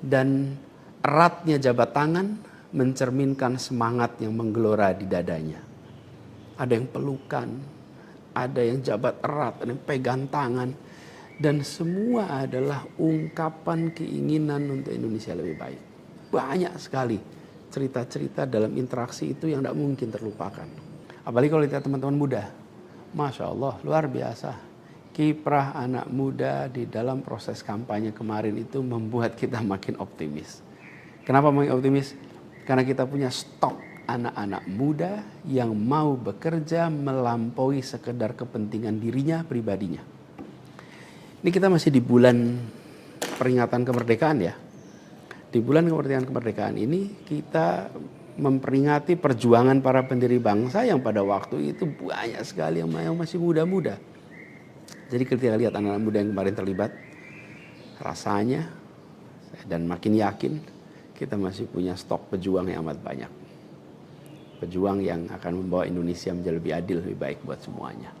dan eratnya jabat tangan mencerminkan semangat yang menggelora di dadanya. Ada yang pelukan, ada yang jabat erat, ada yang pegang tangan, dan semua adalah ungkapan keinginan untuk Indonesia lebih baik. Banyak sekali cerita-cerita dalam interaksi itu yang tidak mungkin terlupakan. Apalagi kalau lihat teman-teman muda. Masya Allah, luar biasa. Kiprah anak muda di dalam proses kampanye kemarin itu membuat kita makin optimis. Kenapa makin optimis? Karena kita punya stok anak-anak muda yang mau bekerja melampaui sekedar kepentingan dirinya, pribadinya. Ini kita masih di bulan peringatan kemerdekaan ya. Di bulan kemerdekaan ini kita memperingati perjuangan para pendiri bangsa yang pada waktu itu banyak sekali yang masih muda-muda. Jadi ketika lihat anak-anak muda yang kemarin terlibat, rasanya dan makin yakin kita masih punya stok pejuang yang amat banyak. Pejuang yang akan membawa Indonesia menjadi lebih adil, lebih baik buat semuanya.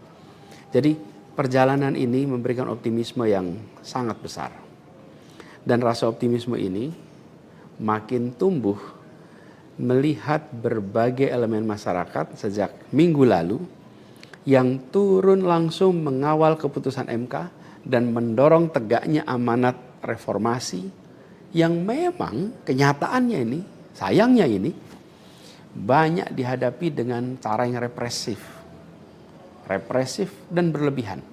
Jadi perjalanan ini memberikan optimisme yang sangat besar. Dan rasa optimisme ini makin tumbuh melihat berbagai elemen masyarakat sejak minggu lalu yang turun langsung mengawal keputusan MK dan mendorong tegaknya amanat reformasi yang memang kenyataannya ini, sayangnya ini, banyak dihadapi dengan cara yang represif dan berlebihan.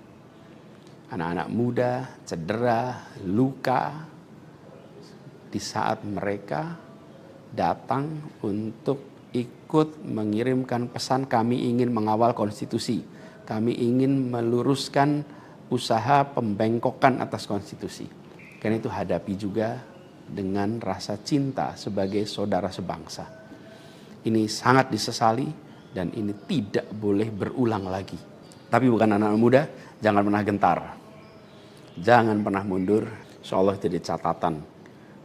Anak-anak muda cedera, luka di saat mereka datang untuk ikut mengirimkan pesan kami ingin mengawal konstitusi. Kami ingin meluruskan usaha pembengkokan atas konstitusi. Karena itu hadapi juga dengan rasa cinta sebagai saudara sebangsa. Ini sangat disesali dan ini tidak boleh berulang lagi. Tapi bukan anak-anak muda, jangan pernah gentar. Jangan pernah mundur. Insyaallah jadi catatan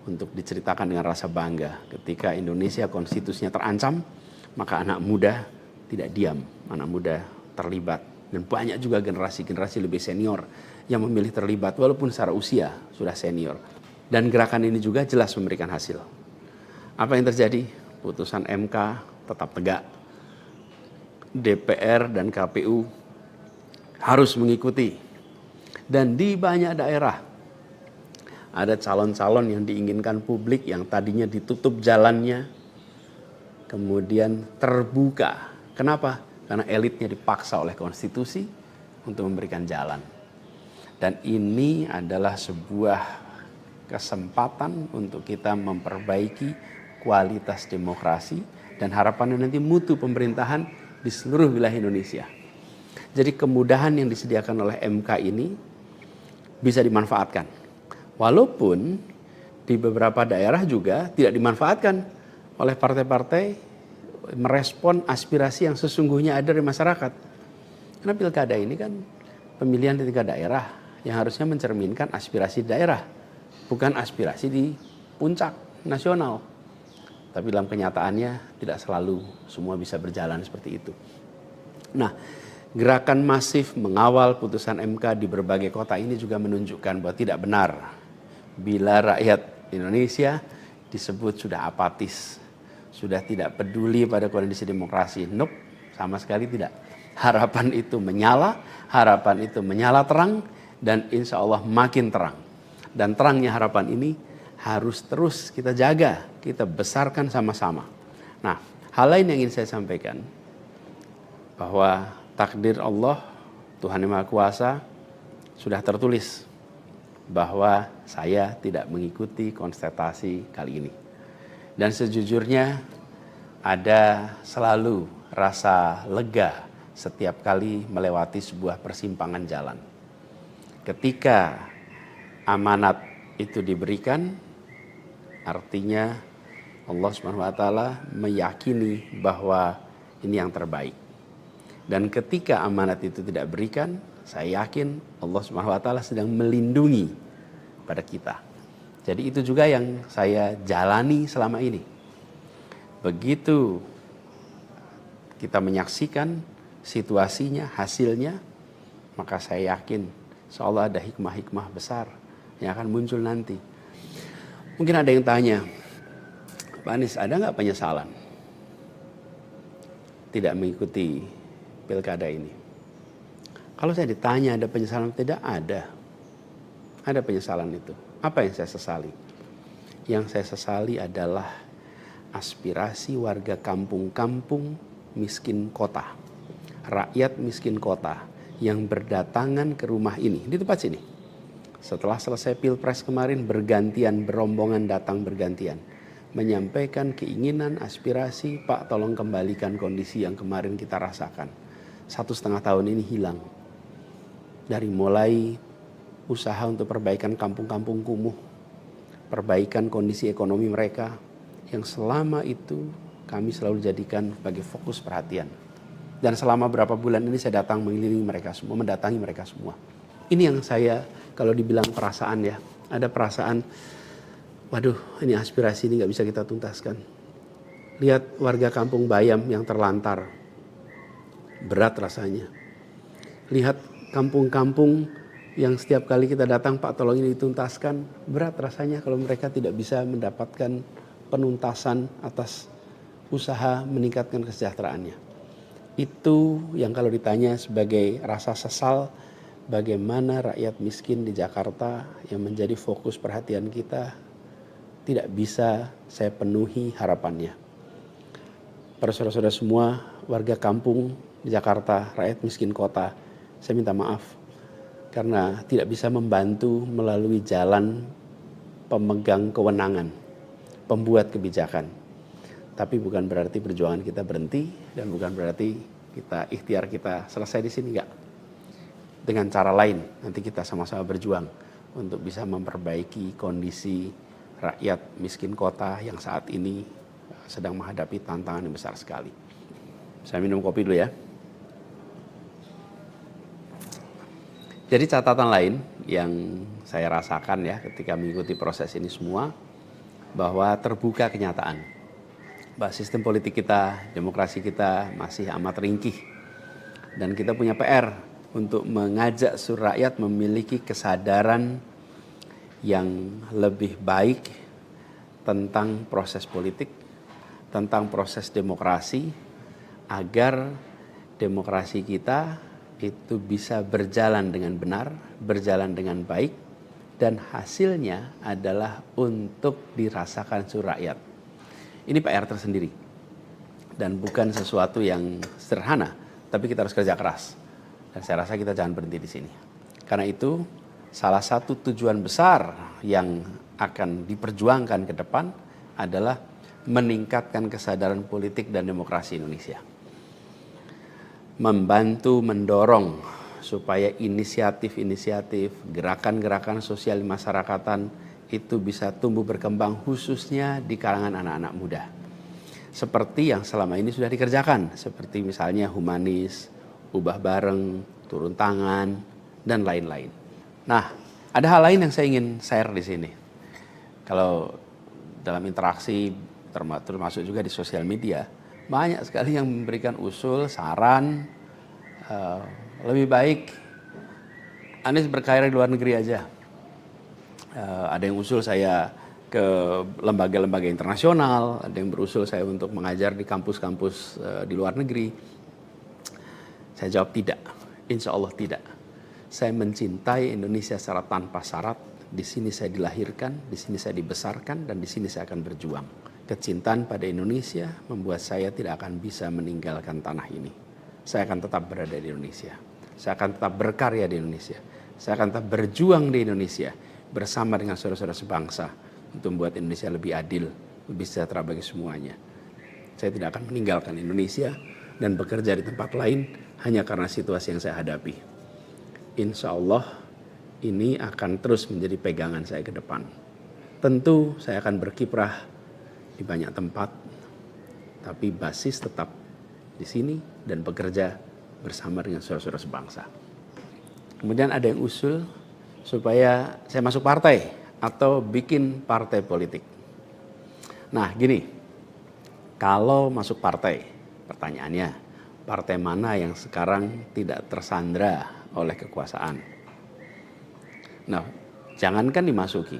untuk diceritakan dengan rasa bangga. Ketika Indonesia konstitusinya terancam, maka anak muda tidak diam. Anak muda terlibat. Dan banyak juga generasi-generasi lebih senior yang memilih terlibat walaupun secara usia sudah senior. Dan gerakan ini juga jelas memberikan hasil. Apa yang terjadi? Putusan MK tetap tegak. DPR dan KPU harus mengikuti. Dan di banyak daerah ada calon-calon yang diinginkan publik yang tadinya ditutup jalannya kemudian terbuka. Kenapa? Karena elitnya dipaksa oleh konstitusi untuk memberikan jalan. Dan ini adalah sebuah kesempatan untuk kita memperbaiki kualitas demokrasi dan harapannya nanti mutu pemerintahan di seluruh wilayah Indonesia. Jadi kemudahan yang disediakan oleh MK ini bisa dimanfaatkan. Walaupun di beberapa daerah juga tidak dimanfaatkan oleh partai-partai merespon aspirasi yang sesungguhnya ada di masyarakat. Karena pilkada ini kan pemilihan di tingkat daerah yang harusnya mencerminkan aspirasi daerah, bukan aspirasi di puncak nasional. Tapi dalam kenyataannya tidak selalu semua bisa berjalan seperti itu. Nah, gerakan masif mengawal putusan MK di berbagai kota ini juga menunjukkan bahwa tidak benar bila rakyat Indonesia disebut sudah apatis, sudah tidak peduli pada kondisi demokrasi. Nope, sama sekali tidak. Harapan itu menyala, harapan itu menyala terang, dan insya Allah makin terang. Dan terangnya harapan ini harus terus kita jaga, kita besarkan sama-sama. Nah, hal lain yang ingin saya sampaikan, bahwa takdir Allah, Tuhan Yang Maha Kuasa, sudah tertulis bahwa saya tidak mengikuti kontestasi kali ini. Dan sejujurnya ada selalu rasa lega setiap kali melewati sebuah persimpangan jalan. Ketika amanat itu diberikan, artinya Allah Subhanahu wa taala meyakini bahwa ini yang terbaik. Dan ketika amanat itu tidak berikan, saya yakin Allah Subhanahu wa taala sedang melindungi pada kita. Jadi itu juga yang saya jalani selama ini. Begitu kita menyaksikan situasinya, hasilnya, maka saya yakin insya Allah ada hikmah-hikmah besar yang akan muncul nanti. Mungkin ada yang tanya, Pak Anies, ada nggak penyesalan tidak mengikuti pilkada ini? Kalau saya ditanya ada penyesalan, tidak ada. Ada penyesalan itu. Apa yang saya sesali? Yang saya sesali adalah aspirasi warga kampung-kampung miskin kota, rakyat miskin kota yang berdatangan ke rumah ini, di tempat sini. Setelah selesai pilpres kemarin, bergantian, berombongan datang bergantian, menyampaikan keinginan, aspirasi, Pak tolong kembalikan kondisi yang kemarin kita rasakan. 1,5 tahun ini hilang. Dari mulai usaha untuk perbaikan kampung-kampung kumuh, perbaikan kondisi ekonomi mereka, yang selama itu kami selalu jadikan sebagai fokus perhatian. Dan selama berapa bulan ini saya datang mengelilingi mereka semua, mendatangi mereka semua. Ini yang saya, kalau dibilang perasaan ya, ada perasaan, waduh ini aspirasi ini gak bisa kita tuntaskan. Lihat warga kampung Bayam yang terlantar, berat rasanya. Lihat kampung-kampung yang setiap kali kita datang, Pak tolong ini dituntaskan, berat rasanya kalau mereka tidak bisa mendapatkan penuntasan atas usaha meningkatkan kesejahteraannya. Itu yang kalau ditanya sebagai rasa sesal, bagaimana rakyat miskin di Jakarta yang menjadi fokus perhatian kita tidak bisa saya penuhi harapannya. Para saudara-saudara semua, warga kampung di Jakarta, rakyat miskin kota, saya minta maaf karena tidak bisa membantu melalui jalan pemegang kewenangan, pembuat kebijakan. Tapi bukan berarti perjuangan kita berhenti dan bukan berarti ikhtiar kita selesai di sini, enggak. Dengan cara lain nanti kita sama-sama berjuang untuk bisa memperbaiki kondisi rakyat miskin kota yang saat ini sedang menghadapi tantangan yang besar sekali. Saya minum kopi dulu ya. Jadi catatan lain yang saya rasakan ya ketika mengikuti proses ini semua, bahwa terbuka kenyataan bahwa sistem politik kita, demokrasi kita masih amat ringkih. Dan kita punya PR untuk mengajak seluruh rakyat memiliki kesadaran yang lebih baik tentang proses politik, tentang proses demokrasi, agar demokrasi kita itu bisa berjalan dengan benar, berjalan dengan baik, dan hasilnya adalah untuk dirasakan seluruh rakyat. Ini PR tersendiri dan bukan sesuatu yang sederhana, tapi kita harus kerja keras. Dan saya rasa kita jangan berhenti di sini. Karena itu salah satu tujuan besar yang akan diperjuangkan ke depan adalah meningkatkan kesadaran politik dan demokrasi Indonesia. Membantu mendorong supaya inisiatif-inisiatif, gerakan-gerakan sosial masyarakatan itu bisa tumbuh berkembang khususnya di kalangan anak-anak muda. Seperti yang selama ini sudah dikerjakan, seperti misalnya humanis, ubah bareng, turun tangan, dan lain-lain. Nah, ada hal lain yang saya ingin share di sini. Kalau dalam interaksi, termasuk juga di sosial media, banyak sekali yang memberikan usul, saran, lebih baik Anies berkarir di luar negeri aja. Ada yang usul saya ke lembaga-lembaga internasional, ada yang berusul saya untuk mengajar di kampus-kampus di luar negeri. Saya jawab tidak, insya Allah tidak. Saya mencintai Indonesia secara tanpa syarat. Di sini saya dilahirkan, di sini saya dibesarkan, dan di sini saya akan berjuang. Kecintaan pada Indonesia membuat saya tidak akan bisa meninggalkan tanah ini. Saya akan tetap berada di Indonesia. Saya akan tetap berkarya di Indonesia. Saya akan tetap berjuang di Indonesia bersama dengan saudara-saudara sebangsa untuk membuat Indonesia lebih adil, lebih sejahtera bagi semuanya. Saya tidak akan meninggalkan Indonesia dan bekerja di tempat lain hanya karena situasi yang saya hadapi. Insya Allah ini akan terus menjadi pegangan saya ke depan. Tentu saya akan berkiprah di banyak tempat, tapi basis tetap di sini dan bekerja bersama dengan saudara-saudara sebangsa. Kemudian ada yang usul supaya saya masuk partai atau bikin partai politik. Nah gini, kalau masuk partai, pertanyaannya, partai mana yang sekarang tidak tersandra oleh kekuasaan? Nah, jangankan dimasuki,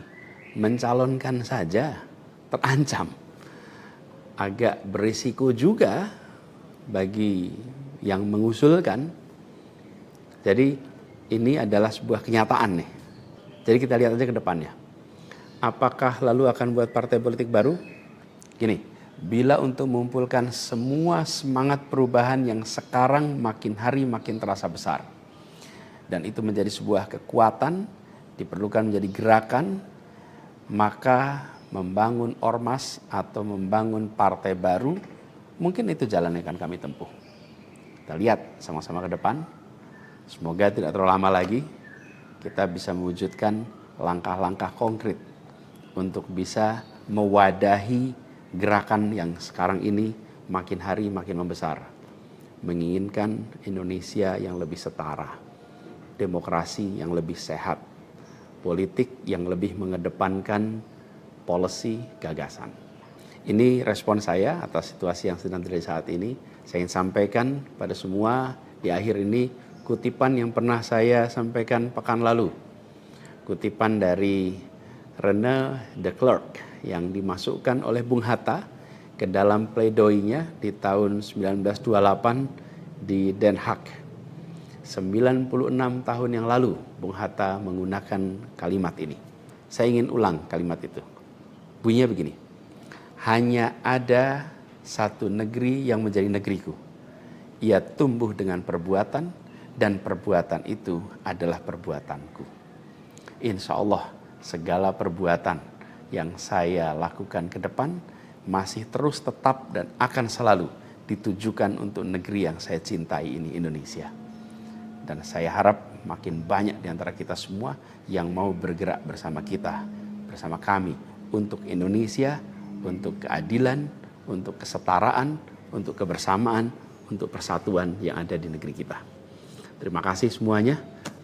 mencalonkan saja terancam. Agak berisiko juga bagi yang mengusulkan. Jadi ini adalah sebuah kenyataan nih. Jadi kita lihat aja ke depannya. Apakah lalu akan buat partai politik baru? Gini, bila untuk mengumpulkan semua semangat perubahan yang sekarang makin hari makin terasa besar, dan itu menjadi sebuah kekuatan, diperlukan menjadi gerakan, maka membangun ormas atau membangun partai baru, mungkin itu jalan yang akan kami tempuh. Kita lihat sama-sama ke depan. Semoga tidak terlalu lama lagi kita bisa mewujudkan langkah-langkah konkret untuk bisa mewadahi gerakan yang sekarang ini makin hari makin membesar. Menginginkan Indonesia yang lebih setara, demokrasi yang lebih sehat, politik yang lebih mengedepankan policy gagasan. Ini respon saya atas situasi yang sedang terjadi saat ini. Saya ingin sampaikan pada semua di akhir ini kutipan yang pernah saya sampaikan pekan lalu. Kutipan dari René de Klerk yang dimasukkan oleh Bung Hatta ke dalam pledoinya di tahun 1928 di Den Haag. 96 tahun yang lalu Bung Hatta menggunakan kalimat ini. Saya ingin ulang kalimat itu. Bunyinya begini. Hanya ada satu negeri yang menjadi negeriku. Ia tumbuh dengan perbuatan, dan perbuatan itu adalah perbuatanku. Insya Allah segala perbuatan yang saya lakukan ke depan masih terus tetap dan akan selalu ditujukan untuk negeri yang saya cintai ini, Indonesia. Dan saya harap makin banyak di antara kita semua yang mau bergerak bersama kita, bersama kami untuk Indonesia, untuk keadilan, untuk kesetaraan, untuk kebersamaan, untuk persatuan yang ada di negeri kita. Terima kasih semuanya.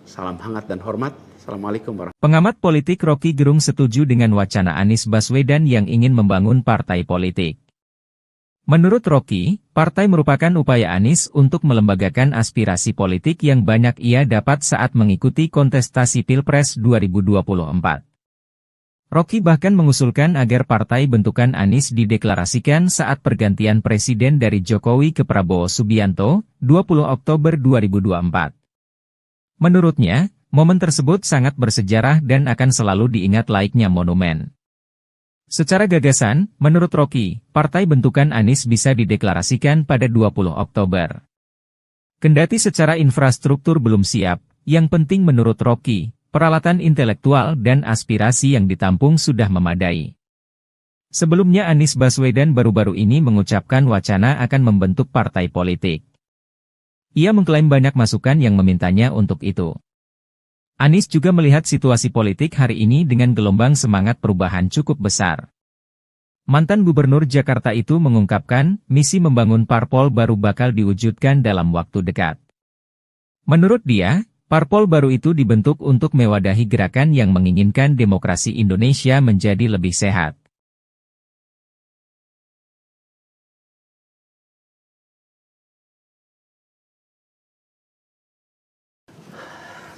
Salam hangat dan hormat. Assalamualaikum warahmatullahi wabarakatuh. Pengamat politik Rocky Gerung setuju dengan wacana Anies Baswedan yang ingin membangun partai politik. Menurut Rocky, partai merupakan upaya Anies untuk melembagakan aspirasi politik yang banyak ia dapat saat mengikuti kontestasi Pilpres 2024. Rocky bahkan mengusulkan agar partai bentukan Anies dideklarasikan saat pergantian presiden dari Jokowi ke Prabowo Subianto, 20 Oktober 2024. Menurutnya, momen tersebut sangat bersejarah dan akan selalu diingat layaknya monumen. Secara gagasan, menurut Rocky, partai bentukan Anies bisa dideklarasikan pada 20 Oktober. Kendati secara infrastruktur belum siap, yang penting menurut Rocky, peralatan intelektual dan aspirasi yang ditampung sudah memadai. Sebelumnya Anies Baswedan baru-baru ini mengucapkan wacana akan membentuk partai politik. Ia mengklaim banyak masukan yang memintanya untuk itu. Anies juga melihat situasi politik hari ini dengan gelombang semangat perubahan cukup besar. Mantan Gubernur Jakarta itu mengungkapkan, misi membangun parpol baru bakal diwujudkan dalam waktu dekat. Menurut dia, parpol baru itu dibentuk untuk mewadahi gerakan yang menginginkan demokrasi Indonesia menjadi lebih sehat.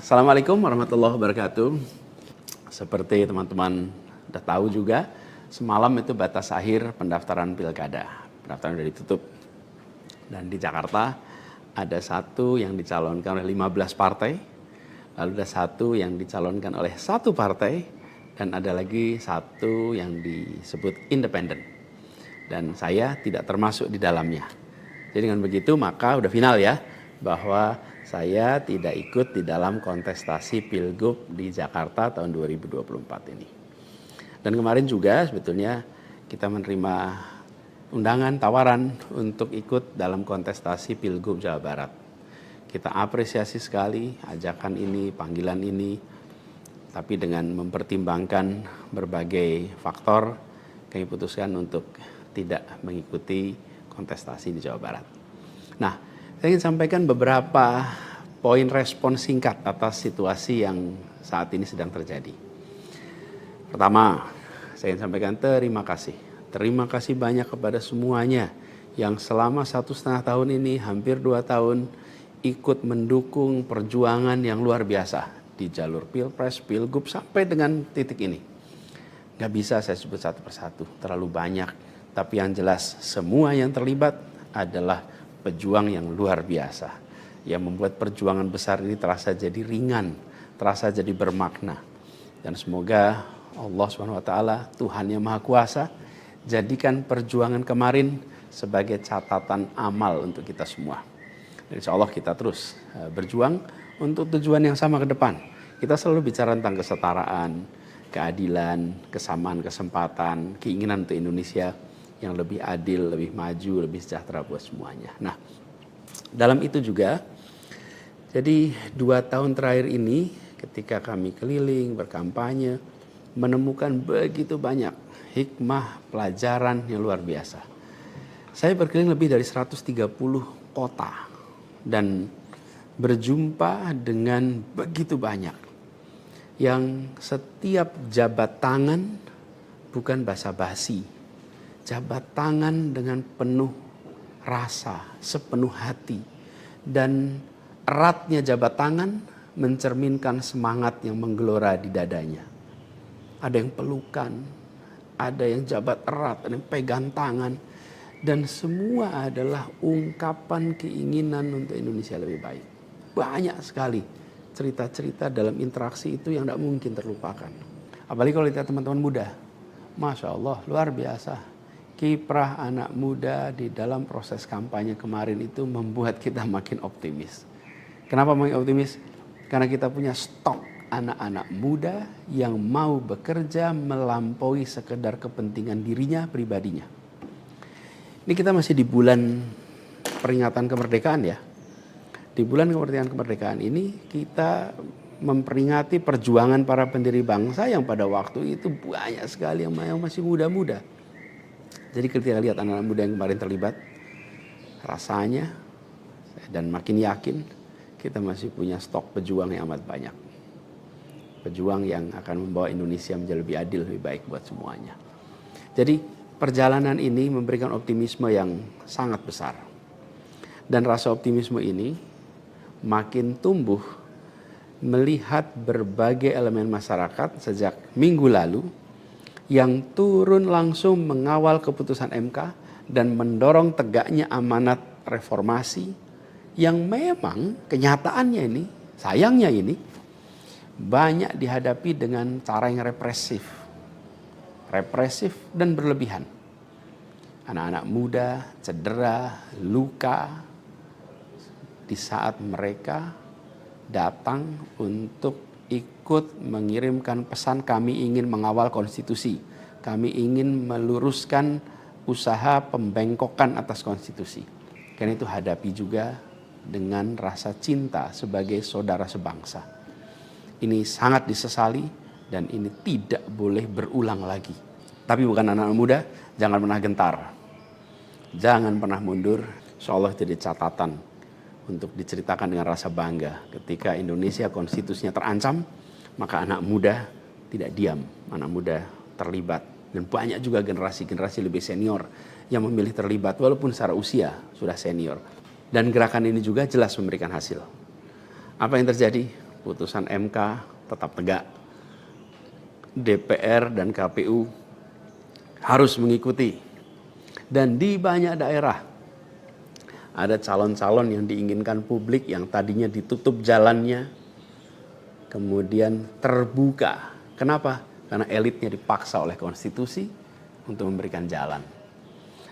Assalamualaikum warahmatullahi wabarakatuh. Seperti teman-teman udah tahu juga, semalam itu batas akhir pendaftaran pilkada. Pendaftaran sudah ditutup. Dan di Jakarta ada satu yang dicalonkan oleh 15 partai, lalu ada satu yang dicalonkan oleh satu partai, dan ada lagi satu yang disebut independen. Dan saya tidak termasuk di dalamnya. Jadi dengan begitu maka udah final ya, bahwa saya tidak ikut di dalam kontestasi Pilgub di Jakarta tahun 2024 ini. Dan kemarin juga sebetulnya kita menerima undangan, tawaran untuk ikut dalam kontestasi Pilgub Jawa Barat. Kita apresiasi sekali ajakan ini, panggilan ini, tapi dengan mempertimbangkan berbagai faktor, kami putuskan untuk tidak mengikuti kontestasi di Jawa Barat. Nah, saya ingin sampaikan beberapa poin respon singkat atas situasi yang saat ini sedang terjadi. Pertama, saya ingin sampaikan terima kasih. Terima kasih banyak kepada semuanya yang selama 1,5 tahun ini, hampir 2 tahun, ikut mendukung perjuangan yang luar biasa di jalur Pilpres, Pilgub, sampai dengan titik ini. Gak bisa saya sebut satu persatu, terlalu banyak. Tapi yang jelas, semua yang terlibat adalah pejuang yang luar biasa, yang membuat perjuangan besar ini terasa jadi ringan, terasa jadi bermakna. Dan semoga Allah SWT, Tuhan yang Maha Kuasa, jadikan perjuangan kemarin sebagai catatan amal untuk kita semua. Dan insya Allah kita terus berjuang untuk tujuan yang sama ke depan. Kita selalu bicara tentang kesetaraan, keadilan, kesamaan kesempatan, keinginan untuk Indonesia yang lebih adil, lebih maju, lebih sejahtera buat semuanya. Nah, dalam itu juga, jadi 2 tahun terakhir ini ketika kami keliling, berkampanye, menemukan begitu banyak hikmah, pelajaran yang luar biasa. Saya berkeliling lebih dari 130 kota dan berjumpa dengan begitu banyak yang setiap jabat tangan bukan basa-basi. Jabat tangan dengan penuh rasa, sepenuh hati. Dan eratnya jabat tangan mencerminkan semangat yang menggelora di dadanya. Ada yang pelukan, ada yang jabat erat, ada yang pegang tangan. Dan semua adalah ungkapan keinginan untuk Indonesia lebih baik. Banyak sekali cerita-cerita dalam interaksi itu yang tidak mungkin terlupakan. Apalagi kalau lihat teman-teman muda. Masya Allah, luar biasa. Kiprah anak muda di dalam proses kampanye kemarin itu membuat kita makin optimis. Kenapa makin optimis? Karena kita punya stok anak-anak muda yang mau bekerja melampaui sekedar kepentingan dirinya, pribadinya. Ini kita masih di bulan peringatan kemerdekaan ya. Di bulan kemerdekaan ini kita memperingati perjuangan para pendiri bangsa yang pada waktu itu banyak sekali yang masih muda-muda. Jadi ketika lihat anak-anak muda yang kemarin terlibat, rasanya dan makin yakin kita masih punya stok pejuang yang amat banyak. Pejuang yang akan membawa Indonesia menjadi lebih adil, lebih baik buat semuanya. Jadi perjalanan ini memberikan optimisme yang sangat besar. Dan rasa optimisme ini makin tumbuh melihat berbagai elemen masyarakat sejak minggu lalu yang turun langsung mengawal keputusan MK dan mendorong tegaknya amanat reformasi yang memang kenyataannya ini, sayangnya ini, banyak dihadapi dengan cara yang represif dan berlebihan. Anak-anak muda cedera, luka di saat mereka datang untuk ikut mengirimkan pesan kami ingin mengawal konstitusi. Kami ingin meluruskan usaha pembengkokan atas konstitusi. Karena itu hadapi juga dengan rasa cinta sebagai saudara sebangsa. Ini sangat disesali dan ini tidak boleh berulang lagi. Tapi bukan anak muda, jangan pernah gentar. Jangan pernah mundur. Insyaallah jadi catatan untuk diceritakan dengan rasa bangga. Ketika Indonesia konstitusinya terancam, maka anak muda tidak diam. Anak muda terlibat. Dan banyak juga generasi-generasi lebih senior yang memilih terlibat walaupun secara usia sudah senior. Dan gerakan ini juga jelas memberikan hasil. Apa yang terjadi? Putusan MK tetap tegak. DPR dan KPU harus mengikuti. Dan di banyak daerah ada calon-calon yang diinginkan publik yang tadinya ditutup jalannya kemudian terbuka. Kenapa? Karena elitnya dipaksa oleh konstitusi untuk memberikan jalan.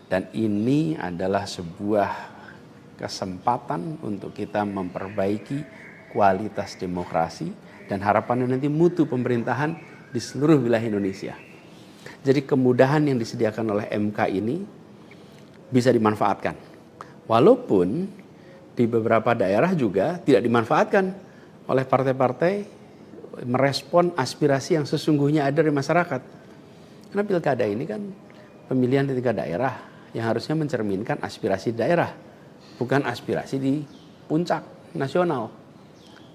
Dan ini adalah sebuah kesempatan untuk kita memperbaiki kualitas demokrasi dan harapannya nanti mutu pemerintahan di seluruh wilayah Indonesia. Jadi kemudahan yang disediakan oleh MK ini bisa dimanfaatkan. Walaupun di beberapa daerah juga tidak dimanfaatkan oleh partai-partai merespon aspirasi yang sesungguhnya ada dari masyarakat. Karena pilkada ini kan pemilihan di tingkat daerah yang harusnya mencerminkan aspirasi daerah, bukan aspirasi di puncak nasional.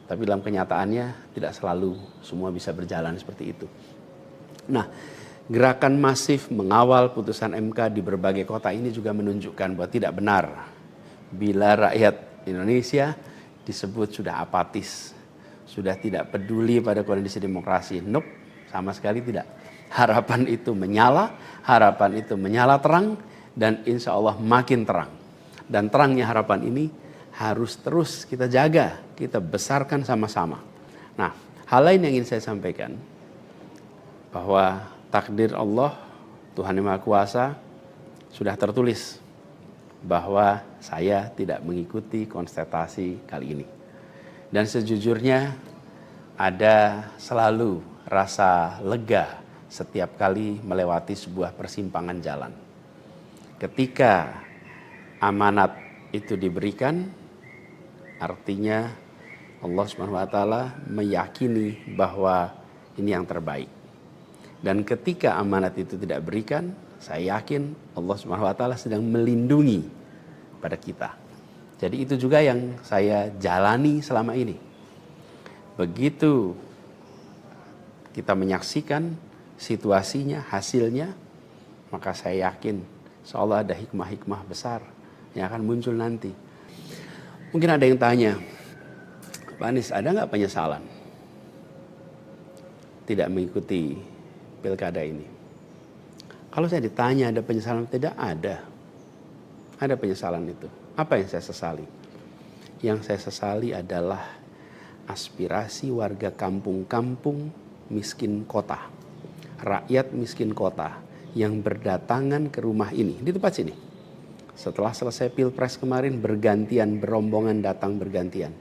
Tapi dalam kenyataannya tidak selalu semua bisa berjalan seperti itu. Nah, gerakan masif mengawal putusan MK di berbagai kota ini juga menunjukkan bahwa tidak benar bila rakyat Indonesia disebut sudah apatis, sudah tidak peduli pada kondisi demokrasi. Nope, sama sekali tidak. Harapan itu menyala, harapan itu menyala terang, dan insya Allah makin terang. Dan terangnya harapan ini harus terus kita jaga, kita besarkan sama-sama. Nah, hal lain yang ingin saya sampaikan, bahwa takdir Allah, Tuhan Yang Maha Kuasa, sudah tertulis bahwa saya tidak mengikuti kontestasi kali ini. Dan sejujurnya ada selalu rasa lega setiap kali melewati sebuah persimpangan jalan. Ketika amanat itu diberikan, artinya Allah SWT meyakini bahwa ini yang terbaik. Dan ketika amanat itu tidak berikan, saya yakin Allah SWT sedang melindungi pada kita. Jadi itu juga yang saya jalani selama ini. Begitu kita menyaksikan situasinya, hasilnya, maka saya yakin seolah ada hikmah-hikmah besar yang akan muncul nanti. Mungkin ada yang tanya, Pak Anies, ada nggak penyesalan tidak mengikuti pilkada ini? Kalau saya ditanya ada penyesalan, tidak ada. Ada penyesalan itu. Apa yang saya sesali? Yang saya sesali adalah aspirasi warga kampung-kampung miskin kota. Rakyat miskin kota yang berdatangan ke rumah ini, di tempat sini. Setelah selesai Pilpres kemarin bergantian, berombongan datang bergantian.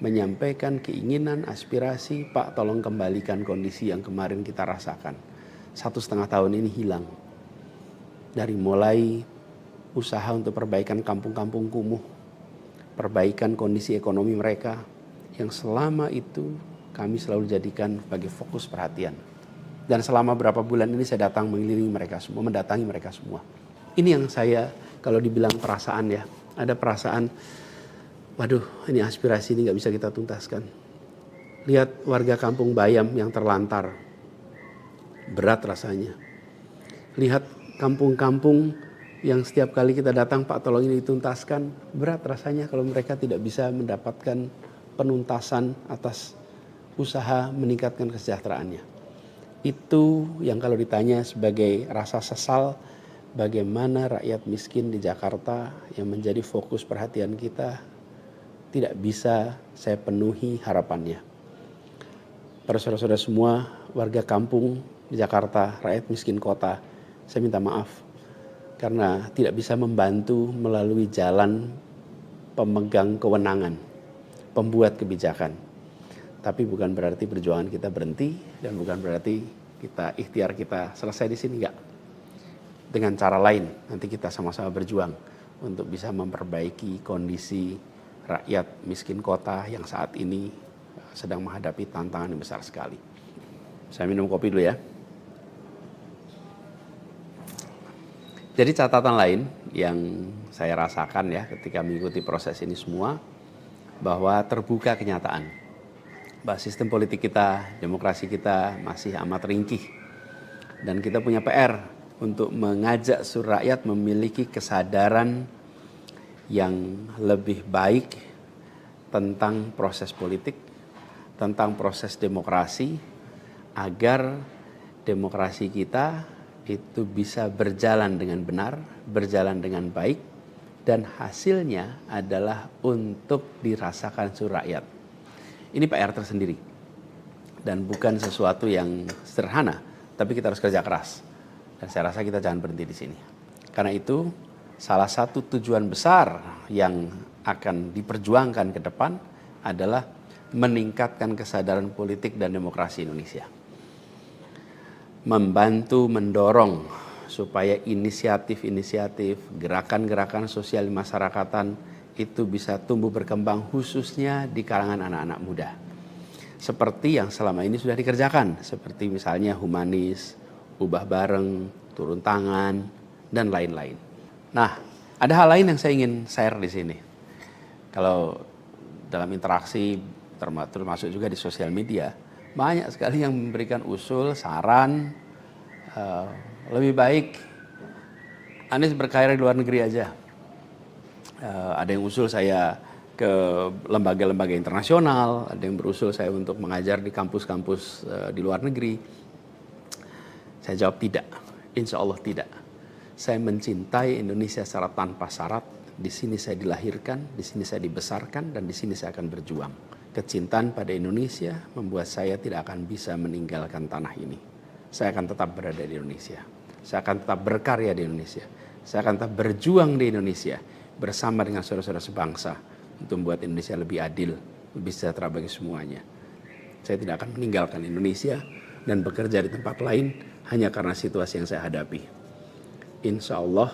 Menyampaikan keinginan, aspirasi, Pak tolong kembalikan kondisi yang kemarin kita rasakan. 1,5 tahun ini hilang. Dari mulai usaha untuk perbaikan kampung-kampung kumuh, perbaikan kondisi ekonomi mereka, yang selama itu kami selalu jadikan sebagai fokus perhatian. Dan selama berapa bulan ini saya datang mengelilingi mereka semua, mendatangi mereka semua. Ini yang saya, kalau dibilang perasaan ya, ada perasaan, waduh ini aspirasi ini gak bisa kita tuntaskan. Lihat warga kampung Bayam yang terlantar, berat rasanya. Lihat kampung-kampung yang setiap kali kita datang, Pak tolong ini dituntaskan, berat rasanya kalau mereka tidak bisa mendapatkan penuntasan atas usaha meningkatkan kesejahteraannya. Itu yang kalau ditanya sebagai rasa sesal, bagaimana rakyat miskin di Jakarta yang menjadi fokus perhatian kita tidak bisa saya penuhi harapannya. Para saudara-saudara semua, warga kampung di Jakarta, rakyat miskin kota, saya minta maaf karena tidak bisa membantu melalui jalan pemegang kewenangan, pembuat kebijakan. Tapi bukan berarti perjuangan kita berhenti dan bukan berarti ikhtiar kita selesai di sini, enggak. Dengan cara lain nanti kita sama-sama berjuang untuk bisa memperbaiki kondisi rakyat miskin kota yang saat ini sedang menghadapi tantangan yang besar sekali. Saya minum kopi dulu ya. Jadi catatan lain yang saya rasakan ya ketika mengikuti proses ini semua, bahwa terbuka kenyataan bahwa sistem politik kita, demokrasi kita masih amat ringkih. Dan kita punya PR untuk mengajak seluruh rakyat memiliki kesadaran yang lebih baik tentang proses politik, tentang proses demokrasi, agar demokrasi kita itu bisa berjalan dengan benar, berjalan dengan baik, dan hasilnya adalah untuk dirasakan seluruh rakyat. Ini PR tersendiri dan bukan sesuatu yang sederhana, tapi kita harus kerja keras. Dan saya rasa kita jangan berhenti di sini. Karena itu salah satu tujuan besar yang akan diperjuangkan ke depan adalah meningkatkan kesadaran politik dan demokrasi Indonesia. Membantu mendorong supaya inisiatif-inisiatif, gerakan-gerakan sosial masyarakatan itu bisa tumbuh berkembang khususnya di kalangan anak-anak muda. Seperti yang selama ini sudah dikerjakan, seperti misalnya humanis, ubah bareng, turun tangan, dan lain-lain. Nah, ada hal lain yang saya ingin share di sini. Kalau dalam interaksi, termasuk juga di sosial media, banyak sekali yang memberikan usul, saran, lebih baik Anies berkarir di luar negeri aja. Ada yang usul saya ke lembaga-lembaga internasional, ada yang berusul saya untuk mengajar di kampus-kampus di luar negeri. Saya jawab tidak, insya Allah tidak. Saya mencintai Indonesia secara tanpa syarat. Di sini saya dilahirkan, di sini saya dibesarkan, dan di sini saya akan berjuang. Kecintaan pada Indonesia membuat saya tidak akan bisa meninggalkan tanah ini. Saya akan tetap berada di Indonesia. Saya akan tetap berkarya di Indonesia. Saya akan tetap berjuang di Indonesia bersama dengan saudara-saudara sebangsa untuk membuat Indonesia lebih adil, lebih sejahtera bagi semuanya. Saya tidak akan meninggalkan Indonesia dan bekerja di tempat lain hanya karena situasi yang saya hadapi. Insya Allah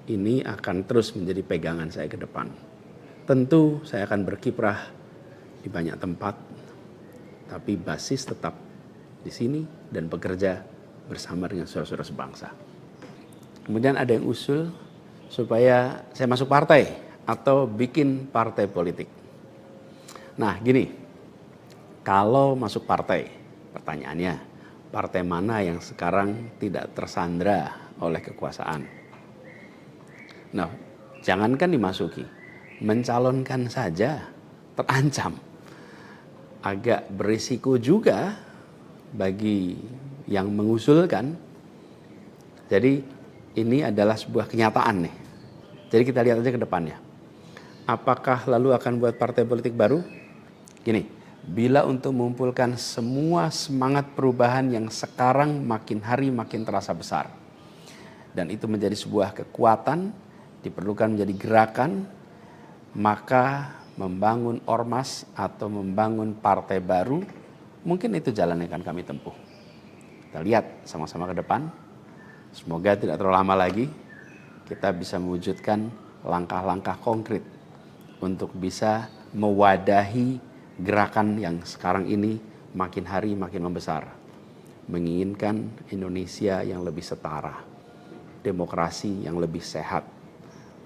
ini akan terus menjadi pegangan saya ke depan. Tentu saya akan berkiprah di banyak tempat, tapi basis tetap di sini dan bekerja bersama dengan saudara-saudara sebangsa. Kemudian ada yang usul supaya saya masuk partai atau bikin partai politik. Nah gini, kalau masuk partai, pertanyaannya, partai mana yang sekarang tidak tersandra oleh kekuasaan? Nah, jangankan dimasuki, mencalonkan saja terancam. Agak berisiko juga bagi yang mengusulkan. Jadi ini adalah sebuah kenyataan nih. Jadi kita lihat aja ke depannya. Apakah lalu akan buat partai politik baru? Gini, bila untuk mengumpulkan semua semangat perubahan yang sekarang makin hari makin terasa besar, dan itu menjadi sebuah kekuatan, diperlukan menjadi gerakan, maka membangun ormas atau membangun partai baru, mungkin itu jalan yang akan kami tempuh. Kita lihat sama-sama ke depan. Semoga tidak terlalu lama lagi kita bisa mewujudkan langkah-langkah konkret untuk bisa mewadahi gerakan yang sekarang ini makin hari makin membesar. Menginginkan Indonesia yang lebih setara, demokrasi yang lebih sehat,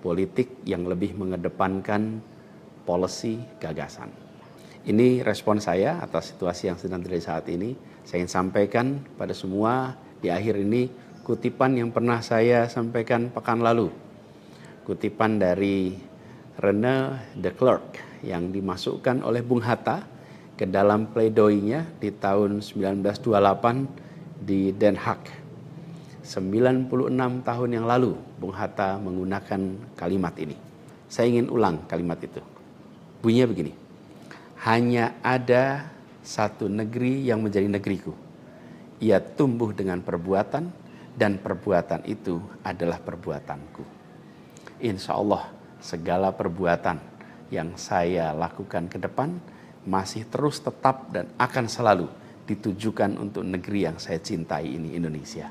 politik yang lebih mengedepankan policy gagasan. Ini respon saya atas situasi yang sedang terjadi saat ini. Saya ingin sampaikan pada semua di akhir ini kutipan yang pernah saya sampaikan pekan lalu. Kutipan dari René de Klerk yang dimasukkan oleh Bung Hatta ke dalam pledoinya di tahun 1928 di Den Haag. 96 tahun yang lalu Bung Hatta menggunakan kalimat ini. Saya ingin ulang kalimat itu. Bunyinya begini. Hanya ada satu negeri yang menjadi negeriku. Ia tumbuh dengan perbuatan dan perbuatan itu adalah perbuatanku. Insya Allah segala perbuatan yang saya lakukan ke depan masih terus tetap dan akan selalu ditujukan untuk negeri yang saya cintai ini, Indonesia.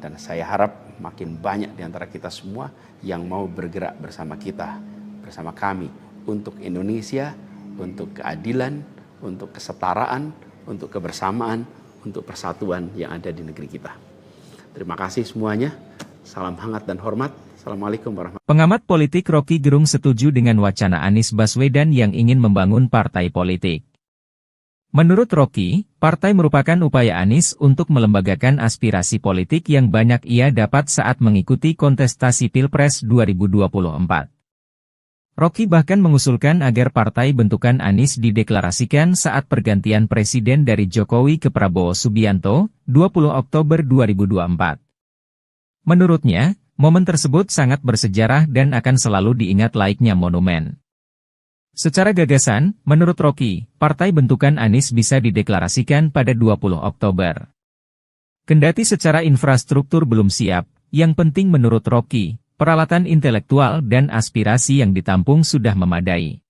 Dan saya harap makin banyak di antara kita semua yang mau bergerak bersama kita, bersama kami untuk Indonesia, untuk keadilan, untuk kesetaraan, untuk kebersamaan, untuk persatuan yang ada di negeri kita. Terima kasih semuanya. Salam hangat dan hormat. Assalamualaikum warahmatullahi wabarakatuh. Pengamat politik Rocky Gerung setuju dengan wacana Anies Baswedan yang ingin membangun partai politik. Menurut Rocky, partai merupakan upaya Anies untuk melembagakan aspirasi politik yang banyak ia dapat saat mengikuti kontestasi Pilpres 2024. Rocky bahkan mengusulkan agar partai bentukan Anies dideklarasikan saat pergantian presiden dari Jokowi ke Prabowo Subianto, 20 Oktober 2024. Menurutnya, momen tersebut sangat bersejarah dan akan selalu diingat layaknya monumen. Secara gagasan, menurut Rocky, partai bentukan Anies bisa dideklarasikan pada 20 Oktober. Kendati secara infrastruktur belum siap, yang penting menurut Rocky, peralatan intelektual dan aspirasi yang ditampung sudah memadai.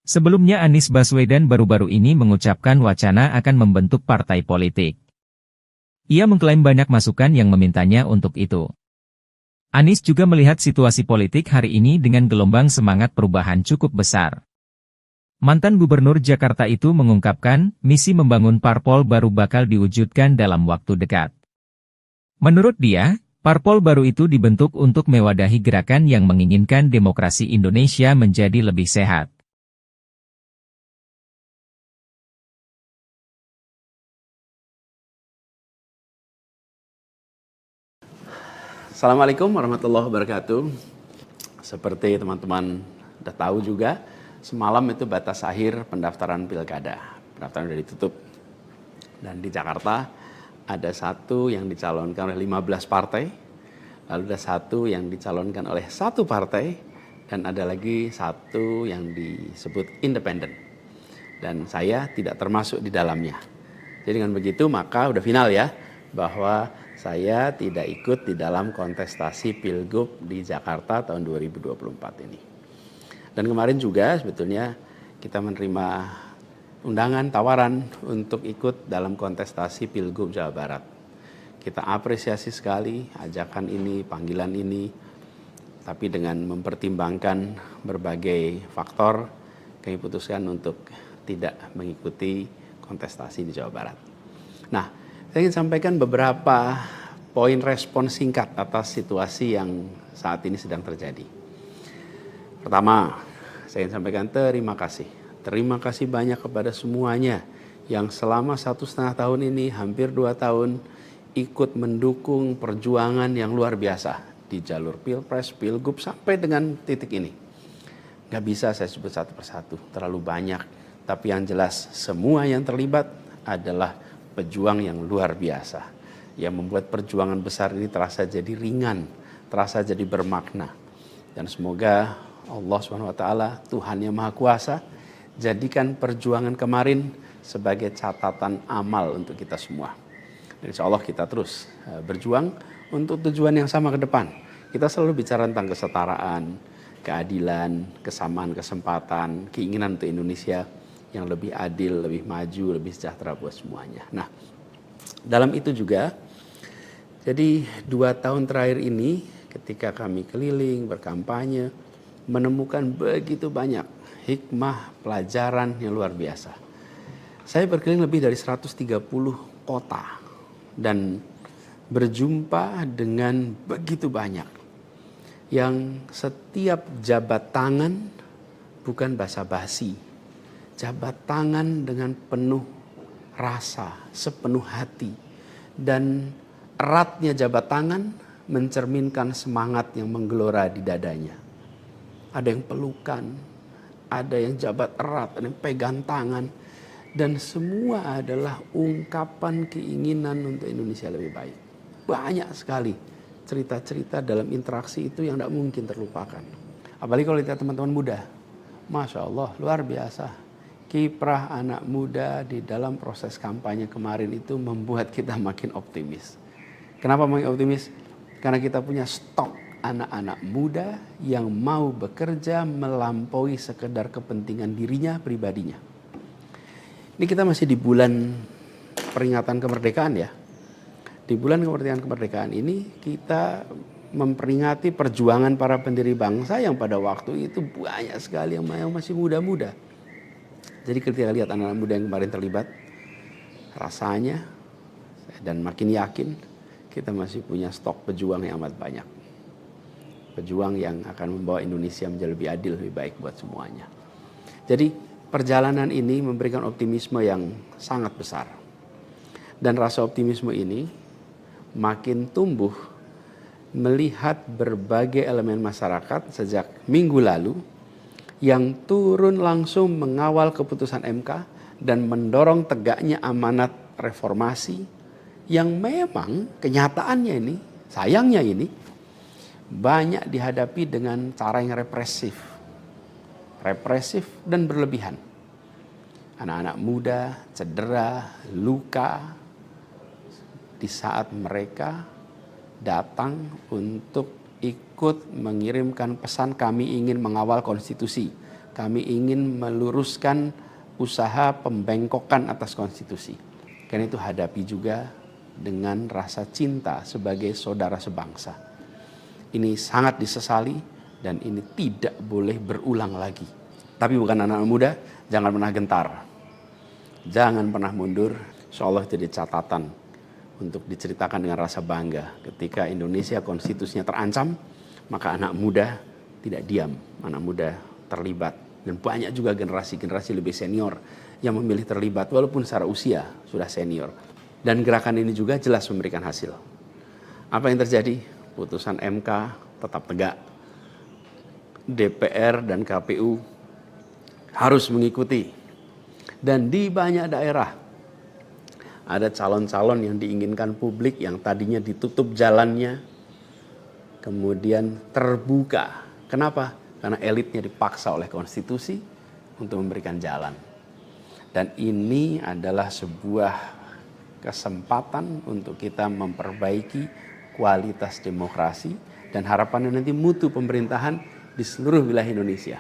Sebelumnya Anies Baswedan baru-baru ini mengucapkan wacana akan membentuk partai politik. Ia mengklaim banyak masukan yang memintanya untuk itu. Anies juga melihat situasi politik hari ini dengan gelombang semangat perubahan cukup besar. Mantan Gubernur Jakarta itu mengungkapkan, misi membangun parpol baru bakal diwujudkan dalam waktu dekat. Menurut dia, parpol baru itu dibentuk untuk mewadahi gerakan yang menginginkan demokrasi Indonesia menjadi lebih sehat. Assalamualaikum warahmatullahi wabarakatuh. Seperti teman-teman udah tahu juga, semalam itu batas akhir pendaftaran pilkada. Pendaftaran sudah ditutup. Dan di Jakarta ada satu yang dicalonkan oleh 15 partai, lalu ada satu yang dicalonkan oleh satu partai, dan ada lagi satu yang disebut independen. Dan saya tidak termasuk di dalamnya. Jadi dengan begitu maka udah final ya, bahwa saya tidak ikut di dalam kontestasi Pilgub di Jakarta tahun 2024 ini. Dan kemarin juga sebetulnya kita menerima undangan, tawaran untuk ikut dalam kontestasi Pilgub Jawa Barat. Kita apresiasi sekali ajakan ini, panggilan ini, tapi dengan mempertimbangkan berbagai faktor, kami putuskan untuk tidak mengikuti kontestasi di Jawa Barat. Nah, saya ingin sampaikan beberapa poin respon singkat atas situasi yang saat ini sedang terjadi. Pertama, saya ingin sampaikan terima kasih. Terima kasih banyak kepada semuanya yang selama 1,5 tahun ini, hampir 2 tahun, ikut mendukung perjuangan yang luar biasa di jalur Pilpres, Pilgub, sampai dengan titik ini. Gak bisa saya sebut satu persatu, terlalu banyak. Tapi yang jelas, semua yang terlibat adalah pejuang yang luar biasa, yang membuat perjuangan besar ini terasa jadi ringan, terasa jadi bermakna. Dan semoga Allah SWT, Tuhan yang Maha Kuasa, jadikan perjuangan kemarin sebagai catatan amal untuk kita semua. Dan insya Allah kita terus berjuang untuk tujuan yang sama ke depan. Kita selalu bicara tentang kesetaraan, keadilan, kesamaan kesempatan, keinginan untuk Indonesia yang lebih adil, lebih maju, lebih sejahtera buat semuanya. Nah, dalam itu juga, jadi 2 tahun terakhir ini ketika kami keliling, berkampanye, menemukan begitu banyak hikmah, pelajaran yang luar biasa. Saya berkeliling lebih dari 130 kota dan berjumpa dengan begitu banyak yang setiap jabat tangan bukan basa-basi. Jabat tangan dengan penuh rasa, sepenuh hati. Dan eratnya jabat tangan mencerminkan semangat yang menggelora di dadanya. Ada yang pelukan, ada yang jabat erat, ada yang pegang tangan. Dan semua adalah ungkapan keinginan untuk Indonesia lebih baik. Banyak sekali cerita-cerita dalam interaksi itu yang tidak mungkin terlupakan. Apalagi kalau lihat teman-teman muda. Masya Allah, luar biasa. Kiprah anak muda di dalam proses kampanye kemarin itu membuat kita makin optimis. Kenapa makin optimis? Karena kita punya stok anak-anak muda yang mau bekerja melampaui sekedar kepentingan dirinya, pribadinya. Ini kita masih di bulan peringatan kemerdekaan ya. Di bulan kemerdekaan ini kita memperingati perjuangan para pendiri bangsa yang pada waktu itu banyak sekali yang masih muda-muda. Jadi ketika lihat anak-anak muda yang kemarin terlibat, rasanya dan makin yakin kita masih punya stok pejuang yang amat banyak. Pejuang yang akan membawa Indonesia menjadi lebih adil, lebih baik buat semuanya. Jadi perjalanan ini memberikan optimisme yang sangat besar. Dan rasa optimisme ini makin tumbuh melihat berbagai elemen masyarakat sejak minggu lalu yang turun langsung mengawal keputusan MK dan mendorong tegaknya amanat reformasi yang memang kenyataannya ini, sayangnya ini, banyak dihadapi dengan cara yang represif dan berlebihan. Anak-anak muda cedera, luka di saat mereka datang untuk ikut mengirimkan pesan kami ingin mengawal konstitusi. Kami ingin meluruskan usaha pembengkokan atas konstitusi. Karena itu hadapi juga dengan rasa cinta sebagai saudara sebangsa. Ini sangat disesali dan ini tidak boleh berulang lagi. Tapi bukan anak muda, jangan pernah gentar. Jangan pernah mundur. Insyaallah jadi catatan untuk diceritakan dengan rasa bangga. Ketika Indonesia konstitusinya terancam, maka anak muda tidak diam. Anak muda terlibat. Dan banyak juga generasi-generasi lebih senior yang memilih terlibat walaupun secara usia sudah senior. Dan gerakan ini juga jelas memberikan hasil. Apa yang terjadi? Putusan MK tetap tegak. DPR dan KPU harus mengikuti. Dan di banyak daerah ada calon-calon yang diinginkan publik yang tadinya ditutup jalannya, kemudian terbuka. Kenapa? Karena elitnya dipaksa oleh konstitusi untuk memberikan jalan. Dan ini adalah sebuah kesempatan untuk kita memperbaiki kualitas demokrasi dan harapannya nanti mutu pemerintahan di seluruh wilayah Indonesia.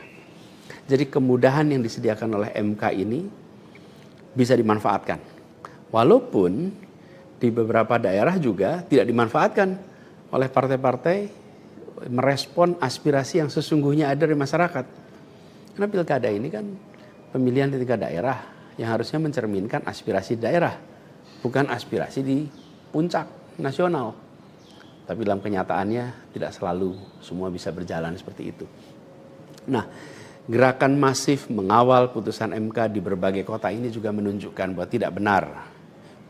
Jadi kemudahan yang disediakan oleh MK ini bisa dimanfaatkan. Walaupun di beberapa daerah juga tidak dimanfaatkan oleh partai-partai merespon aspirasi yang sesungguhnya ada dari masyarakat. Karena pilkada ini kan pemilihan di tingkat daerah yang harusnya mencerminkan aspirasi daerah, bukan aspirasi di puncak nasional. Tapi dalam kenyataannya tidak selalu semua bisa berjalan seperti itu. Nah, gerakan masif mengawal putusan MK di berbagai kota ini juga menunjukkan bahwa tidak benar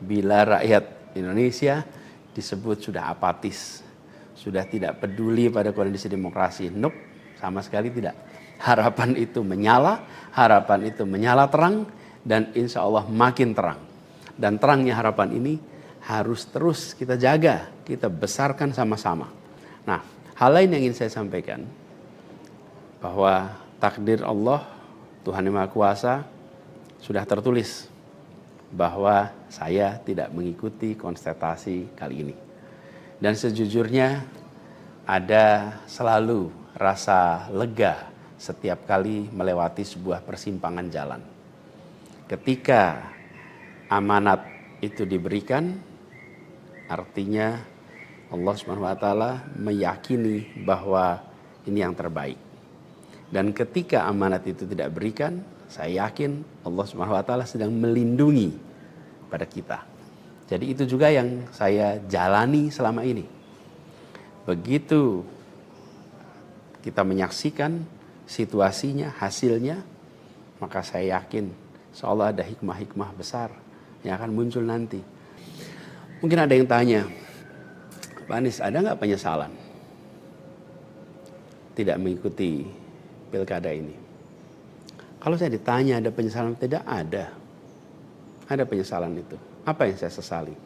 bila rakyat Indonesia disebut sudah apatis, sudah tidak peduli pada kondisi demokrasi. Nope, sama sekali tidak. Harapan itu menyala terang dan insya Allah makin terang. Dan terangnya harapan ini harus terus kita jaga, kita besarkan sama-sama. Nah, hal lain yang ingin saya sampaikan, bahwa takdir Allah, Tuhan Yang Maha Kuasa, sudah tertulis bahwa saya tidak mengikuti konstatasi kali ini. Dan sejujurnya ada selalu rasa lega setiap kali melewati sebuah persimpangan jalan. Ketika amanat itu diberikan, artinya Allah SWT meyakini bahwa ini yang terbaik. Dan ketika amanat itu tidak berikan, saya yakin Allah SWT sedang melindungi pada kita. Jadi itu juga yang saya jalani selama ini. Begitu kita menyaksikan situasinya, hasilnya, maka saya yakin seolah ada hikmah-hikmah besar yang akan muncul nanti. Mungkin ada yang tanya, Pak Anies, ada nggak penyesalan tidak mengikuti pilkada ini? Kalau saya ditanya ada penyesalan, tidak ada. Ada penyesalan itu. Apa yang saya sesali?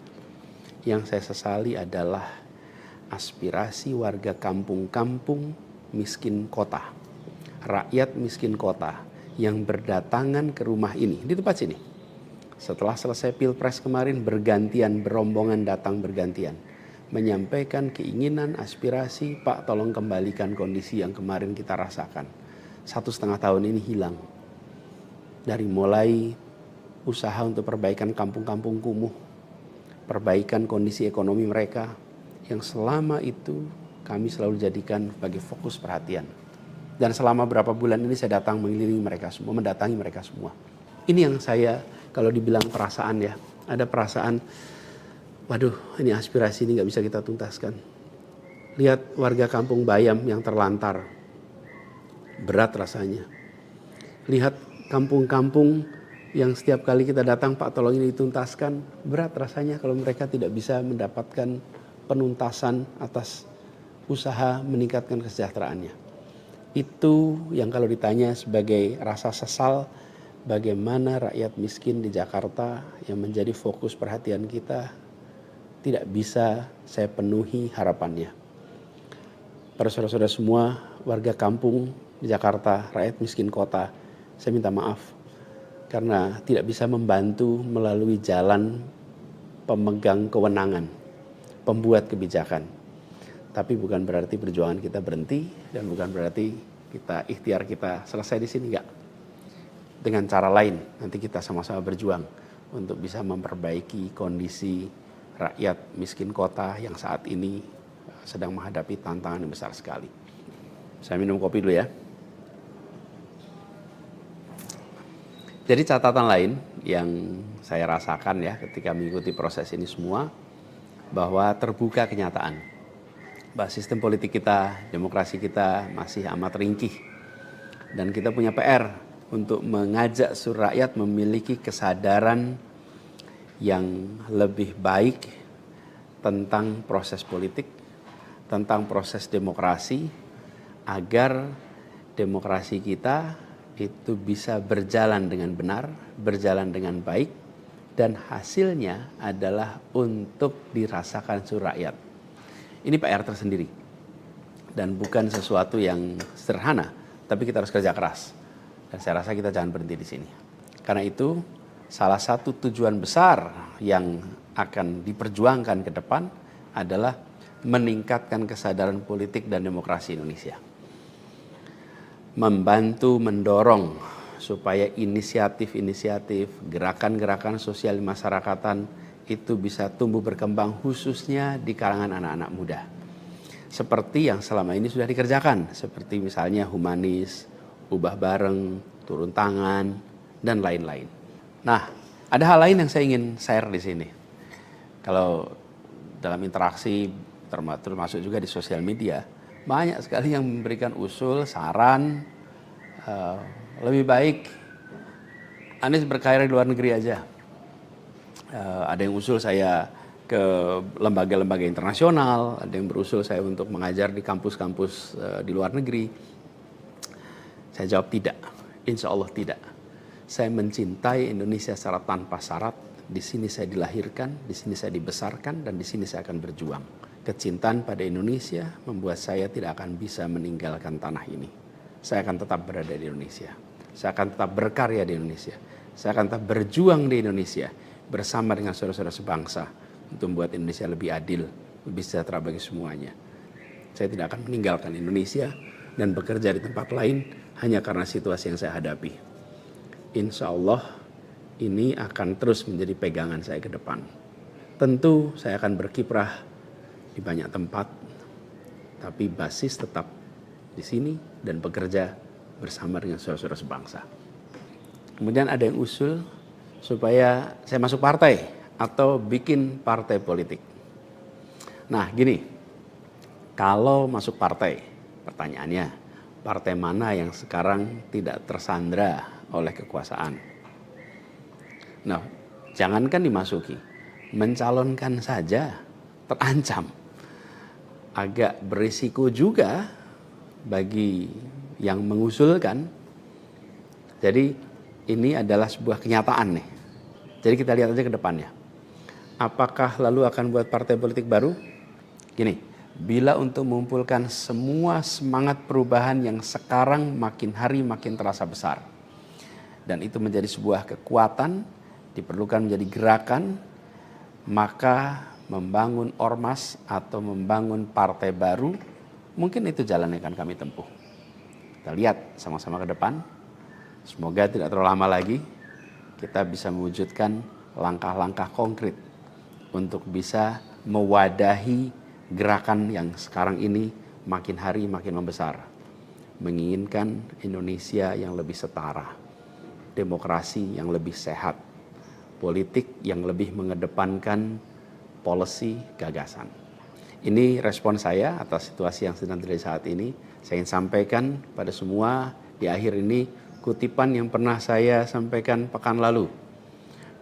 Yang saya sesali adalah aspirasi warga kampung-kampung miskin kota. Rakyat miskin kota yang berdatangan ke rumah ini, di tempat sini. Setelah selesai Pilpres kemarin bergantian, berombongan datang bergantian. Menyampaikan keinginan, aspirasi, Pak tolong kembalikan kondisi yang kemarin kita rasakan. 1,5 tahun ini hilang. Dari mulai usaha untuk perbaikan kampung-kampung kumuh, perbaikan kondisi ekonomi mereka yang selama itu kami selalu jadikan sebagai fokus perhatian. Dan selama berapa bulan ini saya datang mengelilingi mereka semua, mendatangi mereka semua. Ini yang saya, kalau dibilang perasaan ya, ada perasaan, waduh ini aspirasi ini gak bisa kita tuntaskan. Lihat warga kampung Bayam yang terlantar, berat rasanya. Lihat kampung-kampung yang setiap kali kita datang, Pak tolong ini dituntaskan, berat rasanya kalau mereka tidak bisa mendapatkan penuntasan atas usaha meningkatkan kesejahteraannya. Itu yang kalau ditanya sebagai rasa sesal, bagaimana rakyat miskin di Jakarta yang menjadi fokus perhatian kita tidak bisa saya penuhi harapannya. Para saudara-saudara semua, warga kampung di Jakarta, rakyat miskin kota, saya minta maaf karena tidak bisa membantu melalui jalan pemegang kewenangan, pembuat kebijakan. Tapi bukan berarti perjuangan kita berhenti dan bukan berarti ikhtiar kita selesai di sini, enggak. Dengan cara lain nanti kita sama-sama berjuang untuk bisa memperbaiki kondisi rakyat miskin kota yang saat ini sedang menghadapi tantangan yang besar sekali. Saya minum kopi dulu ya. Jadi catatan lain yang saya rasakan ya ketika mengikuti proses ini semua, bahwa terbuka kenyataan bahwa sistem politik kita, demokrasi kita masih amat ringkih. Dan kita punya PR untuk mengajak seluruh rakyat memiliki kesadaran yang lebih baik tentang proses politik, tentang proses demokrasi, agar demokrasi kita itu bisa berjalan dengan benar, berjalan dengan baik, dan hasilnya adalah untuk dirasakan seluruh rakyat. Ini PR tersendiri dan bukan sesuatu yang sederhana, tapi kita harus kerja keras. Dan saya rasa kita jangan berhenti di sini. Karena itu salah satu tujuan besar yang akan diperjuangkan ke depan adalah meningkatkan kesadaran politik dan demokrasi Indonesia. Membantu mendorong supaya inisiatif-inisiatif, gerakan-gerakan sosial masyarakatan itu bisa tumbuh berkembang khususnya di kalangan anak-anak muda. Seperti yang selama ini sudah dikerjakan, seperti misalnya humanis, ubah bareng, turun tangan, dan lain-lain. Nah, ada hal lain yang saya ingin share di sini. Kalau dalam interaksi, termasuk juga di sosial media, banyak sekali yang memberikan usul, saran, lebih baik Anies berkarir di luar negeri aja. Ada yang usul saya ke lembaga-lembaga internasional, ada yang berusul saya untuk mengajar di kampus-kampus di luar negeri. Saya jawab tidak, insya Allah tidak. Saya mencintai Indonesia secara tanpa syarat. Di sini saya dilahirkan, di sini saya dibesarkan, dan di sini saya akan berjuang. Kecintaan pada Indonesia membuat saya tidak akan bisa meninggalkan tanah ini. Saya akan tetap berada di Indonesia. Saya akan tetap berkarya di Indonesia. Saya akan tetap berjuang di Indonesia bersama dengan saudara-saudara sebangsa untuk membuat Indonesia lebih adil, lebih sejahtera bagi semuanya. Saya tidak akan meninggalkan Indonesia dan bekerja di tempat lain hanya karena situasi yang saya hadapi. Insya Allah ini akan terus menjadi pegangan saya ke depan. Tentu saya akan berkiprah di banyak tempat, tapi basis tetap di sini dan bekerja bersama dengan saudara-saudara sebangsa. Kemudian ada yang usul supaya saya masuk partai atau bikin partai politik. Nah gini, kalau masuk partai, pertanyaannya, partai mana yang sekarang tidak tersandra oleh kekuasaan? Nah, jangankan dimasuki, mencalonkan saja terancam. Agak berisiko juga bagi yang mengusulkan. Jadi ini adalah sebuah kenyataan nih. Jadi kita lihat aja ke depannya. Apakah lalu akan buat partai politik baru? Gini, bila untuk mengumpulkan semua semangat perubahan yang sekarang makin hari makin terasa besar, dan itu menjadi sebuah kekuatan, diperlukan menjadi gerakan, maka membangun ormas atau membangun partai baru, mungkin itu jalan yang akan kami tempuh. Kita lihat sama-sama ke depan. Semoga tidak terlalu lama lagi kita bisa mewujudkan langkah-langkah konkret untuk bisa mewadahi gerakan yang sekarang ini makin hari makin membesar, menginginkan Indonesia yang lebih setara, demokrasi yang lebih sehat, politik yang lebih mengedepankan policy gagasan. Ini respon saya atas situasi yang sedang terjadi saat ini. Saya ingin sampaikan pada semua di akhir ini kutipan yang pernah saya sampaikan pekan lalu.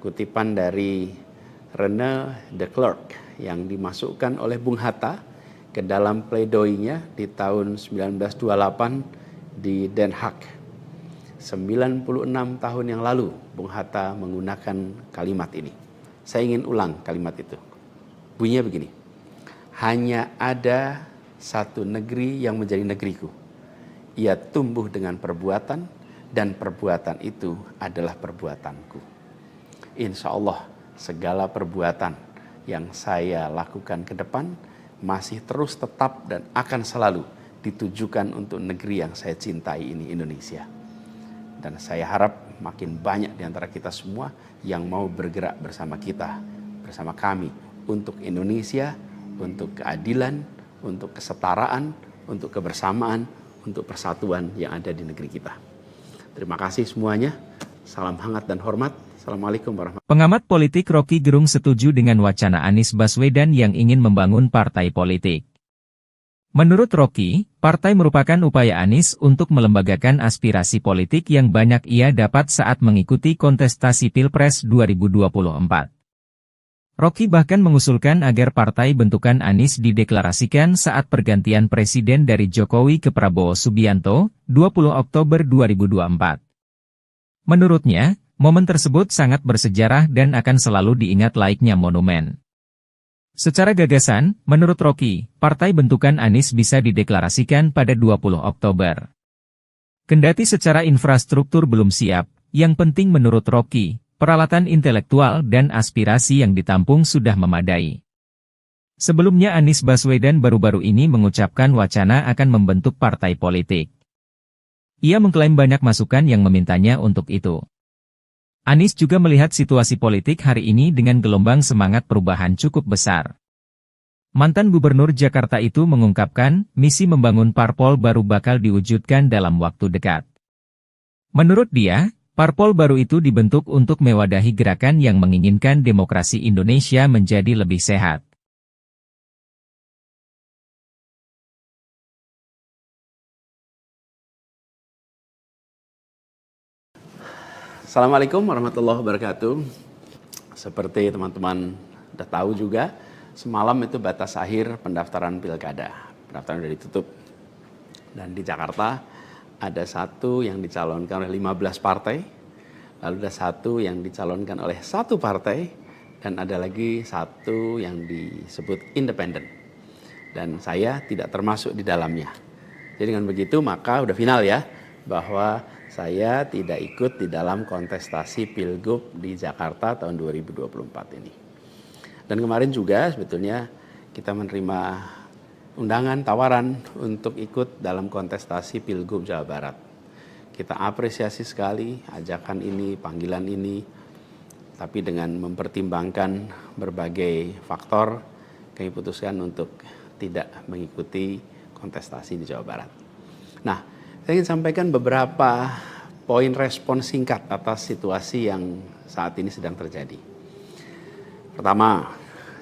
Kutipan dari René de Klerk yang dimasukkan oleh Bung Hatta ke dalam pledoinya di tahun 1928 di Den Haag. 96 tahun yang lalu Bung Hatta menggunakan kalimat ini. Saya ingin ulang kalimat itu. Bunyinya begini. Hanya ada satu negeri yang menjadi negeriku. Ia tumbuh dengan perbuatan dan perbuatan itu adalah perbuatanku. Insya Allah segala perbuatan yang saya lakukan ke depan masih terus tetap dan akan selalu ditujukan untuk negeri yang saya cintai ini, Indonesia. Dan saya harap makin banyak di antara kita semua yang mau bergerak bersama kita, bersama kami untuk Indonesia, untuk keadilan, untuk kesetaraan, untuk kebersamaan, untuk persatuan yang ada di negeri kita. Terima kasih semuanya. Salam hangat dan hormat. Assalamualaikum warahmatullahi wabarakatuh. Pengamat politik Rocky Gerung setuju dengan wacana Anies Baswedan yang ingin membangun partai politik. Menurut Rocky, partai merupakan upaya Anies untuk melembagakan aspirasi politik yang banyak ia dapat saat mengikuti kontestasi Pilpres 2024. Rocky bahkan mengusulkan agar partai bentukan Anies dideklarasikan saat pergantian presiden dari Jokowi ke Prabowo Subianto, 20 Oktober 2024. Menurutnya, momen tersebut sangat bersejarah dan akan selalu diingat layaknya monumen. Secara gagasan, menurut Rocky, partai bentukan Anies bisa dideklarasikan pada 20 Oktober. Kendati secara infrastruktur belum siap, yang penting menurut Rocky, peralatan intelektual dan aspirasi yang ditampung sudah memadai. Sebelumnya Anies Baswedan baru-baru ini mengucapkan wacana akan membentuk partai politik. Ia mengklaim banyak masukan yang memintanya untuk itu. Anies juga melihat situasi politik hari ini dengan gelombang semangat perubahan cukup besar. Mantan Gubernur Jakarta itu mengungkapkan, misi membangun parpol baru bakal diwujudkan dalam waktu dekat. Menurut dia, parpol baru itu dibentuk untuk mewadahi gerakan yang menginginkan demokrasi Indonesia menjadi lebih sehat. Assalamualaikum warahmatullahi wabarakatuh. Seperti teman-teman udah tahu juga, semalam itu batas akhir pendaftaran pilkada. Pendaftaran sudah ditutup. Dan di Jakarta ada satu yang dicalonkan oleh 15 partai, lalu ada satu yang dicalonkan oleh satu partai, dan ada lagi satu yang disebut independen. Dan saya tidak termasuk di dalamnya. Jadi dengan begitu maka udah final ya, bahwa saya tidak ikut di dalam kontestasi Pilgub di Jakarta tahun 2024 ini. Dan kemarin juga sebetulnya kita menerima undangan, tawaran untuk ikut dalam kontestasi Pilgub Jawa Barat. Kita apresiasi sekali ajakan ini, panggilan ini, tapi dengan mempertimbangkan berbagai faktor, kami putuskan untuk tidak mengikuti kontestasi di Jawa Barat. Nah, saya ingin sampaikan beberapa poin respon singkat atas situasi yang saat ini sedang terjadi. Pertama,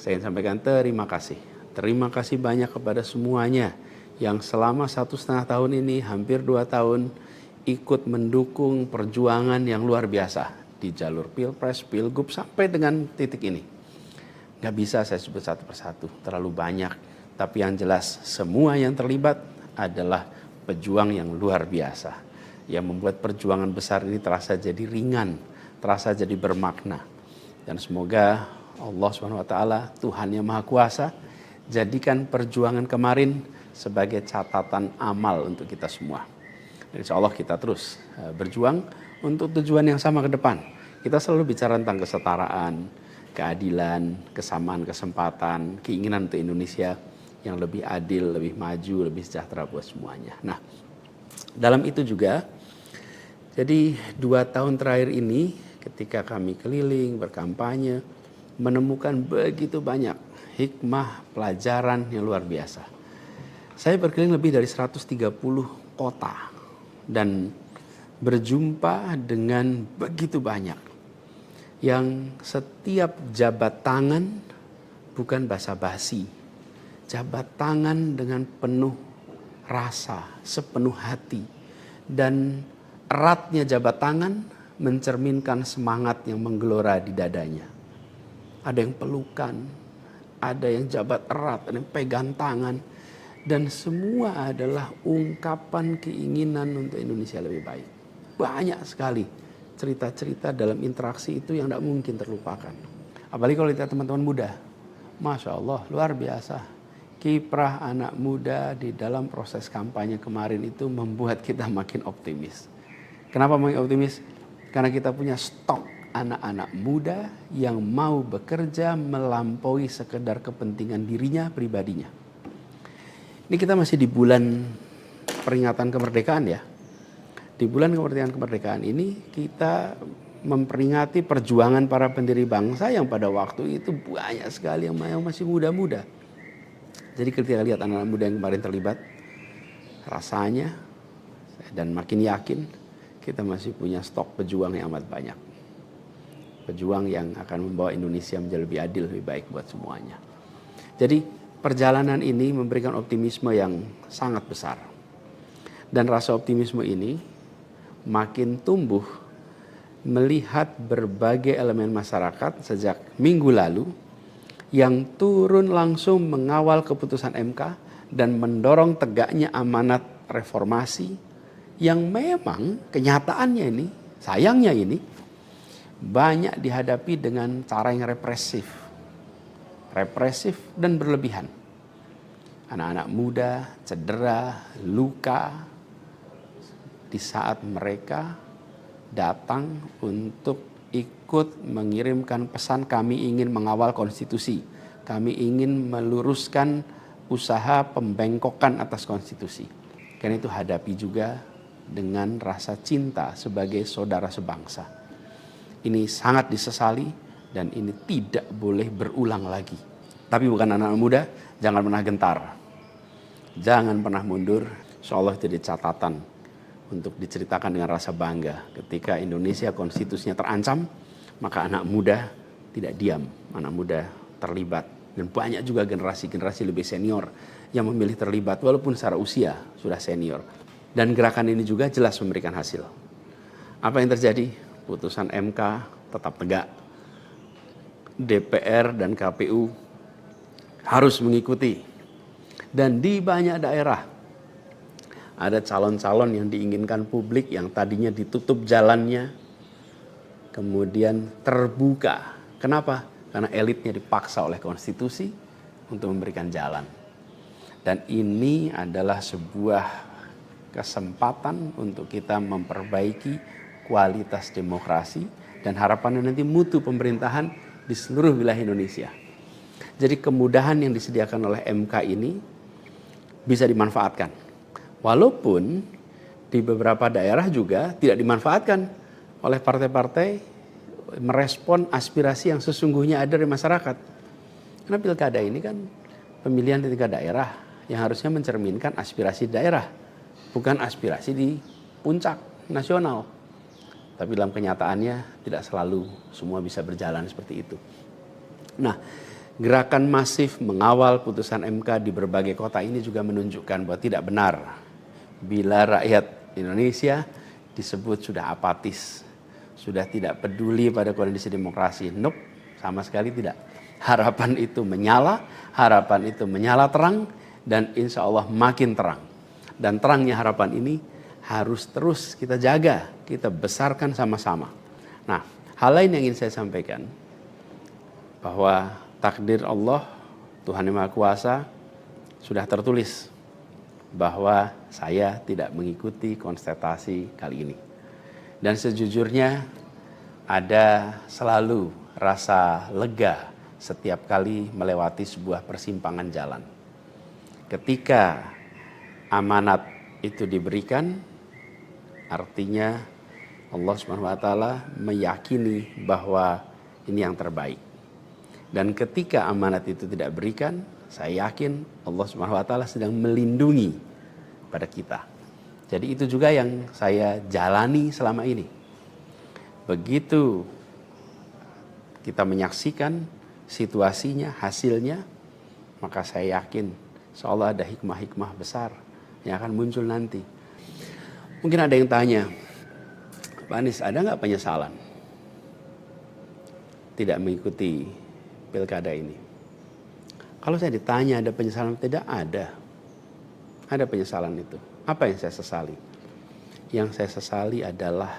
saya ingin sampaikan terima kasih. Terima kasih banyak kepada semuanya yang selama 1,5 tahun ini, hampir 2 tahun, ikut mendukung perjuangan yang luar biasa di jalur Pilpres, Pilgub, sampai dengan titik ini. Nggak bisa saya sebut satu persatu, terlalu banyak. Tapi yang jelas, semua yang terlibat adalah pejuang yang luar biasa, yang membuat perjuangan besar ini terasa jadi ringan, terasa jadi bermakna. Dan semoga Allah SWT, Tuhan yang Maha Kuasa, jadikan perjuangan kemarin sebagai catatan amal untuk kita semua. Dan insya Allah kita terus berjuang untuk tujuan yang sama ke depan. Kita selalu bicara tentang kesetaraan, keadilan, kesamaan kesempatan, keinginan untuk Indonesia yang lebih adil, lebih maju, lebih sejahtera buat semuanya. Nah, dalam itu juga, jadi 2 tahun terakhir ini ketika kami keliling, berkampanye, menemukan begitu banyak hikmah, pelajaran yang luar biasa. Saya berkeliling lebih dari 130 kota dan berjumpa dengan begitu banyak yang setiap jabat tangan bukan basa-basi, jabat tangan dengan penuh rasa, sepenuh hati, dan eratnya jabat tangan mencerminkan semangat yang menggelora di dadanya. Ada yang pelukan, ada yang jabat erat, ada yang pegang tangan, dan semua adalah ungkapan keinginan untuk Indonesia lebih baik. Banyak sekali cerita-cerita dalam interaksi itu yang tidak mungkin terlupakan. Apalagi kalau lihat teman-teman muda. Masya Allah, luar biasa. Kiprah anak muda di dalam proses kampanye kemarin itu membuat kita makin optimis. Kenapa makin optimis? Karena kita punya stok anak-anak muda yang mau bekerja melampaui sekedar kepentingan dirinya, pribadinya. Ini kita masih di bulan peringatan kemerdekaan ya. Di bulan kemerdekaan ini kita memperingati perjuangan para pendiri bangsa yang pada waktu itu banyak sekali yang masih muda-muda. Jadi ketika lihat anak-anak muda yang kemarin terlibat, rasanya dan makin yakin kita masih punya stok pejuang yang amat banyak. Pejuang yang akan membawa Indonesia menjadi lebih adil, lebih baik buat semuanya. Jadi perjalanan ini memberikan optimisme yang sangat besar. Dan rasa optimisme ini makin tumbuh melihat berbagai elemen masyarakat sejak minggu lalu yang turun langsung mengawal keputusan MK dan mendorong tegaknya amanat reformasi yang memang kenyataannya ini, sayangnya ini banyak dihadapi dengan cara yang represif dan berlebihan. Anak-anak muda cedera, luka di saat mereka datang untuk ikut mengirimkan pesan kami ingin mengawal konstitusi. Kami ingin meluruskan usaha pembengkokan atas konstitusi. Karena itu hadapi juga dengan rasa cinta sebagai saudara sebangsa. Ini sangat disesali dan ini tidak boleh berulang lagi. Tapi bukan anak-anak muda, jangan pernah gentar. Jangan pernah mundur, insyaallah jadi catatan untuk diceritakan dengan rasa bangga. Ketika Indonesia konstitusinya terancam, maka anak muda tidak diam, anak muda terlibat. Dan banyak juga generasi-generasi lebih senior yang memilih terlibat walaupun secara usia sudah senior. Dan gerakan ini juga jelas memberikan hasil. Apa yang terjadi? Putusan MK tetap tegak. DPR dan KPU harus mengikuti. Dan di banyak daerah ada calon-calon yang diinginkan publik yang tadinya ditutup jalannya, kemudian terbuka. Kenapa? Karena elitnya dipaksa oleh konstitusi untuk memberikan jalan. Dan ini adalah sebuah kesempatan untuk kita memperbaiki kualitas demokrasi dan harapannya nanti mutu pemerintahan di seluruh wilayah Indonesia. Jadi kemudahan yang disediakan oleh MK ini bisa dimanfaatkan. Walaupun di beberapa daerah juga tidak dimanfaatkan oleh partai-partai merespon aspirasi yang sesungguhnya ada dari masyarakat. Karena pilkada ini kan pemilihan di tingkat daerah yang harusnya mencerminkan aspirasi daerah, bukan aspirasi di puncak nasional. Tapi dalam kenyataannya tidak selalu semua bisa berjalan seperti itu. Nah, gerakan masif mengawal putusan MK di berbagai kota ini juga menunjukkan bahwa tidak benar bila rakyat Indonesia disebut sudah apatis, sudah tidak peduli pada kondisi demokrasi. Nope, sama sekali tidak. Harapan itu menyala terang dan insya Allah makin terang. Dan terangnya harapan ini harus terus kita jaga, kita besarkan sama-sama. Nah, hal lain yang ingin saya sampaikan, bahwa takdir Allah, Tuhan Yang Maha Kuasa, sudah tertulis bahwa saya tidak mengikuti konstatasi kali ini. Dan sejujurnya ada selalu rasa lega setiap kali melewati sebuah persimpangan jalan. Ketika amanat itu diberikan, artinya Allah SWT meyakini bahwa ini yang terbaik. Dan ketika amanat itu tidak berikan, saya yakin Allah Subhanahu wa taala sedang melindungi pada kita. Jadi itu juga yang saya jalani selama ini. Begitu kita menyaksikan situasinya, hasilnya, maka saya yakin seolah ada hikmah-hikmah besar yang akan muncul nanti. Mungkin ada yang tanya, Pak Anies, ada nggak penyesalan tidak mengikuti pilkada ini? Kalau saya ditanya ada penyesalan, tidak ada. Ada penyesalan itu. Apa yang saya sesali? Yang saya sesali adalah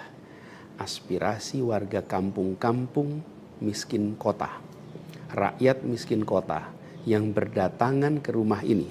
aspirasi warga kampung-kampung miskin kota, rakyat miskin kota yang berdatangan ke rumah ini.